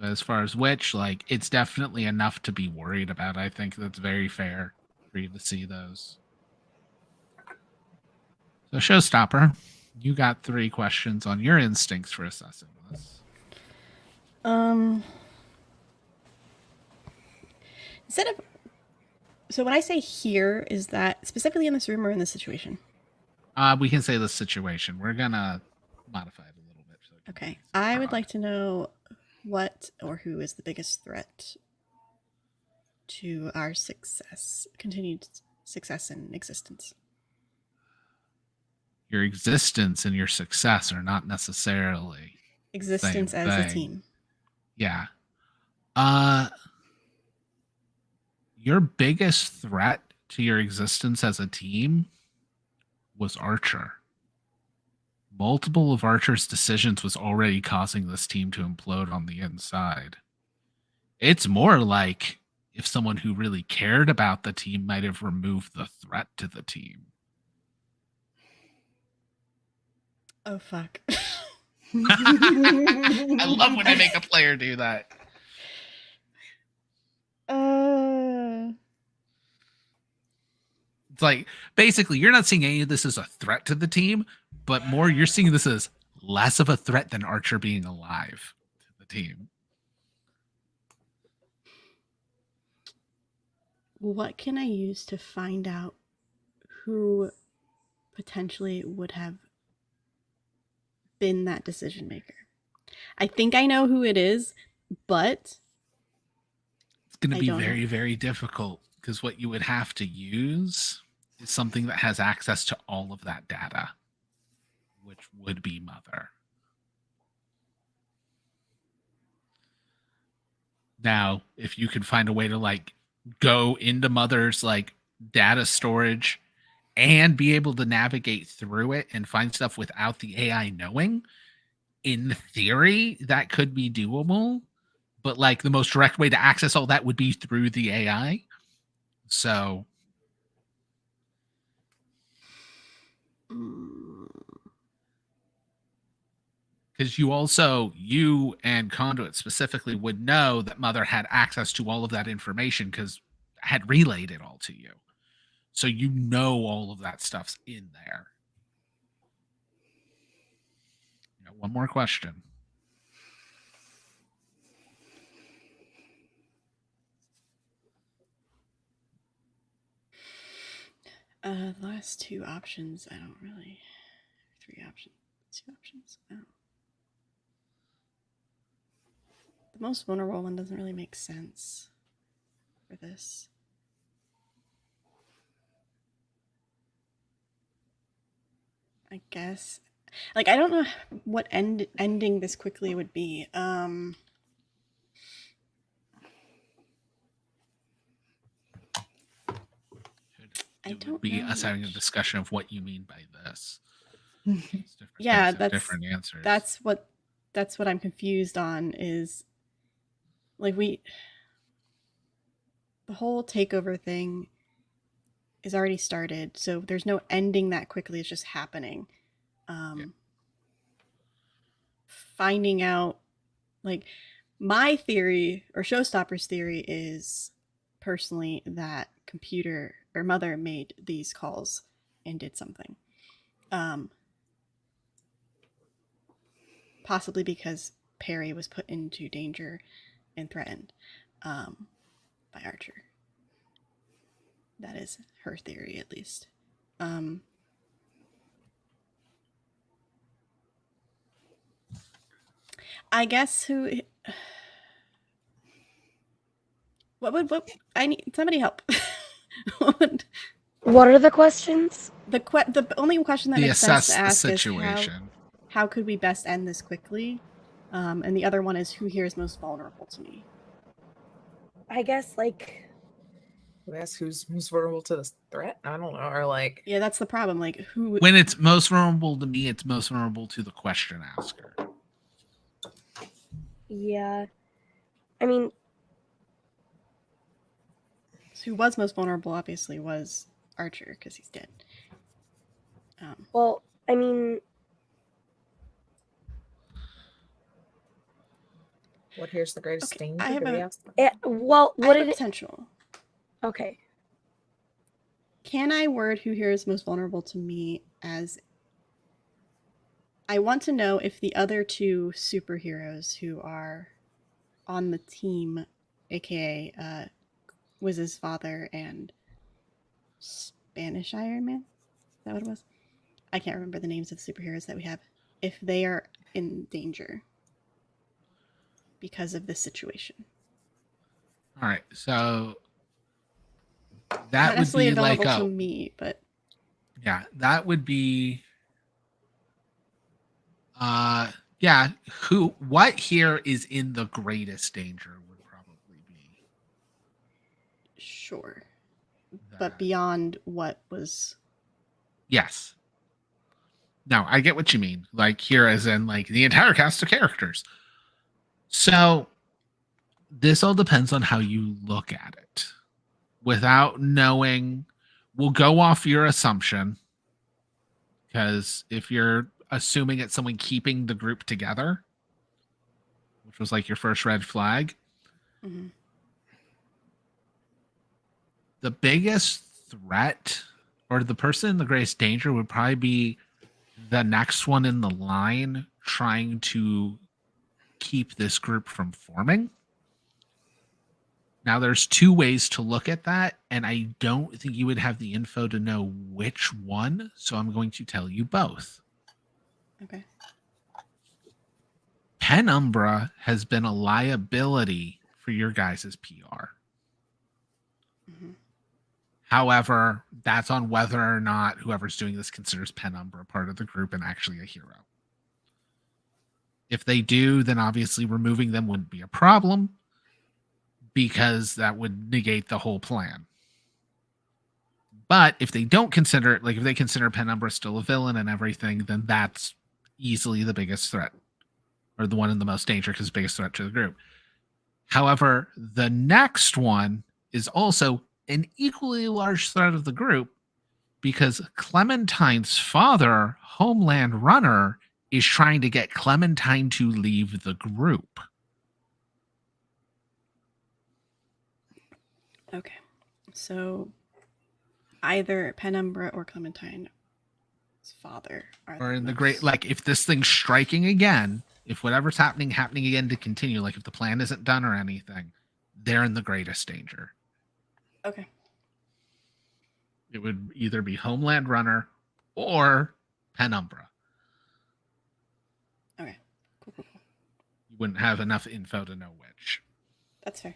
But as far as which, like, it's definitely enough to be worried about. I think that's very fair for you to see those. So, Showstopper, you got 3 questions on your instincts for assessing this. Instead of, so when I say here, is that specifically in this room or in this situation? We can say the situation. We're gonna modify it a little bit. So okay, I would like to know what or who is the biggest threat to our continued success and existence. Your existence and your success are not necessarily existence as a team. Yeah. Your biggest threat to your existence as a team was Archer. Multiple of Archer's decisions was already causing this team to implode on the inside. It's more like if someone who really cared about the team might have removed the threat to the team. Oh, fuck. I love when I make a player do that. It's like, basically, you're not seeing any of this as a threat to the team, but more you're seeing this as less of a threat than Archer being alive to the team. What can I use to find out who potentially would have been that decision maker? I think I know who it is, but it's going to be very, very difficult because what you would have to use is something that has access to all of that data, which would be Mother. Now, if you could find a way to like go into Mother's like data storage and be able to navigate through it and find stuff without the AI knowing, in theory, that could be doable. But like the most direct way to access all that would be through the AI. So because you and Conduit specifically would know that Mother had access to all of that information because had relayed it all to you. So you know all of that stuff's in there. Got one more question. The last two options, I don't really. 3 options. 2 options. Oh. The most vulnerable one doesn't really make sense for this. I guess. Like, I don't know what ending this quickly would be. I don't Be know us having a much. discussion of what you mean by this. Yeah, things have different answers. That's what I'm confused on is like the whole takeover thing is already started, so there's no ending that quickly, it's just happening. Finding out, like, my theory or Showstopper's theory is personally that computer or mother made these calls and did something. Possibly because Perry was put into danger and threatened by Archer. That is her theory, at least. I guess who. What I need somebody help. What are the questions? The only question that The makes sense to assess the ask is situation. how could we best end this quickly? And the other one is who here is most vulnerable to me. I guess like That's who's vulnerable to this threat. I don't know, or like yeah, that's the problem. Like who? When it's most vulnerable to me, it's most vulnerable to the question asker. Yeah, I mean, who was most vulnerable? Obviously, was Archer because he's dead. Well, I mean, what here's the greatest danger? I have Do we a ask them? well, I what have a did potential. Okay. Can I word who here is most vulnerable to me as I want to know if the other two superheroes who are on the team, aka Wiz's father and Spanish Iron Man, is that what it was? I can't remember the names of the superheroes that we have. If they are in danger because of this situation. All right, so Not that would necessarily be like vulnerable to me, but yeah, that would be yeah, what here is in the greatest danger would probably be sure. But beyond what was yes. No, I get what you mean. Like here as in like the entire cast of characters. So this all depends on how you look at it. Without knowing, we'll go off your assumption. Because if you're assuming it's someone keeping the group together, which was like your first red flag, the biggest threat or the person in the greatest danger would probably be the next one in the line trying to keep this group from forming. Now, there's two ways to look at that, and I don't think you would have the info to know which one, so I'm going to tell you both. Okay. Penumbra has been a liability for your guys' PR. However, that's on whether or not whoever's doing this considers Penumbra part of the group and actually a hero. If they do, then obviously removing them wouldn't be a problem because that would negate the whole plan. But if they don't consider it, like if they consider Penumbra still a villain and everything, then that's easily the biggest threat or the one in the most danger because biggest threat to the group. However, the next one is also an equally large threat of the group because Clementine's father, Homeland Runner, is trying to get Clementine to leave the group. Okay. So either Penumbra or Clementine father. Or in the great, like, if this thing's striking again, if whatever's happening again to continue, like if the plan isn't done or anything, they're in the greatest danger. Okay. It would either be Homeland Runner or Penumbra. Okay. Cool. You wouldn't have enough info to know which. That's fair.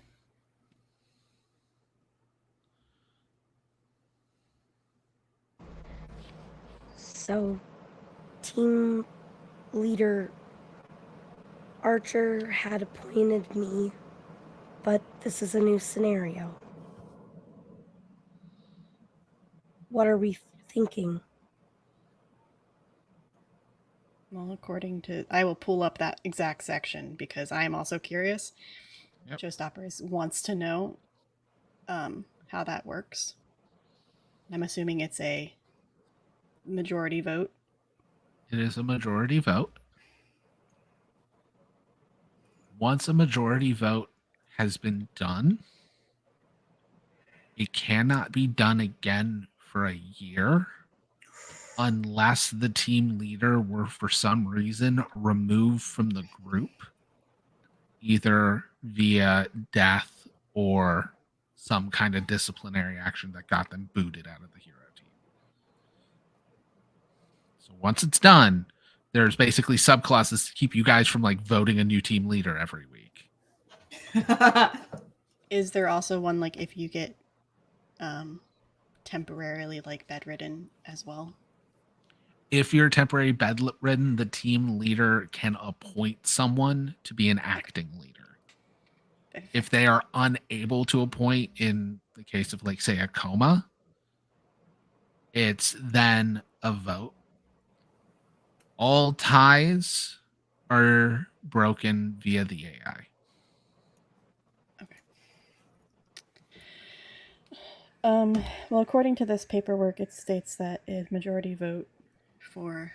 So, team leader Archer had appointed me, but this is a new scenario. What are we thinking? Well, according to, I will pull up that exact section because I am also curious. Yep. Showstoppers wants to know how that works. I'm assuming it's a majority vote. It is a majority vote. Once a majority vote has been done, it cannot be done again for a year unless the team leader were for some reason removed from the group, either via death or some kind of disciplinary action that got them booted out of the hero team. So once it's done, there's basically subclasses to keep you guys from like voting a new team leader every week. Is there also one like if you get temporarily like bedridden as well? If you're temporary bedridden, the team leader can appoint someone to be an acting leader. If they are unable to appoint, in the case of like say a coma, it's then a vote. All ties are broken via the AI. Well, according to this paperwork, it states that a majority vote for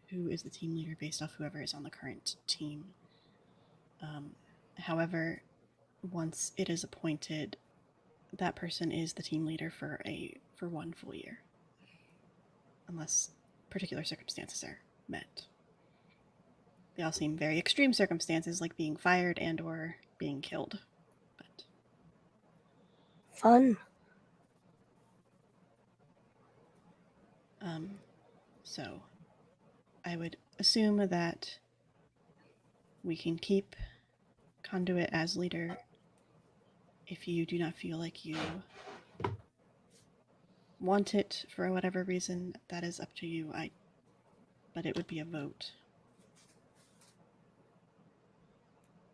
who is the team leader based off whoever is on the current team. However, once it is appointed, that person is the team leader for 1 full year, unless particular circumstances are met. They all seem very extreme circumstances, like being fired and or being killed. But fun. So I would assume that we can keep Conduit as leader. If you do not feel like you want it for whatever reason, that is up to you. But it would be a vote.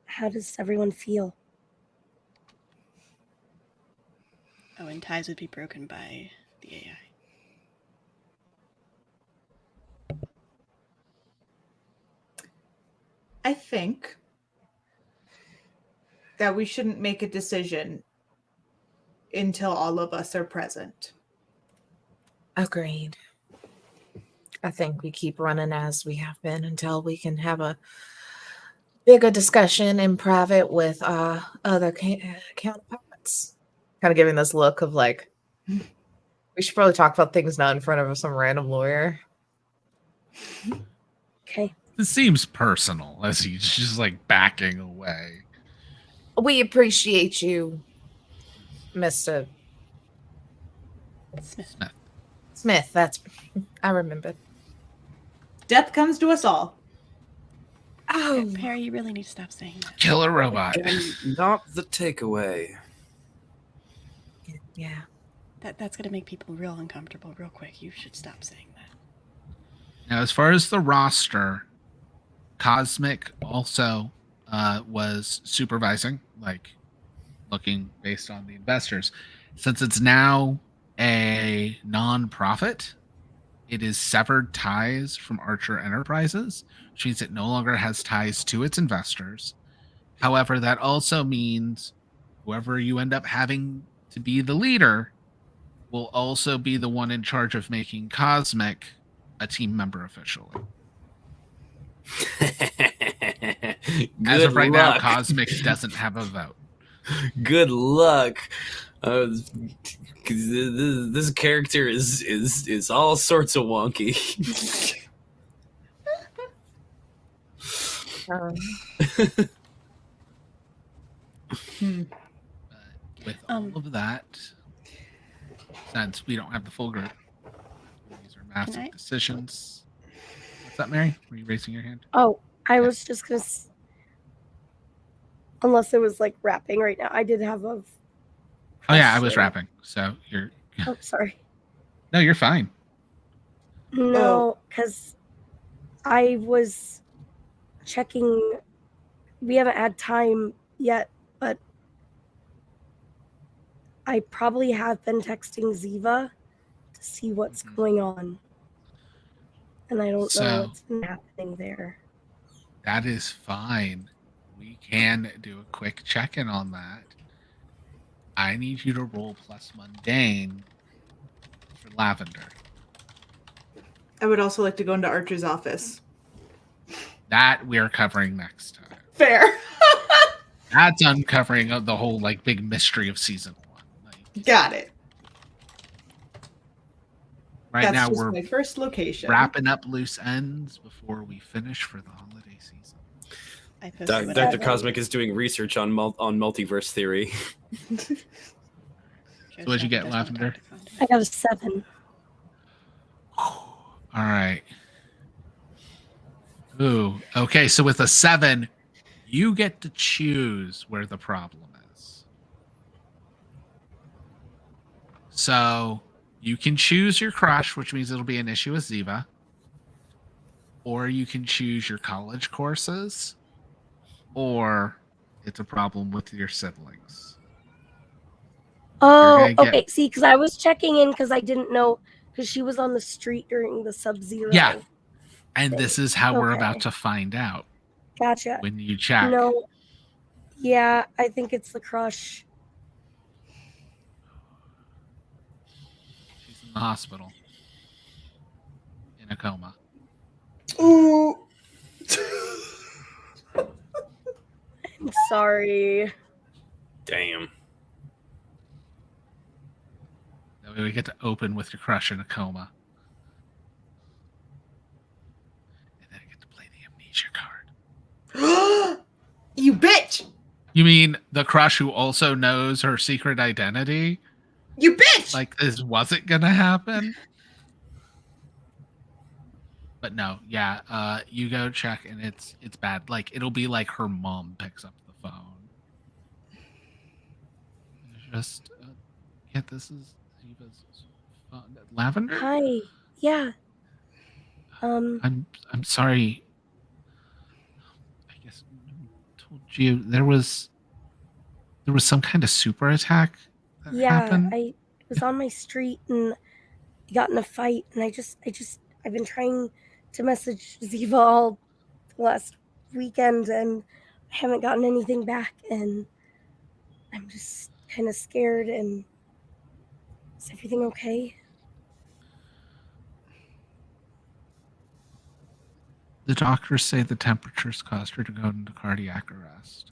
How does everyone feel? Oh, and ties would be broken by the AI. I think that we shouldn't make a decision until all of us are present. Agreed. I think we keep running as we have been until we can have a bigger discussion in private with other counterparts. Kind of giving this look of like, we should probably talk about things not in front of some random lawyer. Okay. It seems personal as he's just like backing away. We appreciate you, Mr. Smith, that's I remembered. Death comes to us all. Oh, Perry, you really need to stop saying that. Killer robot. Not the takeaway. Yeah. That's gonna make people real uncomfortable real quick. You should stop saying that. Now, as far as the roster, Cosmic also was supervising, like looking based on the investors. Since it's now a non-profit, it is severed ties from Archer Enterprises, which means it no longer has ties to its investors. However, that also means whoever you end up having to be the leader will also be the one in charge of making Cosmic a team member officially. As of right now, Cosmic doesn't have a vote. Good luck. 'Cause this character is all sorts of wonky. With all of that, since we don't have the full group, these are massive decisions. What's up, Mary? Were you raising your hand? Oh, I was just gonna. Unless it was like rapping right now, I did have a. Oh yeah, I was rapping. So you're. Oh, sorry. No, you're fine. No, because I was checking. We haven't had time yet, but I probably have been texting Ziva to see what's going on. And I don't know what's been happening there. That is fine. We can do a quick check-in on that. I need you to roll plus mundane for Lavender. I would also like to go into Archer's office. That we're covering next time. Fair. That's uncovering of the whole like big mystery of season 1. Got it. Right That's now just we're my first location. wrapping up loose ends before we finish for the holiday season. Dr. Cosmic is doing research on multiverse theory. So what'd you get, Lavender? I got a 7. All right. Ooh. Okay, so with a 7, you get to choose where the problem is. So you can choose your crush, which means it'll be an issue with Ziva. Or you can choose your college courses. Or it's a problem with your siblings. Oh, okay. See, because I was checking in because I didn't know, because she was on the street during the Sub-Zero. Yeah. And this is how we're Okay. about to find out. Gotcha. When you check. No. Yeah, I think it's the crush. She's in the hospital. In a coma. Ooh. I'm sorry. Damn. That way we get to open with your crush in a coma. And then I get to play the amnesia card. You bitch! You mean the crush who also knows her secret identity? You bitch! Like this wasn't gonna happen? But no, yeah, you go check and it's bad. Like it'll be like her mom picks up the phone. Just yeah, this is Ziva's phone. Lavender? Hi. Yeah. I'm sorry. I guess I told you there was some kind of super attack that happened. I was on my street and got in a fight, and I've been trying to message Ziva all last weekend, and I haven't gotten anything back, and I'm just kind of scared. And is everything okay? The doctors say the temperatures caused her to go into cardiac arrest.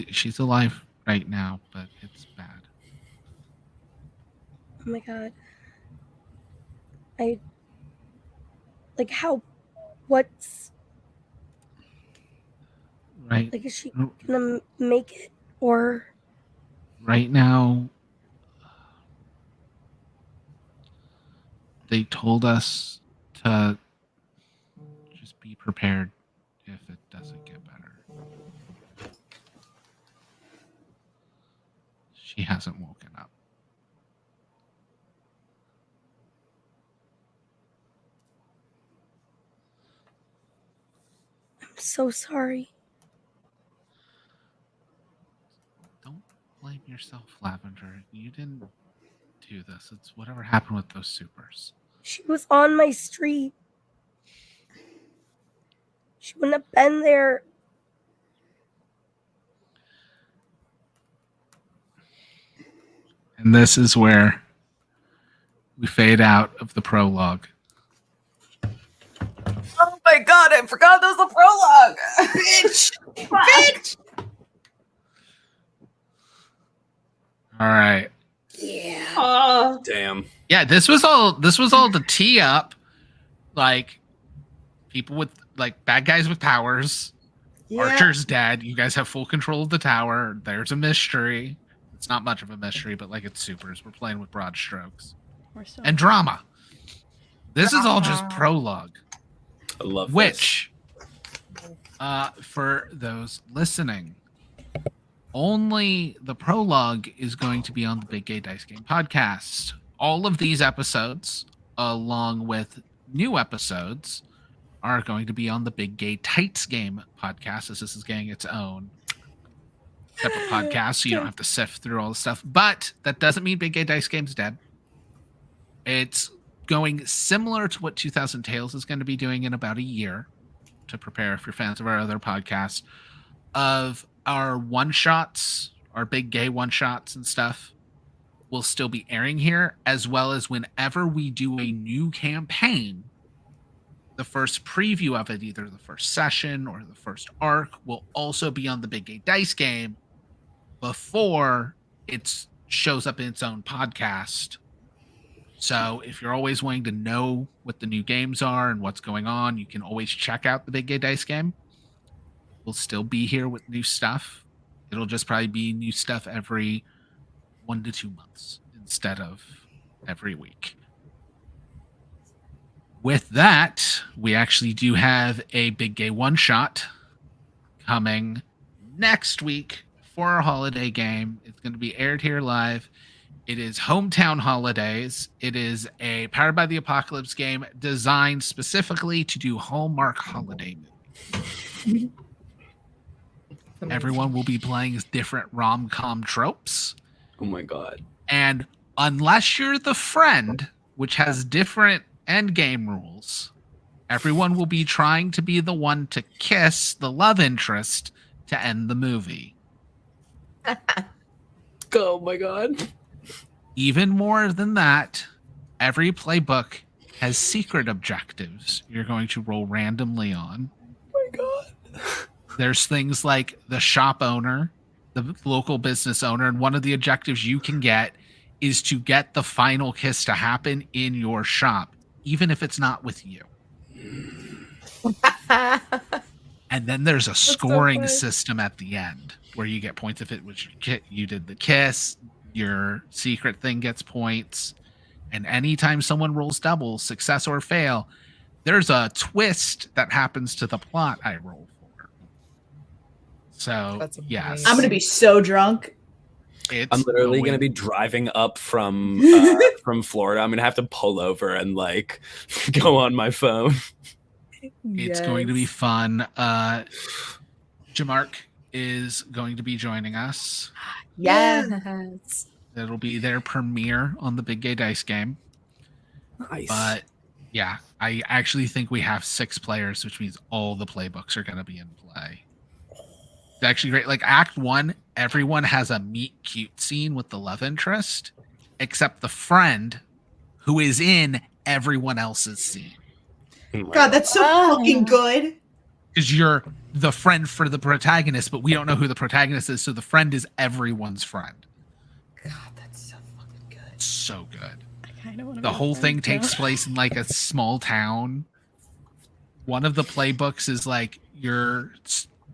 She's alive right now, but it's bad. Oh my god. What's right? Like, is she gonna make it, or? Right now, they told us to just be prepared if it doesn't get better. She hasn't woken up. I'm so sorry. Don't blame yourself, Lavender. You didn't do this. It's whatever happened with those supers. She was on my street. She wouldn't have been there. And this is where we fade out of the prologue. Oh my god, I forgot there's a prologue. Bitch! Bitch! All right. Yeah. Damn. Yeah, this was all to tee up like people with like bad guys with powers. Yeah. Archer's dead. You guys have full control of the tower. There's a mystery. It's not much of a mystery, but like it's supers. We're playing with broad strokes. And drama. This is all just prologue. I love which for those listening, only the prologue is going to be on the Big Gay Dice Game podcast. All of these episodes, along with new episodes, are going to be on the Big Gay Tights Game podcast, as this is getting its own separate podcast, so you don't have to sift through all the stuff. But that doesn't mean Big Gay Dice Game's dead. It's going similar to what 2000 Tales is going to be doing in about a year, to prepare if you're fans of our other podcast, of our one-shots, our big gay one-shots and stuff will still be airing here, as well as whenever we do a new campaign, the first preview of it, either the first session or the first arc, will also be on the Big Gay Dice Game before it shows up in its own podcast. So if you're always wanting to know what the new games are and what's going on, you can always check out the Big Gay Dice Game. We'll still be here with new stuff. It'll just probably be new stuff every 1 to 2 months instead of every week. With that, we actually do have a Big Gay one-shot coming next week for our holiday game. It's going to be aired here live. It is Hometown Holidays. It is a Powered by the Apocalypse game designed specifically to do Hallmark holiday movies. Everyone will be playing different rom-com tropes. Oh my god. And unless you're the friend, which has different end game rules, everyone will be trying to be the one to kiss the love interest to end the movie. Oh my god. Even more than that, every playbook has secret objectives you're going to roll randomly on. Oh my god. There's things like the shop owner, the local business owner, and one of the objectives you can get is to get the final kiss to happen in your shop, even if it's not with you. And then there's a scoring system at the end where you get points if it was you did the kiss, your secret thing gets points, and anytime someone rolls doubles, success or fail, there's a twist that happens to the plot I roll for. So, yes. I'm going to be so drunk. I'm literally going to be driving up from Florida. I'm going to have to pull over and like go on my phone. It's going to be fun. Jamark is going to be joining us. Yes. It'll be their premiere on the Big Gay Dice Game. Nice. But yeah, I actually think we have 6 players, which means all the playbooks are going to be in play. It's actually great. Like Act 1, everyone has a meet cute scene with the love interest, except the friend who is in everyone else's scene. God, that's so fucking good. Because you're the friend for the protagonist, but we don't know who the protagonist is, so the friend is everyone's friend. God, that's so fucking good. So good. I kind of want to. The whole thing takes place in like a small town. One of the playbooks is like you're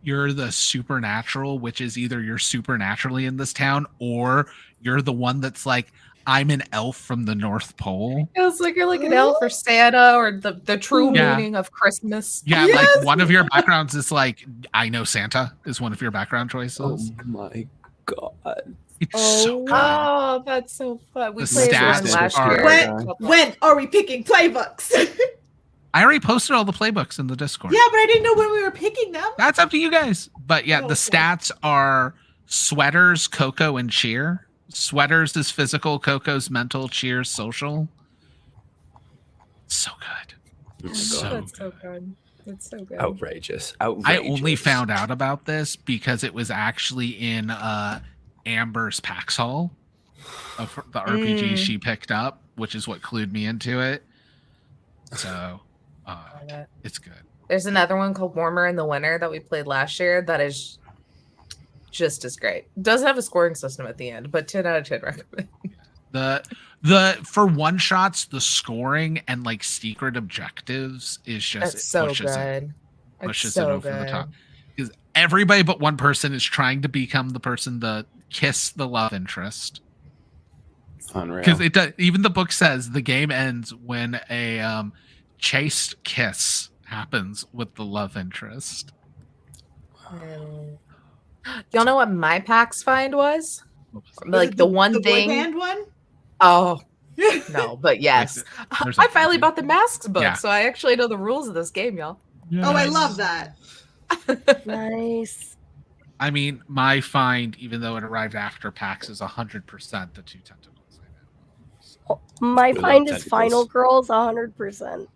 the supernatural, which is either you're supernaturally in this town or you're the one that's like, I'm an elf from the North Pole. It's like you're like an elf or Santa or the true meaning of Christmas. Yeah, like one of your backgrounds is like, I know Santa is one of your background choices. Oh my god. It's so good. Oh, that's so fun. We The played one stats last are- year. When are we picking playbooks? I already posted all the playbooks in the Discord. Yeah, but I didn't know when we were picking them. That's up to you guys. But yeah, Oh, the stats are sweaters, Coco, and cheer. Sweaters is physical, Coco's mental, cheer's social. So good. That's so good. It's so good. Outrageous. I only found out about this because it was actually in Amber's PAX Hall of the RPG she picked up, which is what clued me into it. So it's good. There's another one called Warmer in the Winter that we played last year that is just as great. Doesn't have a scoring system at the end, but 10 out of 10 recommend. The for one shots, the scoring and like secret objectives is just It's so pushes good. pushes so it over the top. good. Because everybody but one person is trying to become the person to kiss the love interest. Unreal. Because it does, even the book says the game ends when a chaste kiss happens with the love interest. Y'all know what my PAX find was? Like it the one boy thing. band one? Oh no, but yes. There's I finally bought the Masks book, Yeah. so I actually know the rules of this game, y'all. Oh, I love that. Nice. I mean, my find, even though it arrived after PAX, is 100% the 2 tentacles. My love find is tentacles. Final Girls 100%.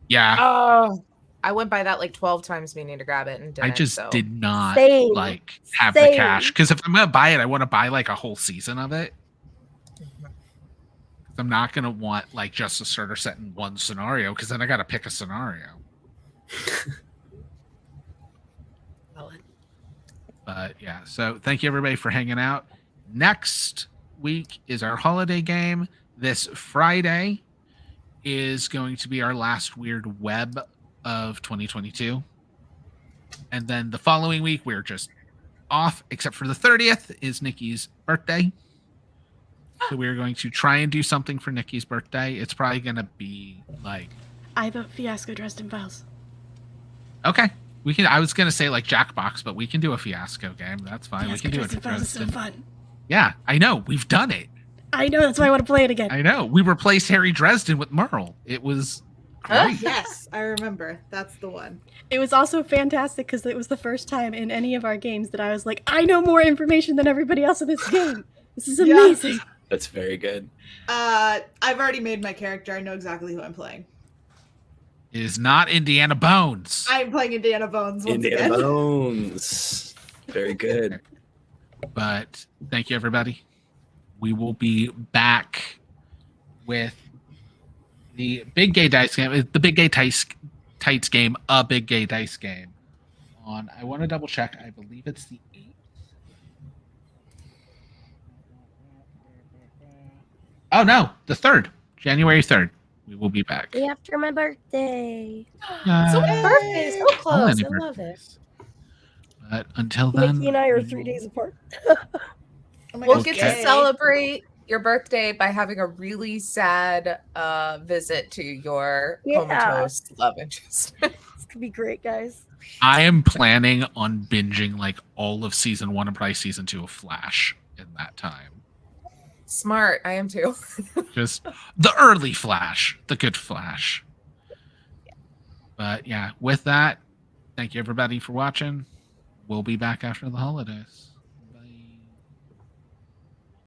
Yeah, Oh, I went by that like 12 times meaning to grab it and didn't. I just so. did not Same. like have the Same. cash. Because if I'm gonna buy it, I want to buy like a whole season of it. I'm not gonna want like just a starter set in one scenario, because then I gotta pick a scenario. But yeah, so thank you everybody for hanging out. Next week is our holiday game. This Friday is going to be our last Weird Web of 2022. And then the following week, we're just off, except for the 30th is Nikki's birthday. So we're going to try and do something for Nikki's birthday. It's probably going to be like... I vote Fiasco Dresden Files. Okay. We can. I was going to say like Jackbox, but we can do a Fiasco game. That's fine. Fiasco we can do it Dresden for Files is so Dresden. fun. Yeah, I know. We've done it. I know, that's why I want to play it again. I know. We replaced Harry Dresden with Merle. It was great. Yes, I remember. That's the one. It was also fantastic because it was the first time in any of our games that I was like, I know more information than everybody else in this game. This is amazing. That's very good. I've already made my character. I know exactly who I'm playing. It is not Indiana Bones. I'm playing Indiana Bones once Indiana again. Bones. Very good. But thank you, everybody. We will be back with the Big Gay Dice game. The Big Gay Tights game, a Big Gay Dice game. I want to double check. I believe it's the 8th. Oh, no. The 3rd. January 3rd. We will be back. Day after my birthday. So my birthday is so close. many I love it. But until then, Nikki and I are 3 days apart. We'll get to Okay. celebrate your birthday by having a really sad visit to your comatose love interest. This could be great, guys. I am planning on binging like all of season 1 and probably season 2 of Flash in that time. Smart. I am too. Just the early Flash, the good Flash. But yeah, with that, thank you everybody for watching. We'll be back after the holidays.